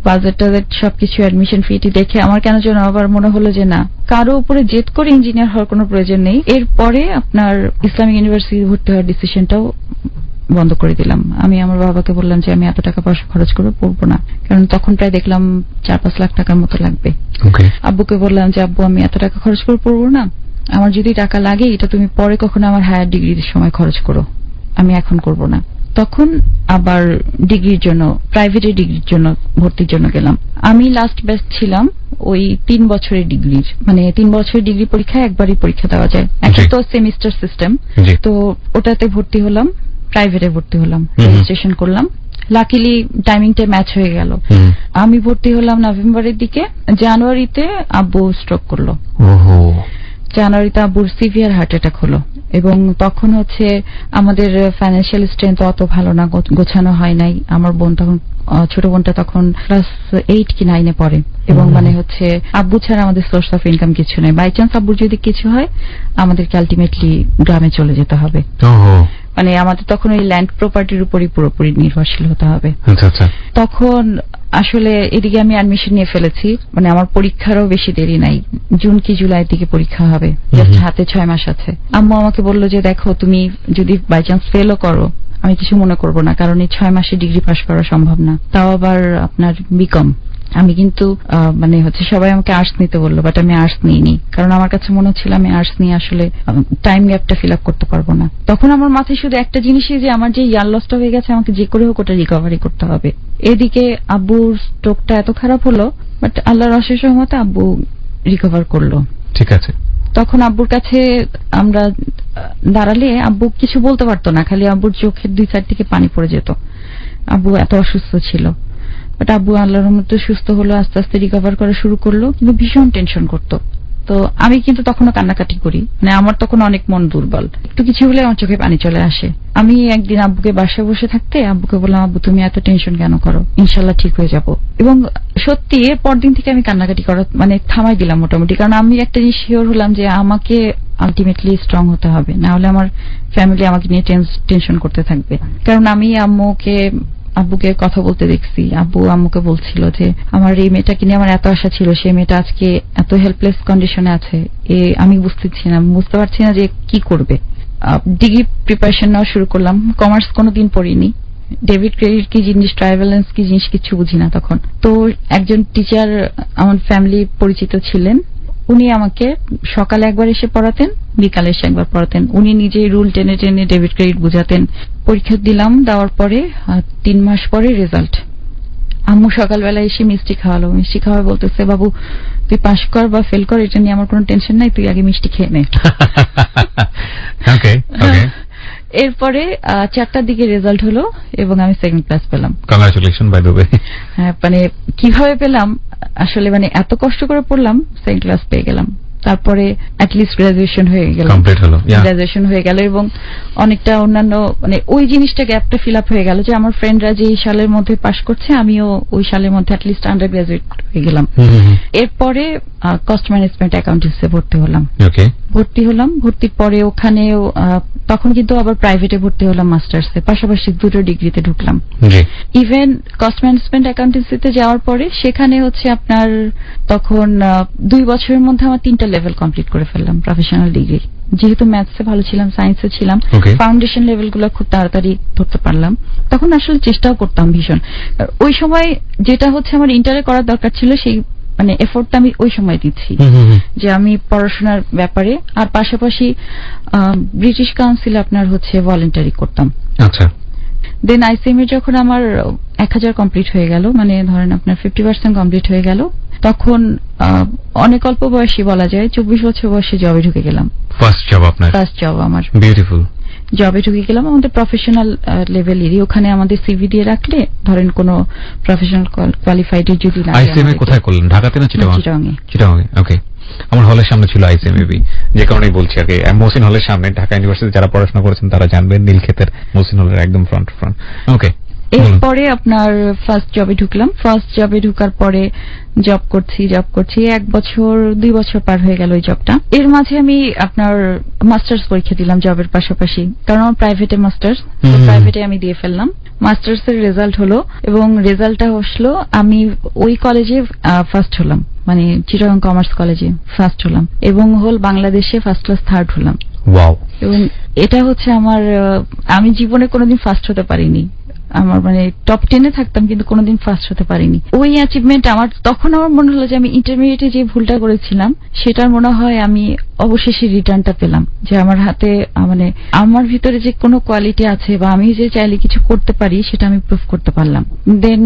বাজেট টাজেট সবকিছু অ্যাডমিশন ফিটি দেখে আমার কেন যেন আবার মনে হলো যে না, কারো উপরে জেদ করে ইঞ্জিনিয়ার হওয়ার কোনো প্রয়োজন নেই। এরপরে আপনার ইসলামিক ইউনিভার্সিটি ভর্তি হওয়ার ডিসিশনটাও বন্ধ করে দিলাম। আমি আমার বাবাকে বললাম যে আমি এত টাকা পয়সা খরচ করে পড়বো না, কারণ তখন প্রায় দেখলাম 4-5 লাখ টাকার মতো লাগবে। আব্বুকে বললাম যে আব্বু আমি এত টাকা খরচ করে পড়বো না, আমার যদি টাকা লাগে এটা তুমি পরে কখনো আমার হায়ার ডিগ্রির সময় খরচ করো, আমি এখন করবো না। তখন আবার ডিগ্রির জন্য, প্রাইভেটের ডিগ্রির জন্য ভর্তির জন্য গেলাম। আমি লাস্ট ব্যাচ ছিলাম ওই 3 বছরের ডিগ্রির, মানে 3 বছরের ডিগ্রি পরীক্ষা একবারই পরীক্ষা দেওয়া যায়, একটা তো সেমিস্টার সিস্টেম। তো ওটাতে ভর্তি হলাম, প্রাইভেটে ভর্তি হলাম, রেজিস্ট্রেশন করলাম। লাকিলি টাইমিংটা ম্যাচ হয়ে গেল। আমি ভর্তি হলাম নভেম্বরের দিকে, জানুয়ারিতে আব্বু স্ট্রোক করলো। জানুয়ারিতে আব্বুর সিভিয়ার হার্ট অ্যাটাক হলো, এবং তখন হচ্ছে আমাদের ফাইন্যান্সিয়াল স্ট্রেংথ অত ভালো না, গোছানো হয় নাই। আমার বোন তখন, ছোট বোনটা তখন ক্লাস 8 কি 9 পড়ে, এবং মানে হচ্ছে আব্বু ছাড়া আমাদের সোর্স অফ ইনকাম কিছু নেই। বাই চান্স আব্বুর যদি কিছু হয় আমাদেরকে আলটিমেটলি গ্রামে চলে যেতে হবে। মানে আমাদের তখন ওই ল্যান্ড প্রপার্টির উপরই পুরোপুরি নির্ভরশীল হতে হবে। তখন আসলে এদিকে আমি অ্যাডমিশন নিয়ে ফেলেছি, মানে আমার পরীক্ষারও বেশি দেরি নাই, জুন কি জুলাইয়ের দিকে পরীক্ষা হবে, জাস্ট হাতে 6 মাস আছে। আম্মু আমাকে বললো যে দেখো তুমি যদি বাই চান্স ফেলও করো আমি কিছু মনে করবো না, কারণ এই 6 মাসে ডিগ্রি পাস করা সম্ভব না, তাও আবার আপনার বিকম। আমি কিন্তু মানে হচ্ছে সবাই আমাকে আর্টস নিতে বললো, বাট আমি আর্টস নিইনি, কারণ আমার কাছে মনে হচ্ছিল আমি আর্টস নিয়ে আসলে টাইম গ্যাপটা ফিল আপ করতে পারবো না। তখন আমার মাথায় শুধু একটা জিনিসই, যে আমার যে ইয়ার লসটা হয়ে গেছে আমাকে যে করে হোক ওটা রিকভারি করতে হবে। এদিকে আব্বুর স্ট্রোকটা এত খারাপ হলো, বাট আল্লাহর অশেষ রহমতে আব্বু রিকভার করলো। ঠিক আছে। তখন আব্বুর কাছে আমরা দাঁড়ালে আব্বু কিছু বলতে পারতো না, খালি আব্বুর চোখের 2 সাইড থেকে পানি পড়ে যেত। আব্বু এত অসুস্থ ছিল, বাট আব্বু আল্লাহর রহমতে সুস্থ হলো, আস্তে আস্তে রিকভার করা শুরু করলো, কিন্তু ভীষণ টেনশন করতো। তো আমি কিন্তু তখনও কান্নাকাটি করি, মানে আমার তখন অনেক মন দুর্বল, একটু কিছু হলে আমার চোখে পানি চলে আসে। আমি একদিন আব্বুকে বাসায় বসে থাকতে আব্বুকে বললাম, আব্বু তুমি এত টেনশন কেন করো, ইনশাল্লাহ ঠিক হয়ে যাব। এবং সত্যি এর পরদিন থেকে আমি কান্নাকাটি করা মানে থামাই দিলাম মোটামুটি, কারণ আমি একটা জিনিস শিওর হলাম যে আমাকে আলটিমেটলি স্ট্রং হতে হবে, না হলে আমার ফ্যামিলি আমাকে নিয়ে টেনশন করতে থাকবে। কারণ আমি আব্বুকে কথা বলতে দেখছি, আব্বু আম্মুকে বলছিল যে আমার এই মেয়েটাকে নিয়ে আমার এত আশা ছিল, সেই মেয়েটা আজকে এত হেল্পলেস কন্ডিশনে আছে, আমি বুঝতে পারছি না যে কি করবে। ডিগ্রি প্রিপারেশন নেওয়া শুরু করলাম, কমার্স কোনোদিন পড়িনি, ডেবিট ক্রেডিট কি জিনিস, ট্রায়াল ব্যালেন্স কি জিনিস কিছু বুঝি না তখন। তো একজন টিচার আমার ফ্যামিলি পরিচিত ছিলেন, উনি আমাকে সকালে একবার এসে পড়াতেন, বিকালে এসে একবার পড়াতেন। উনি নিজেই রুল টেনে টেনে ডেবিট ক্রেডিট বুঝাতেন। পরীক্ষা দিলাম, দেওয়ার পরে 3 মাস পরে রেজাল্ট। আম্মু সকালবেলা এসে মিষ্টি খাওয়ালো, মিষ্টি খাওয়ায় বলতেছে, বাবু তুই পাস কর বা ফেল কর এটা নিয়ে আমার কোনো টেনশন নাই, তুই আগে মিষ্টি খেয়ে নে। এরপরে 4টার দিকে রেজাল্ট হলো এবং আমি 2nd ক্লাস পেলাম। Congratulation by the way. হ্যাঁ, মানে কিভাবে পেলাম আসলে, মানে এত কষ্ট করে পড়লাম, 2nd ক্লাস পেয়ে গেলাম। তারপরে অ্যাটলিস্ট গ্রাজুয়েশন হয়ে গেল, গ্রাজুয়েশন হয়ে গেল এবং অনেকটা অন্যান্য মানে ওই জিনিসটা গ্যাপটা ফিল আপ হয়ে গেল যে আমার ফ্রেন্ডরা যে এই সালের মধ্যে পাস করছে, আমিও ওই সালের মধ্যে অ্যাটলিস্ট আন্ডার গ্রাজুয়েট হয়ে গেলাম। এরপরে কস্ট ম্যানেজমেন্ট অ্যাকাউন্টেন্সিতে ভর্তি হলাম। ভর্তির পরে ওখানেও তখন কিন্তু আবার প্রাইভেটে ভর্তি হলাম মাস্টার্সে, পাশাপাশি 2টো ডিগ্রিতে ঢুকলাম। ইভেন কস্ট ম্যানেজমেন্ট অ্যাকাউন্টেন্সিতে যাওয়ার পরে সেখানে হচ্ছে আপনার তখন 2 বছরের মধ্যে আমার 3টা লেভেল কমপ্লিট করে ফেললাম প্রফেশনাল ডিগ্রি। যেহেতু ম্যাথসে ভালো ছিলাম, সায়েন্সে ছিলাম, ফাউন্ডেশন লেভেলগুলো খুব তাড়াতাড়ি ধরতে পারলাম। তখন আসলে চেষ্টাও করতাম ভীষণ। ওই সময় যেটা হচ্ছে আমার ইন্টারে করার দরকার ছিল, সেই মানে এফোর্টটা আমি ওই সময় দিচ্ছি যে আমি পড়াশোনার ব্যাপারে, আর পাশাপাশি ব্রিটিশ কাউন্সিলে আপনার হচ্ছে ভলেন্টারি করতাম। আচ্ছা। দেন আইসিএমএ যখন আমার 1000 কমপ্লিট হয়ে গেল, মানে ধরেন আপনার 50% কমপ্লিট হয়ে গেল, তখন অনেক অল্প বয়সী বলা যায়, 24 বছর বয়সে জবে ঢুকে গেলাম। ফার্স্ট জব আপনার? ফার্স্ট জব আমার। বিউটিফুল। জবে ঢুকে গেলাম আমাদের প্রফেশনাল লেভেলেরই। ওখানে আমাদের সিভি দিয়ে রাখলে ধরেন কোন প্রফেশনাল কোয়ালিফাইড যদি না। আইসিএমএ কোথায় করলেন, ঢাকাতে না চিটাগাং? চিটাগাং। ওকে। আমার হলের সামনে ছিল আইসিএমএবি, যে কারণেই বলছি আর কি। মহসিন হলের সামনে, ঢাকা ইউনিভার্সিটি যারা পড়াশোনা করেছেন তারা জানবেন, নীলক্ষেতের মহসিন হলের একদম ফ্রন্ট। ওকে। এরপরে আপনার ফার্স্ট জবে ঢুকলাম। ফার্স্ট জবে ঢুকার পরে জব করছি 1 বছর 2 বছর পার হয়ে গেল ওই জবটা। এর মাঝে আমি আপনার মাস্টার্স পরীক্ষা দিলাম জবের পাশাপাশি, কারণ আমার প্রাইভেটে মাস্টার্স, প্রাইভেটে আমি দিয়ে ফেললাম। মাস্টার্স এর রেজাল্ট হলো এবং রেজাল্টটা আসলো আমি ওই কলেজে ফার্স্ট হলাম, মানে চিটাগাং কমার্স কলেজে ফার্স্ট হলাম এবং হোল বাংলাদেশে ফার্স্ট ক্লাস থার্ড হলাম। ওয়াও। এবং এটা হচ্ছে আমি জীবনে কোনোদিন ফার্স্ট হতে পারিনি। আমার মানে টপ 10-এ থাকতাম কিন্তু কোনোদিন ফার্স্ট হতে পারিনি। ওই অ্যাচিভমেন্ট তখন আমার মনে হলো যে আমি ইন্টারমিডিয়েটে যে ভুলটা করেছিলাম সেটার মনে হয় আমি অবশেষে রিটার্নটা পেলাম, যে আমার হাতে মানে আমার ভিতরে যে কোনো কোয়ালিটি আছে বা আমি যে চাইলে কিছু করতে পারি সেটা আমি প্রুভ করতে পারলাম। দেন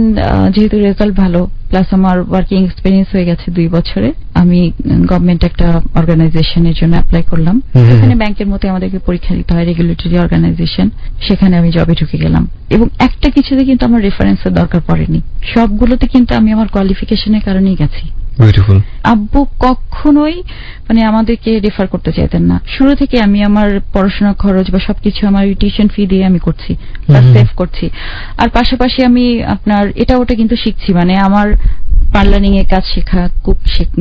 যেহেতু রেজাল্ট ভালো, প্লাস আমার ওয়ার্কিং এক্সপিরিয়েন্স হয়ে গেছে 2 বছরে, আমি গভর্নমেন্ট একটা অর্গানাইজেশনের জন্য অ্যাপ্লাই করলাম। সেখানে ব্যাংকের মতো আমাদেরকে পরীক্ষা দিতে হয়, রেগুলেটরি অর্গানাইজেশন। সেখানে আমি জবে ঢুকে গেলাম এবং একটা কিছুতে কিন্তু আমার রেফারেন্সের দরকার পড়েনি, সবগুলোতে কিন্তু আমি আমার কোয়ালিফিকেশনের কারণেই গেছি। বিউটিফুল। আব্বু কখনোই মানে আমাদেরকে রেফার করতে চাইতেন না। শুরু থেকে আমি আমার পড়াশোনার খরচ বা সবকিছু আমার টিউশন ফি দিয়ে আমি করছি বা সেভ করছি। আর পাশাপাশি আমি আপনার এটা ওটা কিন্তু শিখছি, মানে আমার পার্লারিং এর কাজ শেখা,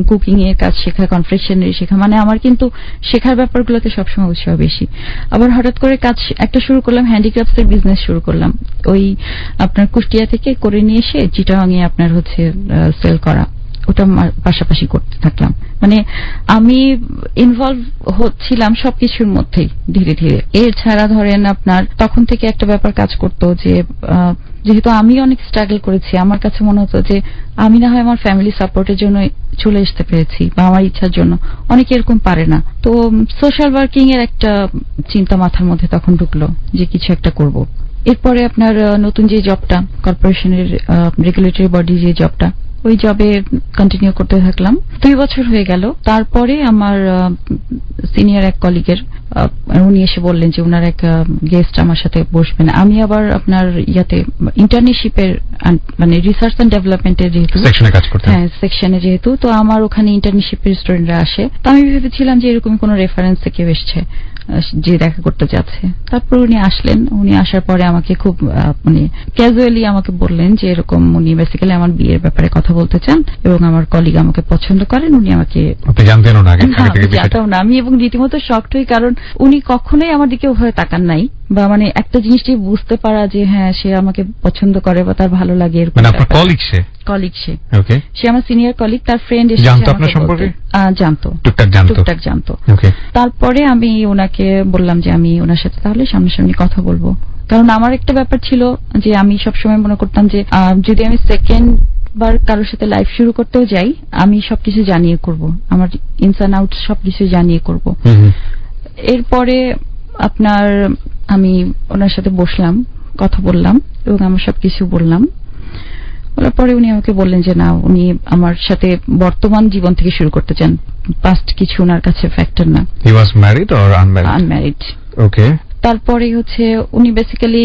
কুকিং এর কাজ শেখা, কনফেকশনারি শেখা, মানে আমার কিন্তু শেখার ব্যাপারগুলোতে সবসময় উৎসাহ বেশি। আবার হঠাৎ করে কাজ একটা শুরু করলাম, হ্যান্ডিক্রাফটস এর বিজনেস শুরু করলাম। ওই আপনার কুষ্টিয়া থেকে করে নিয়ে এসে চিটাগাং এ আপনার হচ্ছে সেল করা, ওটা পাশাপাশি করতে থাকলাম। মানে আমি ইনভলভ হচ্ছিলাম সবকিছুর মধ্যেই ধীরে ধীরে। এছাড়া ধরেন আপনার তখন থেকে একটা ব্যাপার কাজ করতো যে যেহেতু আমি অনেক স্ট্রাগল করেছি, আমার কাছে মনে হতো যে আমি না হয় আমার ফ্যামিলি সাপোর্টের জন্য চলে আসতে পেরেছি বা আমার ইচ্ছার জন্য, অনেকে এরকম পারে না। তো সোশ্যাল ওয়ার্কিং এর একটা চিন্তা মাথার মধ্যে তখন ঢুকলো যে কিছু একটা করব। এরপরে আপনার নতুন যে জবটা, কর্পোরেশনের রেগুলেটরি বডি যে জবটা, ওই জবে কন্টিনিউ করতে থাকলাম। 2 বছর হয়ে গেল। তারপরে আমার সিনিয়র এক কলিগের উনি এসে বললেন যে ওনার এক গেস্ট আমার সাথে বসবেন। আমি আবার আপনার ইয়াতে ইন্টার্নশিপের মানে রিসার্চ এন্ড ডেভেলপমেন্টের যেহেতু সেকশনে কাজ করতে, হ্যাঁ সেকশনে যেহেতু, তো আমার ওখানে ইন্টার্নশিপের স্টুডেন্টরা আসে। তো আমি ভেবেছিলাম যে এরকম কোনো রেফারেন্সে কেউ এসছে যে দেখা করতে যাচ্ছে। তারপর উনি আসলেন। উনি আসার পরে আমাকে খুব মানে ক্যাজুয়ালি আমাকে বললেন যে এরকম উনি বেসিক্যালি আমার বিয়ের ব্যাপারে কথা বলতে চান এবং আমার কলিগ আমাকে পছন্দ করেন। উনি আমাকে জানতেন না, জানতাম না আমি, এবং রীতিমতো শকড হই, কারণ উনি কখনোই আমার দিকে ওভাবে তাকান নাই, বা মানে একটা জিনিসটি বুঝতে পারা যে হ্যাঁ সে আমাকে পছন্দ করে বা তার ভালো লাগে এরকম। মানে আপনার কলিগ সে ওকে, সে আমার সিনিয়র কলিগ, তার ফ্রেন্ড এসে জানতো আপনার সম্পর্কে, জানতো, টুকটাক জানতো। তারপরে আমি ওনাকে বললাম যে আমি ওনার সাথে তাহলে সামনাসামনি কথা বলবো, কারণ আমার একটা ব্যাপার ছিল যে আমি সবসময় মনে করতাম যে যদি আমি সেকেন্ড বার কারোর সাথে লাইফ শুরু করতেও যাই আমি সবকিছু জানিয়ে করব, আমার ইনস এন্ড আউটস সবকিছু জানিয়ে করব। এরপরে আপনার আমি ওনার সাথে বসলাম, কথা বললাম এবং আমার সবকিছু বললাম। বলার পরে উনি আমাকে বললেন যে না, উনি আমার সাথে বর্তমান জীবন থেকে শুরু করতে চান, পাস্ট কিছু ওনার কাছে ফ্যাক্টর না। He was married or unmarried? Unmarried. Okay. তারপরে হচ্ছে উনি বেসিক্যালি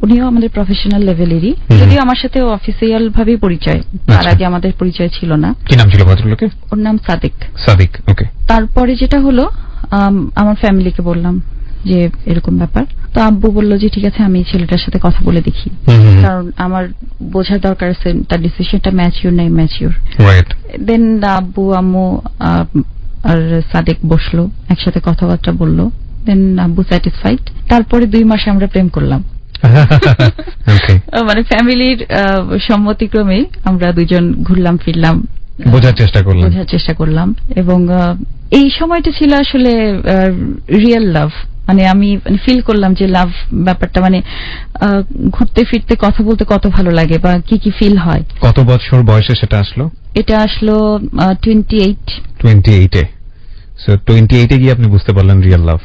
উনিও আমাদের প্রফেশনাল লেভেলেরই, যদিও আমার সাথে অফিসিয়াল ভাবে পরিচয়, তার আগে আমাদের পরিচয় ছিল না। কি নাম ছিল ভদ্রলোকের? ওর নাম সাদিক। সাদিক, ওকে। তারপরে যেটা হলো আমার ফ্যামিলিকে বললাম যে এরকম ব্যাপার। তো আব্বু বলল যে ঠিক আছে আমি ছেলেটার সাথে কথা বলে দেখি, কারণ আমার বোঝার দরকার আছে তার ডিসিশনটা ম্যাচিউর না ইম্যাচিউর। দেন আব্বু আম্মু আর সাদিক বসলো, একসাথে কথাবার্তা বললো। দেন আব্বু স্যাটিসফাইড। তারপরে 2 মাসে আমরা প্রেম করলাম। মানে ফ্যামিলির সম্মতিক্রমে আমরা দুজন ঘুরলাম ফিরলাম, বোঝার চেষ্টা করলাম এবং এই সময়টা ছিল আসলে রিয়েল লাভ। মানে আমি ফিল করলাম যে লাভ ব্যাপারটা মানে ঘুরতে ফিরতে কথা বলতে কত ভালো লাগে বা কি কি ফিল হয়। কত বছর বয়সে সেটা আসলো? এটা আসলো 28 এ। সো 28 এ গিয়ে আপনি বুঝতে পারলেন real love.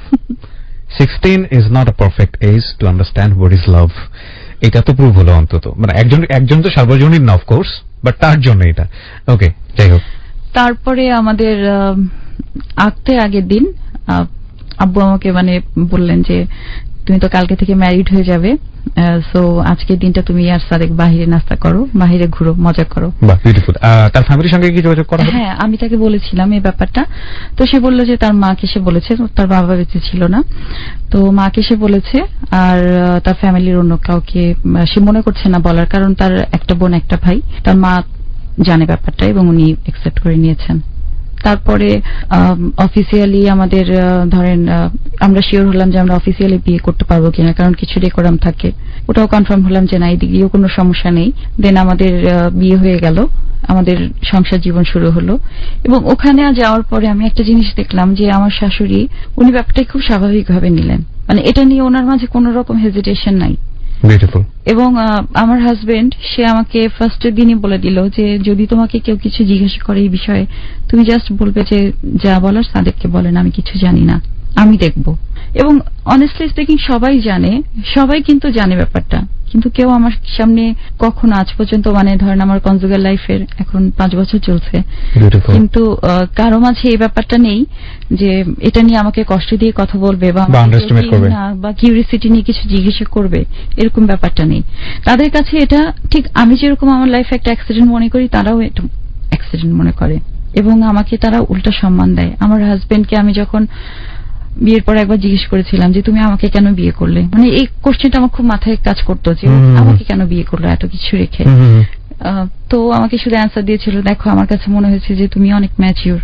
16 is not a perfect age to understand what is love. এটা তো প্রুভ হলো অন্তত, মানে একজন তো সার্বজনীন না অফকোর্স, বাট তার জন্য এটা। ওকে, যাই হোক। তারপরে আমাদের আগের দিন আব্বু আমাকে মানে বললেন যে তুমি তো কালকে থেকে ম্যারিড হয়ে যাবে, সো আজকের দিনটা তুমি আর সাদেক বাহিরে নাস্তা করো, বাহিরে ঘুরো, মজা করো। বাহ, বিউটিফুল। তার ফ্যামিলির সঙ্গে কি যোগাযোগ করা? হ্যাঁ, আমি তাকে বলেছিলাম এই ব্যাপারটা। তো সে বলল যে তার মাকে সে বলেছে, তার বাবা বেঁচে ছিল না, তো মাকে সে বলেছে, আর তার ফ্যামিলির অন্য কাউকে সে মনে করছে না বলার, কারণ তার একটা বোন একটা ভাই, তার মা জানে ব্যাপারটা এবং উনি অ্যাকসেপ্ট করে নিয়েছেন। তারপরে অফিসিয়ালি আমাদের ধরেন আমরা শিওর হলাম যে আমরা অফিসিয়ালি বিয়ে করতে পারবো কিনা, কারণ কিছু ডেকোরাম থাকে, ওটাও কনফার্ম হলাম যে না এদিকেও কোনো সমস্যা নেই। দেন আমাদের বিয়ে হয়ে গেল, আমাদের সংসার জীবন শুরু হলো। এবং ওখানে যাওয়ার পরে আমি একটা জিনিস দেখলাম যে আমার শাশুড়ি উনি ব্যাপারটা খুব স্বাভাবিকভাবে নিলেন, মানে এটা নিয়ে ওনার মাঝে কোনো রকম হেজিটেশন নাই। এবং আমার হাজবেন্ড সে আমাকে ফার্স্টের দিনই বলে দিল যে যদি তোমাকে কেউ কিছু জিজ্ঞাসা করে এই বিষয়ে তুমি জাস্ট বলবে যে যা বলার সাদেককে বলেন, আমি কিছু জানি না, আমি দেখব। এবং অনেস্টলি স্পিকিং সবাই কিন্তু জানে ব্যাপারটা, কিন্তু কেউ আমার সামনে কখনো আজ পর্যন্ত মানে ধরেন আমার কনজুগাল লাইফের এখন 5 বছর চলছে, কিন্তু কারো মাঝে এই ব্যাপারটা নেই যে এটা নিয়ে আমাকে কষ্ট দিয়ে কথা বলবে বা কিউরিসিটি নিয়ে কিছু জিজ্ঞাসা করবে, এরকম ব্যাপারটা নেই তাদের কাছে। এটা ঠিক আমি যেরকম আমার লাইফে একটা অ্যাক্সিডেন্ট মনে করি, তারাও এটা অ্যাক্সিডেন্ট মনে করে এবং আমাকে তারা উল্টা সম্মান দেয়। আমার হাজবেন্ডকে আমি যখন বিয়ের পর একবার জিজ্ঞেস করেছিলাম যে তুমি আমাকে কেন বিয়ে করলে, মানে এই কোশ্চেনটা আমার খুব মাথায় কাজ করতো যে আমাকে কেন বিয়ে করলো এত কিছু রেখে। তো আমাকে শুধু অ্যান্সার দিয়েছিল, দেখো আমার কাছে মনে হয়েছে যে তুমি অনেক ম্যাচিউর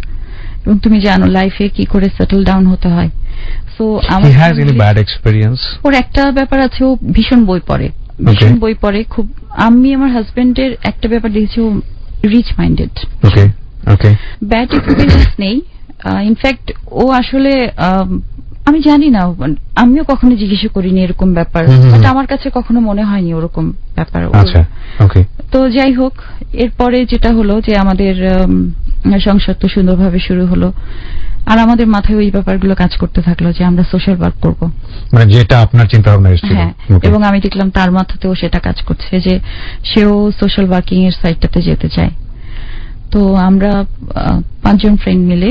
এবং তুমি জানো লাইফে কি করে সেটেল ডাউন হতে হয়। সো ওর একটা ব্যাপার আছে, ও ভীষণ বই পড়ে খুব। আমি আমার হাজবেন্ডের একটা ব্যাপার দেখেছি, ও রিচ মাইন্ডেড, ব্যাড এক্সপিরিয়েন্স নেই। ইনফ্যাক্ট ও আসলে আমি জানি না, আমিও কখনো জিজ্ঞাসা করিনি এরকম ব্যাপার, বাট আমার কাছে কখনো মনে হয়নি ওরকম ব্যাপার। তো যাই হোক, এরপরে যেটা হলো যে আমাদের সংসার তো সুন্দরভাবে শুরু হলো, আর আমাদের মাথায় ওই ব্যাপারগুলো কাজ করতে থাকলো যে আমরা সোশ্যাল ওয়ার্ক করবো, মানে যেটা আপনার চিন্তা ভাবনা এসেছিল। হ্যাঁ, এবং আমি দেখলাম তার মাথাতেও সেটা কাজ করছে যে সেও সোশ্যাল ওয়ার্কিং এর সাইডটাতে যেতে চায়। তো আমরা 5 জন ফ্রেন্ড মিলে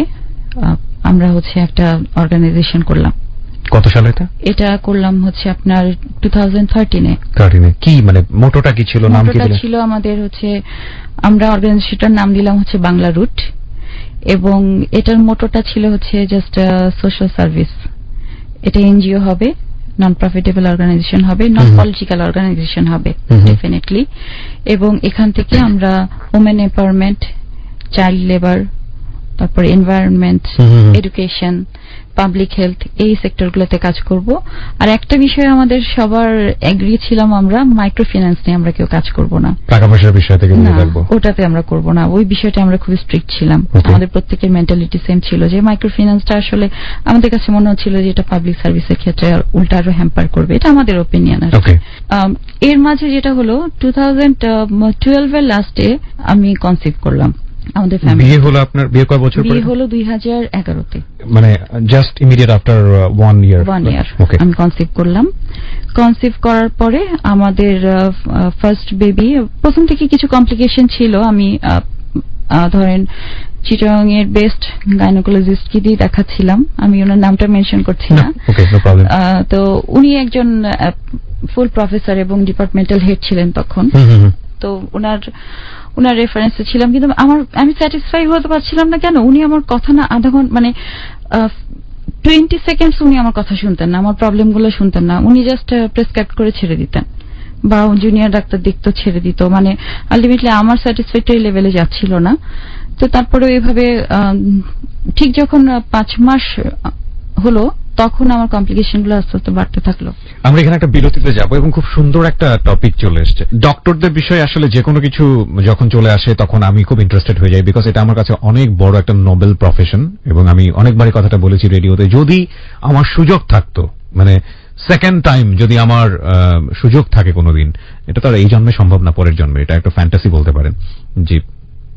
আমরা হচ্ছে একটা অর্গানাইজেশন করলাম। কত সালে এটা করলাম হচ্ছে আপনার 2013-এ। কি মানে মোটোটা কি ছিল, নাম কি ছিল আমাদের হচ্ছে, আমরা অর্গানাইজেশনটার নাম দিলাম হচ্ছে বাংলা রুট, এবং এটার মোটোটা ছিল হচ্ছে জাস্ট সোশ্যাল সার্ভিস। এটা এনজিও হবে, নন প্রফিটেবল অর্গানাইজেশন হবে, নন পলিটিক্যাল অর্গানাইজেশন হবে ডেফিনেটলি। এবং এখান থেকে আমরা ওমেন এম্পাওয়ারমেন্ট, চাইল্ড লেবার, তারপর এনভায়রনমেন্ট, এডুকেশন, পাবলিক হেলথ, এই সেক্টরগুলোতে কাজ করব। আর একটা বিষয় আমাদের সবার এগ্রি ছিলাম, আমরা মাইক্রো ফিন্যান্স নিয়ে আমরা কেউ কাজ করব না, টাকা পয়সার বিষয় থেকে দূরে থাকবো, ওটাতে আমরা করব না। ওই বিষয়টা আমরা খুব স্ট্রিক্ট ছিলাম। আমাদের প্রত্যেকের মেন্টালিটি সেম ছিল যে মাইক্রো ফিন্যান্সটা আসলে আমাদের কাছে মনে হচ্ছিল যে এটা পাবলিক সার্ভিসের ক্ষেত্রে উল্টা আরো হ্যাম্পার করবে। এটা আমাদের ওপিনিয়ন। এর মাঝে যেটা হলো 2012-এর লাস্টে আমি কনসিভ করলাম। আমাদের ফ্যামিলি বিয়ে হলো। আপনার বিয়ে কয় বছর পরে? বিয়ে হলো 2011-তে, মানে জাস্ট ইমিডিয়েট আফটার 1 ইয়ার আমি কনসিভ করলাম। কনসিভ করার পরে আমাদের ফার্স্ট বেবি, প্রথম থেকে কিছু কমপ্লিকেশন ছিল। আমি ধরেন চিটাগাং এর বেস্ট গাইনোকোলজিস্ট কি দিয়ে দেখাচ্ছিলাম, আমি ওনার নামটা মেনশন করছি না। তো উনি একজন ফুল প্রফেসর এবং ডিপার্টমেন্টাল হেড ছিলেন তখন। তো ওনার রেফারেন্সে ছিলাম, কিন্তু আমি স্যাটিসফাই হতে পারছিলাম না। কেন? উনি আমার কথা না আধা ঘন্টা, মানে 20 সেকেন্ডস উনি আমার কথা শুনতেন না, আমার প্রবলেমগুলো শুনতেন না। উনি জাস্ট প্রেসক্রাইব করে ছেড়ে দিতেন, বা জুনিয়র ডাক্তার দেখতো ছেড়ে দিত। মানে আলটিমেটলি আমার স্যাটিসফ্যাক্টরি লেভেলে যাচ্ছিল না। তো তারপরে এইভাবে ঠিক যখন 5 মাস হলো, তখন আমার কমপ্লিকেশন গুলো আস্তে আস্তে বাড়তে থাকলো। আমরা এখানে একটা বিরতিতে যাব, এবং খুব সুন্দর একটা টপিক চলে এসেছে। ডক্টরদের বিষয়ে আসলে যে কোনো কিছু যখন চলে আসে তখন আমি খুব ইন্টারেস্টেড হয়ে যাই, বিকজ এটা আমার কাছে অনেক বড় একটা নোবেল প্রফেশন। এবং আমি অনেকবারই কথাটা বলেছি রেডিওতে, যদি আমার সুযোগ থাকতো, মানে সেকেন্ড টাইম যদি আমার সুযোগ থাকে কোনোদিন, এটা তো আর এই জন্মে সম্ভব না, পরের জন্মে, এটা একটা ফ্যান্টাসি বলতে পারেন, যে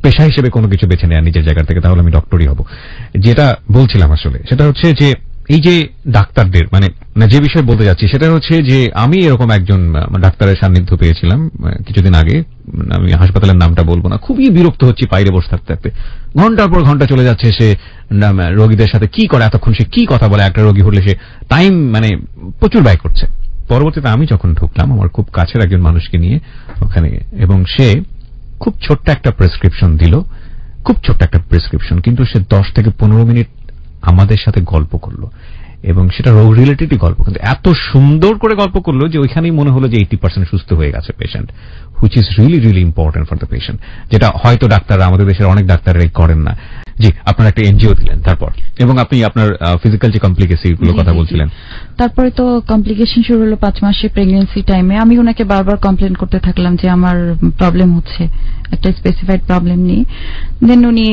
পেশা হিসেবে কোনো কিছু বেছে নেয়া নিজের জায়গা থেকে, তাহলে আমি ডক্টরই হব। যেটা বলছিলাম আসলে সেটা হচ্ছে যে এই যে ডাক্তারদের, মানে যে বিষয়ে বলতে যাচ্ছি সেটা হচ্ছে যে আমি এরকম একজন ডাক্তারের সান্নিধ্য পেয়েছিলাম কিছুদিন আগে। আমি হাসপাতালের নামটা বলবো না। খুবই বিরক্ত হচ্ছি বাইরে বসে থাকতে থাকতে, ঘন্টার পর ঘন্টা চলে যাচ্ছে। সে রোগীদের সাথে কি করে, এতক্ষণ সে কি কথা বলে, একটা রোগী হলে সে টাইম মানে প্রচুর ব্যয় করছে। পরবর্তীতে আমি যখন ঢুকলাম আমার খুব কাছের একজন মানুষকে নিয়ে ওখানে, এবং সে খুব ছোট্ট একটা প্রেসক্রিপশন দিল, খুব ছোট্ট একটা প্রেসক্রিপশন, কিন্তু সে 10 থেকে 15 মিনিট আমাদের সাথে গল্প করলো, এবং সেটা রোগ রিলেটেডই গল্প, কিন্তু এত সুন্দর করে গল্প করলো যে ওইখানেই মনে হলো যে 80% সুস্থ হয়ে গেছে patient, which is really really important for the patient, যেটা হয়তো ডাক্তাররা, আমাদের দেশের অনেক ডাক্তাররাই করেন না। জি, আপনার একটা এনজিও দিলেন, তারপর এবং আপনি আপনার ফিজিক্যাল যে কমপ্লিকেশন গুলো কথা বলছিলেন। তারপরে তো কমপ্লিকেশন শুরু হলো 5 মাসে প্রেগন্যান্সি টাইমে। আমি ওনাকে বারবার কমপ্লেন করতে থাকলাম যে আমার প্রবলেম হচ্ছে, একটা স্পেসিফাইড প্রবলেম নিয়ে। দেন উনি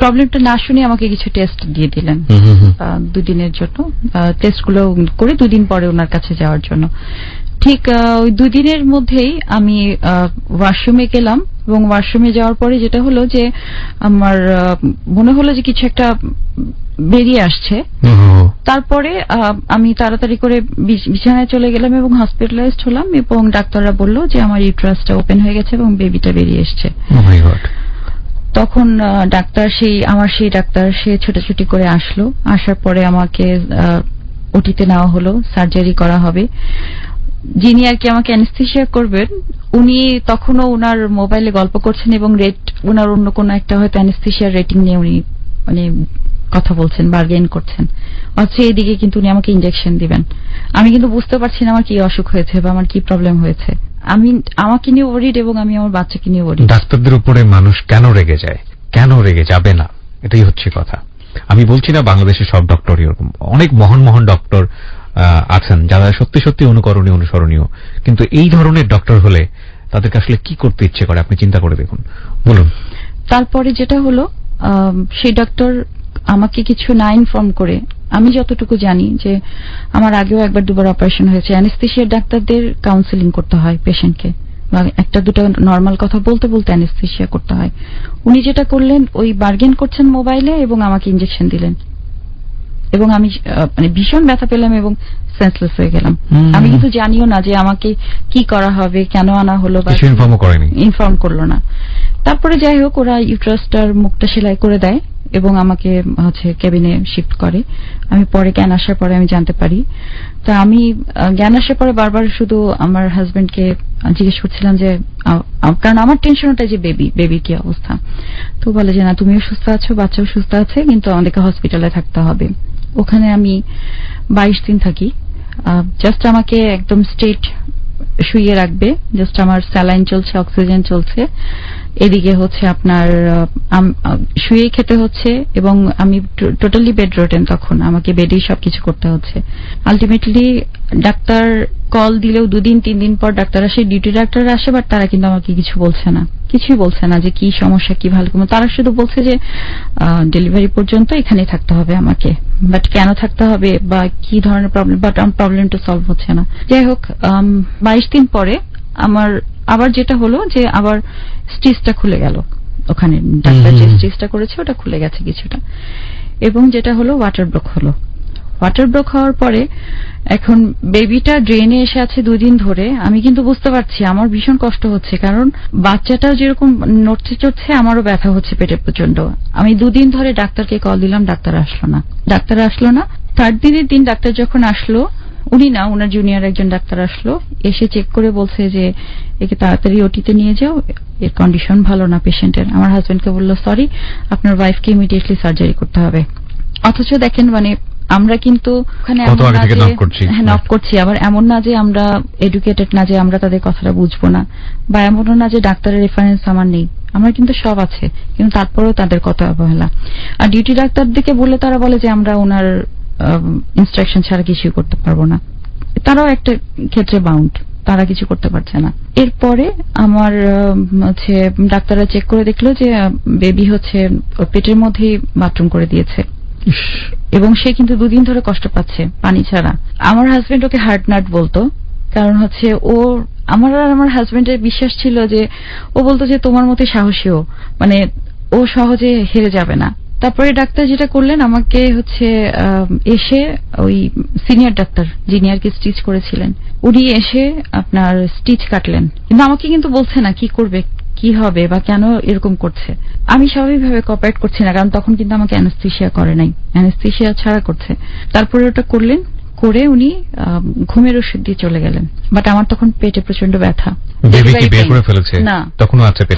প্রবলেমটা না শুনে আমাকে কিছু টেস্ট দিয়ে দিলেন 2 দিনের জন্য। টেস্টগুলো করে 2 দিন পরে ওনার কাছে যাওয়ার জন্য। ঠিক ওই 2 দিনের মধ্যেই আমি ওয়াশরুমে গেলাম, এবং ওয়াশরুমে যাওয়ার পরে যেটা হলো যে আমার মনে হলো যে কিছু একটা বেরিয়ে আসছে। তারপরে আমি তাড়াতাড়ি করে বিছানায় চলে গেলাম এবং হসপিটালাইজড হলাম, এবং ডাক্তাররা বলল যে আমার ইউট্রাসটা ওপেন হয়ে গেছে এবং বেবিটা বেরিয়ে এসছে। তখন আমার সেই ডাক্তার সে ছোটাছুটি করে আসলো। আসার পরে আমাকে ওটিতে নেওয়া হলো, সার্জারি করা হবে। যিনি আর কি আমাকে অ্যানেস্থেসিয়া করবেন, উনি তখনও ওনার মোবাইলে গল্প করছেন, এবং ওনার অন্য কোনো একটা হয়তো অ্যানেস্থেসিয়ার রেটিং নিয়ে উনি মানে কথা বলছেন, বার্গেন করছেন। অথচ এইদিকে কিন্তু উনি আমাকে ইনজেকশন দিবেন। আমি কিন্তু বুঝতে পারছি না আমার কি অসুখ হয়েছে বা আমার কি প্রবলেম হয়েছে। আমি আমাকে নিয়ে ওয়ারিড, এবং আমি আমার বাচ্চাকে নিয়ে ওয়ারিড। ডাক্তারদের উপরে মানুষ কেন রেগে যায়, কেন রেগে যাবে না, এটাই হচ্ছে কথা। আমি বলছি না বাংলাদেশের সব ডক্টরই এরকম, অনেক মহান মহান ডক্টর আছেন যারা সত্যি সত্যি অনুকরণীয়, অনুসরণীয়, কিন্তু এই ধরনের ডক্টর হলে তাদেরকে আসলে কি করতে ইচ্ছে করে আপনি চিন্তা করে দেখুন। বলুন। তারপরে যেটা হলো, সেই ডক্টর আমাকে কিছু না ইনফর্ম করে, আমি যতটুকু জানি যে আমার আগেও 1-2 বার অপারেশন হয়েছে, অ্যানেস্থেসিয়ার ডাক্তারদের কাউন্সেলিং করতে হয় পেশেন্টকে, বা 1-2টা নর্মাল কথা বলতে বলতে অ্যানেস্থেসিয়া করতে হয়। উনি যেটা করলেন, ওই বার্গেন করছেন মোবাইলে এবং আমাকে ইনজেকশন দিলেন। এবং আমি মানে ভীষণ ব্যথা পেলাম এবং সেন্সলেস হয়ে গেলাম। আমি কিন্তু জানিও না যে আমাকে কি করা হবে, কেন আনা হলো, বা ইনফর্ম করলো না। তারপরে যাই হোক, ওরা ইউট্রাসটার মুখটা সেলাই করে দেয় এবং আমাকে হচ্ছে কেবিনে শিফট করে। আমি পরে জ্ঞান আসার পরে আমি জানতে পারি। তা আমি জ্ঞান আসার পরে বারবার শুধু আমার হাজবেন্ডকে জিজ্ঞেস করছিলাম যে, কারণ আমার টেনশন ওটা যে বেবির কি অবস্থা। তো বলে যে না, তুমিও সুস্থ আছো, বাচ্চাও সুস্থ আছে, কিন্তু আমাদেরকে হসপিটালে থাকতে হবে। ওখানে আমি 22 দিন থাকি। জাস্ট আমাকে একদম স্ট্রেট শুইয়ে রাখবে, জাস্ট আমার স্যালাইন চলছে, অক্সিজেন চলছে, এদিকে হচ্ছে আপনার শুয়ে খেতে হচ্ছে, এবং আমি টোটালি বেড রোটেন, তখন আমাকে বেডেই সবকিছু করতে হচ্ছে। আলটিমেটলি ডাক্তার কল দিলেও 2 দিন 3 দিন পর ডাক্তার আসে, ডিউটি ডাক্তার আসে, বাট তারা কিন্তু আমাকে কিছু বলছে না, কিছুই বলছে না যে কি সমস্যা, কি ভালো। তারা শুধু বলছে যে ডেলিভারি পর্যন্ত এখানেই থাকতে হবে আমাকে, বাট কেন থাকতে হবে বা কি ধরনের প্রবলেম, বাট আমার প্রবলেমটা সলভ হচ্ছে না। যাই হোক, 22 দিন পরে আমার আবার যেটা হলো যে আবার স্টিচটা খুলে গেল, ওখানে ডাক্তার যে স্টিচটা করেছে ওটা খুলে গেছে কিছুটা, এবং যেটা হলো ওয়াটার ব্লক হলো। ওয়াটার ব্লক হওয়ার পরে এখন বেবিটা ড্রেনে এসে আছে 2 দিন ধরে। আমি কিন্তু বুঝতে পারছি আমার ভীষণ কষ্ট হচ্ছে, কারণ বাচ্চাটাও যেরকম নড়ছে চড়ছে, আমারও ব্যথা হচ্ছে পেটে প্রচন্ড। আমি 2 দিন ধরে ডাক্তারকে কল দিলাম, ডাক্তার আসলো না। 3rd দিনের দিন ডাক্তার যখন আসলো, উনি না, ওনার জুনিয়র একজন ডাক্তার আসলো, এসে চেক করে বলছে যে একে তাড়াতাড়ি ওটিতে নিয়ে যাও, এর কন্ডিশন ভালো না পেশেন্টের। আমার হাজবেন্ডকে বললো, সরি, আপনার ওয়াইফকে ইমিডিয়েটলি সার্জারি করতে হবে। অথচ দেখেন, মানে আমরা কিন্তু ওখানে নক করছি, আবার এমন না যে আমরা এডুকেটেড না, যে আমরা তাদের কথাটা বুঝবো না, বা এমনও না যে ডাক্তারের রেফারেন্স আমার নেই, আমার কিন্তু সব আছে, কিন্তু তারপরেও তাদের কত অবহেলা। আর ডিউটি ডাক্তার দিকে বললে তারা বলে যে আমরা ওনার ইনস্ট্রাকশন ছাড়া কিছু করতে পারবো না। তারাও একটা ক্ষেত্রে বাউন্ড, তারা কিছু করতে পারছে না। এরপরে আমার হচ্ছে ডাক্তাররা চেক করে দেখলো যে বেবি হচ্ছে পেটের মধ্যেই বাথরুম করে দিয়েছে, এবং সে কিন্তু 2 দিন ধরে কষ্ট পাচ্ছে পানি ছাড়া। আমার হাজবেন্ড ওকে হার্ট নাট বলতো, কারণ হচ্ছে ও আমার হাজবেন্ডের বিশ্বাস ছিল যে, ও বলতো যে তোমার মতো সাহসীও, মানে ও সহজে হেরে যাবে না। তারপরে ডাক্তার যেটা করলেন, আমাকে হচ্ছে এসে ওই সিনিয়র ডাক্তার যিনি আর কি স্টিচ করেছিলেন, উনি এসে আপনার স্টিচ কাটলেন, কিন্তু আমাকে কিন্তু বলছে না কি করবে, কি হবে, বা কেন এরকম করছে। আমি স্বাভাবিকভাবে কোঅপারেট করছি না, কারণ তখন কিন্তু আমাকে অ্যানেস্থেসিয়া করে নাই, অ্যানেস্থেসিয়া ছাড়া করছে। তারপরে ওটা করলেন, করে উনি ঘুমের ওষুধ দিয়ে চলে গেলেন। বাট আমার তখন পেটে প্রচন্ড ব্যথা,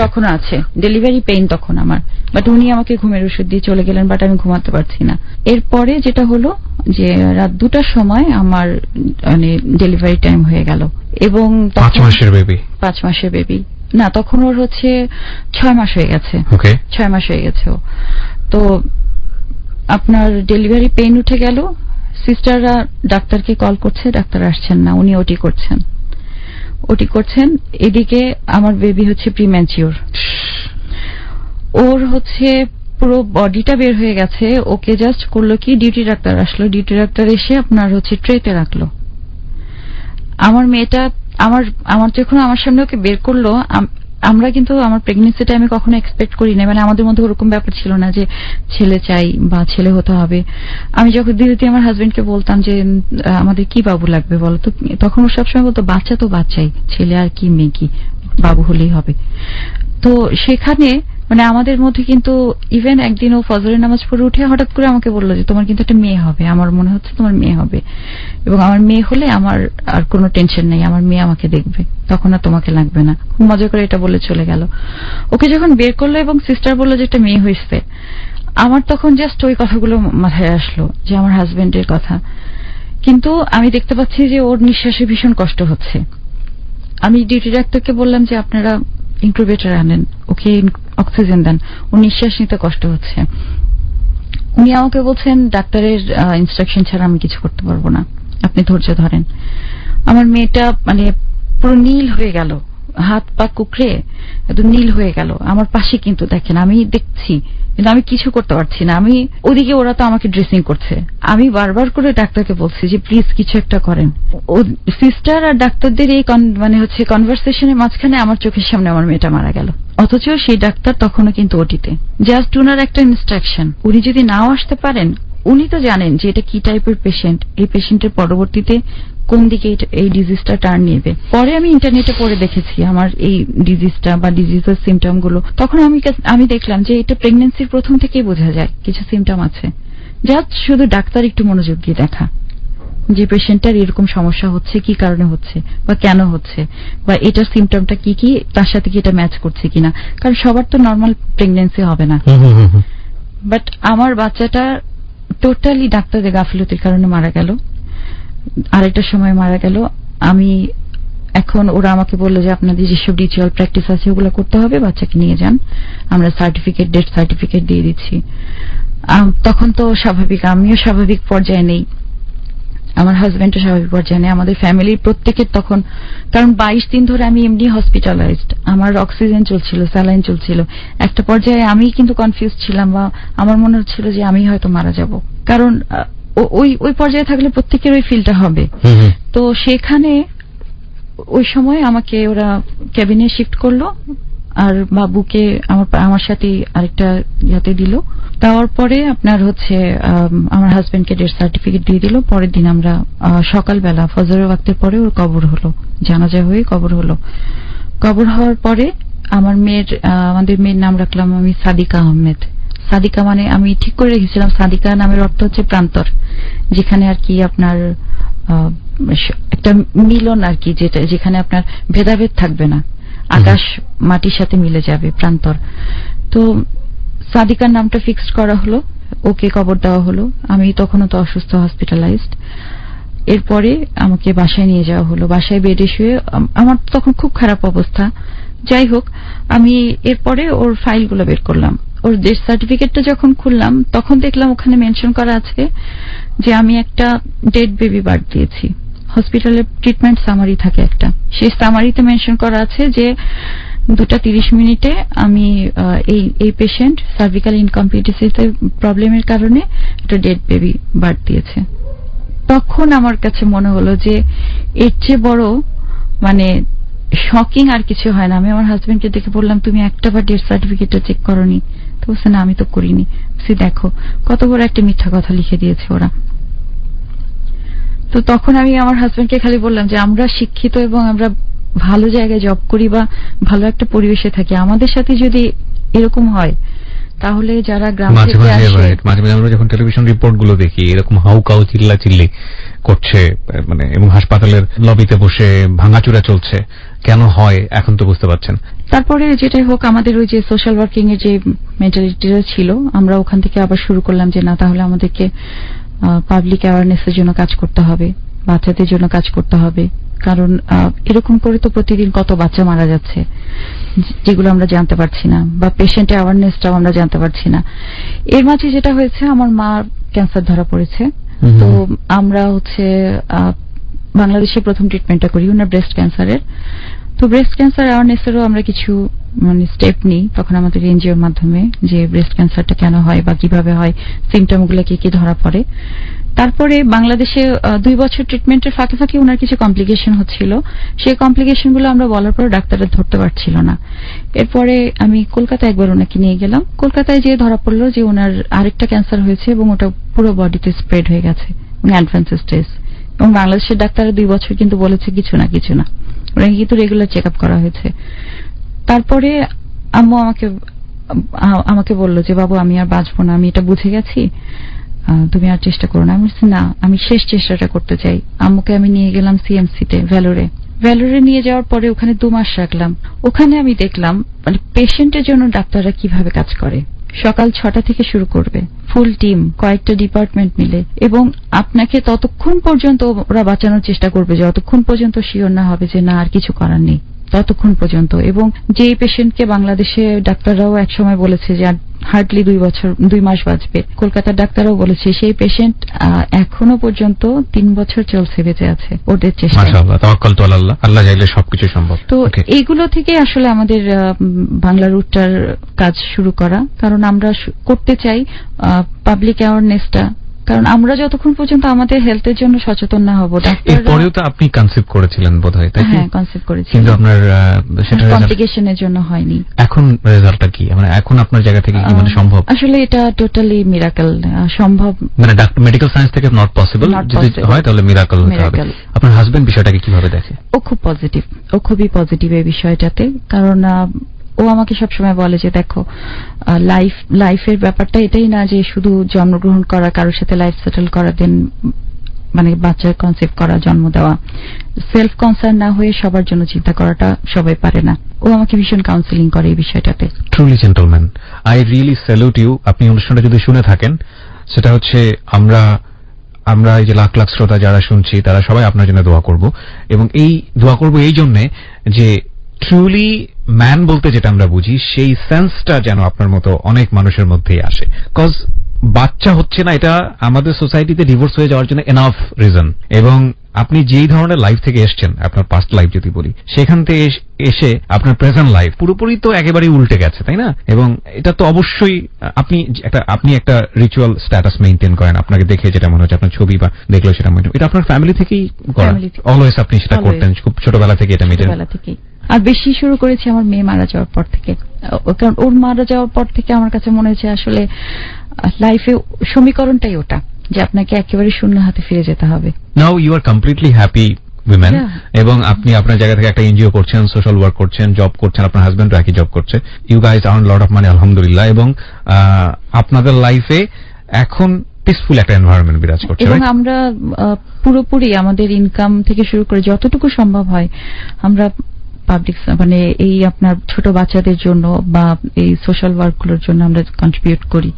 তখনও আছে ডেলিভারি পেইন তখন আমার, বাট উনি আমাকে ঘুমের ওষুধ দিয়ে চলে গেলেন, বাট আমি ঘুমাতে পারছি না। এরপরে যেটা হলো যে রাত 2টার সময় আমার মানে ডেলিভারি টাইম হয়ে গেল, এবং 5 মাসের বেবি না, তখন ওর হচ্ছে 6 মাস হয়ে গেছে, 6 মাস হয়ে গেছে। তো আপনার ডেলিভারি পেইন উঠে গেল। সিস্টাররা ডাক্তারকে কল করছে, ডাক্তার আসছেন না, উনি ওটি করছেন। এদিকে আমার বেবি হচ্ছে প্রিম্যাচিওর, ওর হচ্ছে পুরো বডিটা বের হয়ে গেছে। ওকে জাস্ট করলো কি, ডিউটি ডাক্তার আসলো, ডিউটি ডাক্তার এসে আপনার হচ্ছে ট্রেতে রাখলো। আমার মেয়েটা আমার যখন আমার সামনে ওকে বের করলো, আমরা কিন্তু আমার প্রেগনেন্সি টাইমে কখনো এক্সপেক্ট করি না, মানে আমাদের মধ্যে ওরকম ব্যাপার ছিল না যে ছেলে চাই বা ছেলে হতে হবে। আমি যখন দিদি আমার হাজবেন্ডকে বলতাম যে আমাদের কি বাবু লাগবে বলো, তো তখন ও সবসময় বলতো বাচ্চা তো বাচ্চাই, ছেলে আর কি মেয়ে কি, বাবু হলেই হবে। তো সেখানে মানে আমাদের মধ্যে কিন্তু ইভেন একদিন ও ফজরের নামাজ পড়ে উঠে হঠাৎ করে আমাকে বললো যে তোমার কিন্তু একটা মেয়ে হবে, আমার মনে হচ্ছে তোমার মেয়ে হবে, এবং আমার মেয়ে হলে আমার আর কোনো টেনশন নেই, আমার মেয়ে আমাকে দেখবে, তখন আর তোমাকে লাগবে না। খুব মজা করে এটা বলে চলে গেল। ওকে যখন বের করলো এবং সিস্টার বললো যে একটা মেয়ে হয়েছে, আমার তখন জাস্ট ওই কথাগুলো মাথায় আসলো যে আমার হাজবেন্ডের কথা। কিন্তু আমি দেখতে পাচ্ছি যে ওর নিঃশ্বাসে ভীষণ কষ্ট হচ্ছে। আমি ডিউটি ডাক্তারকে বললাম যে আপনারা ইনকিউবেটর আনেন, ওকে অক্সিজেন দেন, ও নিঃশ্বাস নিতে কষ্ট হচ্ছে। উনি আমাকে বলছেন ডাক্তারের ইনস্ট্রাকশন ছাড়া আমি কিছু করতে পারবো না, আপনি ধৈর্য ধরেন। আমার মেয়েটা মানে পুরো নীল হয়ে গেল, হাত পা কুকড়ে একদম নীল হয়ে গেল আমার পাশে, কিন্তু দেখেন আমি দেখছি কিন্তু আমি কিছু করতে পারছি না। আমি ওদিকে, ওরা তো আমাকে ড্রেসিং করছে, আমি বারবার করে ডাক্তারকে বলছি যে প্লিজ কিছু একটা করেন। ও সিস্টার আর ডাক্তারদের এই মানে হচ্ছে কনভারসেশনের মাঝখানে আমার চোখের সামনে আমার মেয়েটা মারা গেল। অথচ সেই ডাক্তার তখনও কিন্তু ওটিতে, জাস্ট উনার একটা ইনস্ট্রাকশন, উনি যদি নাও আসতে পারেন উনি তো জানেন যে এটা কি টাইপের পেশেন্ট, এই পেশেন্টের পরবর্তীতে কোন দিকে এই ডিজিজটা টার্ন নেবে। পরে আমি ইন্টারনেটে পড়ে দেখেছি আমার এই ডিজিজটা বা ডিজিজের সিমটম গুলো, তখন আমি দেখলাম যে এটা প্রেগন্যান্সির প্রথম থেকেই বোঝা যায় কিছু সিমটম আছে, জাস্ট শুধু ডাক্তার একটু মনোযোগ দিয়ে দেখা যে পেশেন্টটার এরকম সমস্যা হচ্ছে, কি কারণে হচ্ছে বা কেন হচ্ছে, বা এটার সিমটমটা কি কি, তার সাথে কি এটা ম্যাচ করছে কিনা। কারণ সবার তো নর্মাল প্রেগন্যান্সি হবে না। বাট আমার বাচ্চাটা টোটালি ডাক্তারদের গাফিলতির কারণে মারা গেল, আরেকটা সময় মারা গেল। আমি এখন ওরা আমাকে বললো যে আপনাদের যেসব রিচুয়াল প্র্যাকটিস আছে ওগুলো করতে হবে, বাচ্চাকে নিয়ে যান, আমরা সার্টিফিকেট, ডেথ সার্টিফিকেট দিয়ে দিচ্ছি। তখন তো স্বাভাবিক, আমিও স্বাভাবিক পর্যায়ে নেই, আমার হাজবেন্ডও স্বাভাবিক পর্যায়ে নেই, আমাদের ফ্যামিলির প্রত্যেকের তখন, কারণ 22 দিন ধরে আমি এমনি হসপিটালাইজড, আমার অক্সিজেন চলছিল, স্যালাইন চলছিল। একটা পর্যায়ে আমি কিন্তু কনফিউজ ছিলাম, বা আমার মনে হচ্ছিল যে আমি হয়তো মারা যাব, কারণ ওই পর্যায়ে থাকলে প্রত্যেকের ওই ফিলটা হবে। তো সেখানে ওই সময় আমাকে ওরা ক্যাবিনে শিফট করলো, আর বাবুকে আমার সাথে আরেকটা ইয়াতে দিল। দেওয়ার পরে আপনার হচ্ছে আমার হাজবেন্ডকে ডেথ সার্টিফিকেট দিয়ে দিল। পরের দিন আমরা সকালবেলা ফজরের ওয়াক্তের পরে ওর কবর হলো, জানাজা হয়ে কবর হলো। কবর হওয়ার পরে আমাদের মেয়ের নাম রাখলাম আমি সাদিকা আহমেদ। সাদিকা মানে আমি ঠিক করে রেখেছিলাম, সাদিকা নামের অর্থ হচ্ছে প্রান্তর, যেখানে আর কি আপনার একটা মিলন আর কি, যেখানে আপনার ভেদাভেদ থাকবে না, আকাশ মাটির সাথে মিলে যাবে, প্রান্তর। তো সাদিকার নামটা ফিক্সড করা হলো, ওকে কবর দেওয়া হলো। আমি তখনও তো অসুস্থ, হসপিটালাইজড। এরপরে আমাকে বাসায় নিয়ে যাওয়া হলো, বাসায় বেডে শুয়ে, আমার তখন খুব খারাপ অবস্থা। যাই হোক, আমি এরপরে ওর ফাইলগুলো বের করলাম, ওর ডেথ সার্টিফিকেটটা যখন খুললাম তখন দেখলাম ওখানে মেনশন করা আছে যে আমি একটা ডেড বেবি বার্থ দিয়েছি। হসপিটালের ট্রিটমেন্ট সামারি থাকে একটা, সেই সামারিতে মেনশন করা আছে যে 2:30 আমি এই পেশেন্ট সার্ভিক্যাল ইনকমপ্লিটেন্সিতে প্রবলেমের কারণে একটা ডেড বেবি বার্থ দিয়েছে। তখন আমার কাছে মনে হলো যে এর চেয়ে বড় মানে শকিং আর কিছু হয় না। আমি আমার হাজবেন্ডকে দেখে বললাম, তুমি একটাবার ডেথ সার্টিফিকেটটা চেক করোনি? তো বলছে না, আমি তো করিনি। দেখো কত বড় একটা মিথ্যা কথা লিখে দিয়েছে ওরা। তো তখন আমি আমার হাজবেন্ডকে খালি বললাম যে আমরা শিক্ষিত এবং আমরা ভালো জায়গায় জব করি বা ভালো একটা পরিবেশে থাকি, আমাদের সাথে যদি এরকম হয় তাহলে যারা গ্রাম থেকে আসে, মাঝে মাঝে আমরা যখন টেলিভিশন রিপোর্ট গুলো দেখি এরকম হাউকাউ চিল্লাচিল্লি করছে, মানে এবং হাসপাতালের লবিতে বসে ভাঙাচুরা চলছে, কেন হয় এখন তো বুঝতে পারছেন। তারপরে যেটাই হোক, আমাদের ওই যে সোশ্যাল ওয়ার্কিং এর যে মেন্টালিটিটা ছিল, আমরা ওখান থেকে আবার শুরু করলাম যে না, তাহলে আমাদেরকে পাবলিক অ্যাওয়ারনেসের জন্য কাজ করতে হবে, বাচ্চাদের জন্য কাজ করতে হবে। কারণ এরকম করে তো প্রতিদিন কত বাচ্চা মারা যাচ্ছে যেগুলো আমরা জানতে পারছি না, বা পেশেন্ট অ্যাওয়ারনেসটাও আমরা জানতে পারছি না। এর মাঝে যেটা হয়েছে, আমার মা ক্যান্সার ধরা পড়েছে। তো আমরা হচ্ছে বাংলাদেশে প্রথম ট্রিটমেন্টটা করি ওনার ব্রেস্ট ক্যান্সারের। তো ব্রেস্ট ক্যান্সার অ্যাওয়ারনেসেরও আমরা কিছু মানে স্টেপ নিই তখন আমাদের এনজিওর মাধ্যমে, যে ব্রেস্ট ক্যান্সারটা কেন হয় বা কিভাবে হয়, সিমটমগুলো কি কি ধরা পড়ে। তারপরে বাংলাদেশে 2 বছর ট্রিটমেন্টের ফাঁকে ফাঁকে ওনার কিছু কমপ্লিকেশন হচ্ছিল, সেই কমপ্লিকেশনগুলো আমরা বলার পর ডাক্তাররা ধরতে পারছিল না। এরপরে আমি কলকাতায় একবার ওনাকে নিয়ে গেলাম। কলকাতায় যেয়ে ধরা পড়লো যে ওনার আরেকটা ক্যান্সার হয়েছে এবং ওটা পুরো বডিতে স্প্রেড হয়ে গেছে, অ্যাডভান্স স্টেজ। এবং বাংলাদেশের ডাক্তাররা 2 বছর কিন্তু বলেছে কিছু না, ওনাকে কিন্তু রেগুলার চেক আপ করা হয়েছে। তারপরে আম্মু আমাকে বললো যে বাবু আমি আর বাঁচবো না, আমি এটা বুঝে গেছি, তুমি আর চেষ্টা করো না। আমি বলছি না, আমি শেষ চেষ্টাটা করতে চাই। আম্মুকে আমি নিয়ে গেলাম সিএমসিতে, ভ্যালোরে নিয়ে যাওয়ার পরে ওখানে 2 মাস রাখলাম। ওখানে আমি দেখলাম মানে পেশেন্টের জন্য ডাক্তাররা কিভাবে কাজ করে। সকাল 6টা থেকে শুরু করবে, ফুল টিম, কয়েকটা ডিপার্টমেন্ট মিলে, এবং আপনাকে ততক্ষণ পর্যন্ত ওরা বাঁচানোর চেষ্টা করবে যতক্ষণ পর্যন্ত শিওর না হবে যে না আর কিছু করার নেই, ততক্ষণ পর্যন্ত। এবং যে পেশেন্টকে বাংলাদেশে ডাক্তাররাও একসময় বলেছে যে হার্ডলি 2 মাস বাঁচবে, কলকাতার ডাক্তাররাও বলেছে সেই পেশেন্ট এখনো পর্যন্ত 3 বছর চলছে, বেঁচে আছে ওদের চেষ্টা। মাশাআল্লাহ, তাওয়াক্কাল তো আল্লাহ, আল্লাহ চাইলে সবকিছু সম্ভব। তো এইগুলো থেকে আসলে আমাদের বাংলা রুটটার কাজ শুরু করা, কারণ আমরা করতে চাই পাবলিক অ্যাওয়ারনেসটা কারণ আমরা যতক্ষণ পর্যন্ত আমাদের হেলথের জন্য সচেতন না হব, এরপরেও তো আপনি কনসেপ্ট করেছিলেন বোধহয়, তাই? হ্যাঁ, কনসেপ্ট করেছি, কিন্তু আপনার সেটা কমপ্লিকেশনের জন্য হয়নি। এখন রেজাল্টটা কি, মানে এখন আপনার জায়গা থেকে কি মানে সম্ভব? আসলে এটা টোটালি মিরাকল, সম্ভব মানে মেডিকেল সায়েন্স থেকে নট পসিবল, যদি হয় তাহলে মিরাকল হতে হবে। আপনার হাজবেন্ড বিষয়টাকে কিভাবে দেখে? ও খুব পজিটিভ, ও খুবই পজিটিভ এই বিষয়টাতে। কারণ ও আমাকে সবসময় বলে যে দেখো, লাইফের ব্যাপারটা এটাই না যে শুধু জন্মগ্রহণ করা, কারোর সাথে লাইফ সেটেল করা, দেন মানে বাচ্চার কনসেপ্ট করা, জন্ম দেওয়া, সেলফ কনসার্ন না হয়ে সবার জন্য চিন্তা করাটা সবাই পারে না। ও আমাকে ভীষণ কাউন্সিলিং করে এই বিষয়টাতে। Truly gentleman, I really salute you. আপনি অনুষ্ঠানটা যদি শুনে থাকেন, সেটা হচ্ছে আমরা এই যে লাখ লাখ শ্রোতা যারা শুনছি, তারা সবাই আপনার জন্য দোয়া করব, এবং এই দোয়া করব এই জন্যে যে ট্রুলি ম্যান বলতে যেটা আমরা বুঝি, সেই সেন্সটা যেন আপনার মতো অনেক মানুষের মধ্যেই আসে। কজ বাচ্চা হচ্ছে না, এটা আমাদের সোসাইটিতে ডিভোর্স হয়ে যাওয়ার জন্য এনাফ রিজন। এবং আপনি যেই ধরনের লাইফ থেকে এসছেন, আপনার পাস্ট লাইফ যদি বলি, সেখান থেকে এসে আপনার প্রেজেন্ট লাইফ পুরোপুরি তো একেবারেই উল্টে গেছে, তাই না? এবং এটা তো অবশ্যই আপনি একটা রিচুয়াল স্ট্যাটাস মেইনটেইন করেন, আপনাকে দেখে যেটা মনে হচ্ছে, আপনার ছবি বা দেখলেও সেটা মনে হয় এটা আপনার ফ্যামিলি থেকেই করা। অলওয়েজ আপনি সেটা করতেন খুব ছোটবেলা থেকে, এটা মেইনটেইন। আর বেশি শুরু করেছি আমার মেয়ে মারা যাওয়ার পর থেকে, কারণ ওর মারা যাওয়ার পর থেকে আমার কাছে মনে হয়েছে আসলে লাইফে সমীকরণটাই ওটা, যে আপনাকে একেবারে শূন্য হাতে ফিরে যেতে হবে। Now you are completely happy women, এবং আপনি আপনার জায়গা থেকে একটা এনজিও করছেন, সোশ্যাল ওয়ার্ক করছেন, জব করছেন, আপনার হাজবেন্ডও একই জব করছে। You guys earn lot of money, আলহামদুলিল্লাহ। এবং আপনাদের লাইফে এখন পিসফুল একটা এনভায়রনমেন্ট বিরাজ করছে, এবং আমরা পুরোপুরি আমাদের ইনকাম থেকে শুরু করে যতটুকু সম্ভব হয় আমরা পাবলিক, মানে এই আপনার ছোট বাচ্চাদের জন্য বা এই সোশ্যাল ওয়ার্ক গুলোর জন্য আমরা কন্ট্রিবিউট করি।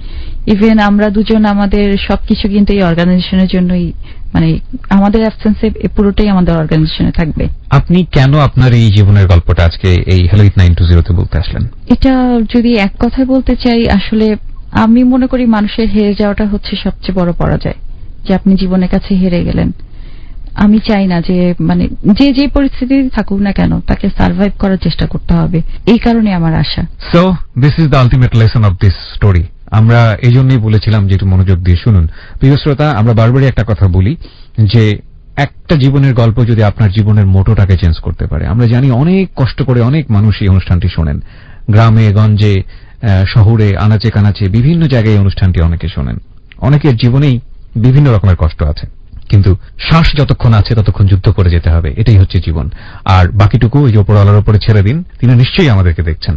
ইভেন আমরা দুজন আমাদের সবকিছু কিন্তু এই অর্গানাইজেশনের জন্যই, মানে আমাদের অ্যাবসেন্সে পুরোটাই আমাদের অর্গানাইজেশনে থাকবে। আপনি কেন আপনার এই জীবনের গল্পটা আজকে এই হ্যালো 920 তে বলতে আসলেন? এটা যদি এক কথায় বলতে চাই, আসলে আমি মনে করি মানুষের হেরে যাওয়াটা হচ্ছে সবচেয়ে বড় পরাজয়, যে আপনি জীবনের কাছে হেরে গেলেন। আমি চাই না যে মানে যে পরিস্থিতি থাকুক না কেন, তাকে সার্ভাইভ করার চেষ্টা করতে হবে, এই কারণে আমার আশা। So this is the ultimate lesson of this story. আমরা এই জন্যই বলেছিলাম যে একটু মনোযোগ দিয়ে শুনুন। প্রিয় শ্রোতা, আমরা বারবারই একটা কথা বলি যে একটা জীবনের গল্প যদি আপনার জীবনের মোটোটাকে চেঞ্জ করতে পারে। আমরা জানি অনেক কষ্ট করে অনেক মানুষ এই অনুষ্ঠানটি শোনেন, গ্রামে গঞ্জে, শহরে, আনাচে কানাচে, বিভিন্ন জায়গায় অনুষ্ঠানটি অনেকে শোনেন। অনেকের জীবনেই বিভিন্ন রকমের কষ্ট আছে, কিন্তু শ্বাস যতক্ষণ আছে ততক্ষণ যুদ্ধ করে যেতে হবে, এটাই হচ্ছে জীবন। আর বাকিটুকু ওই যে উপরওয়ালার উপরে ছেড়ে দিন, তিনি নিশ্চয়ই আমাদেরকে দেখছেন।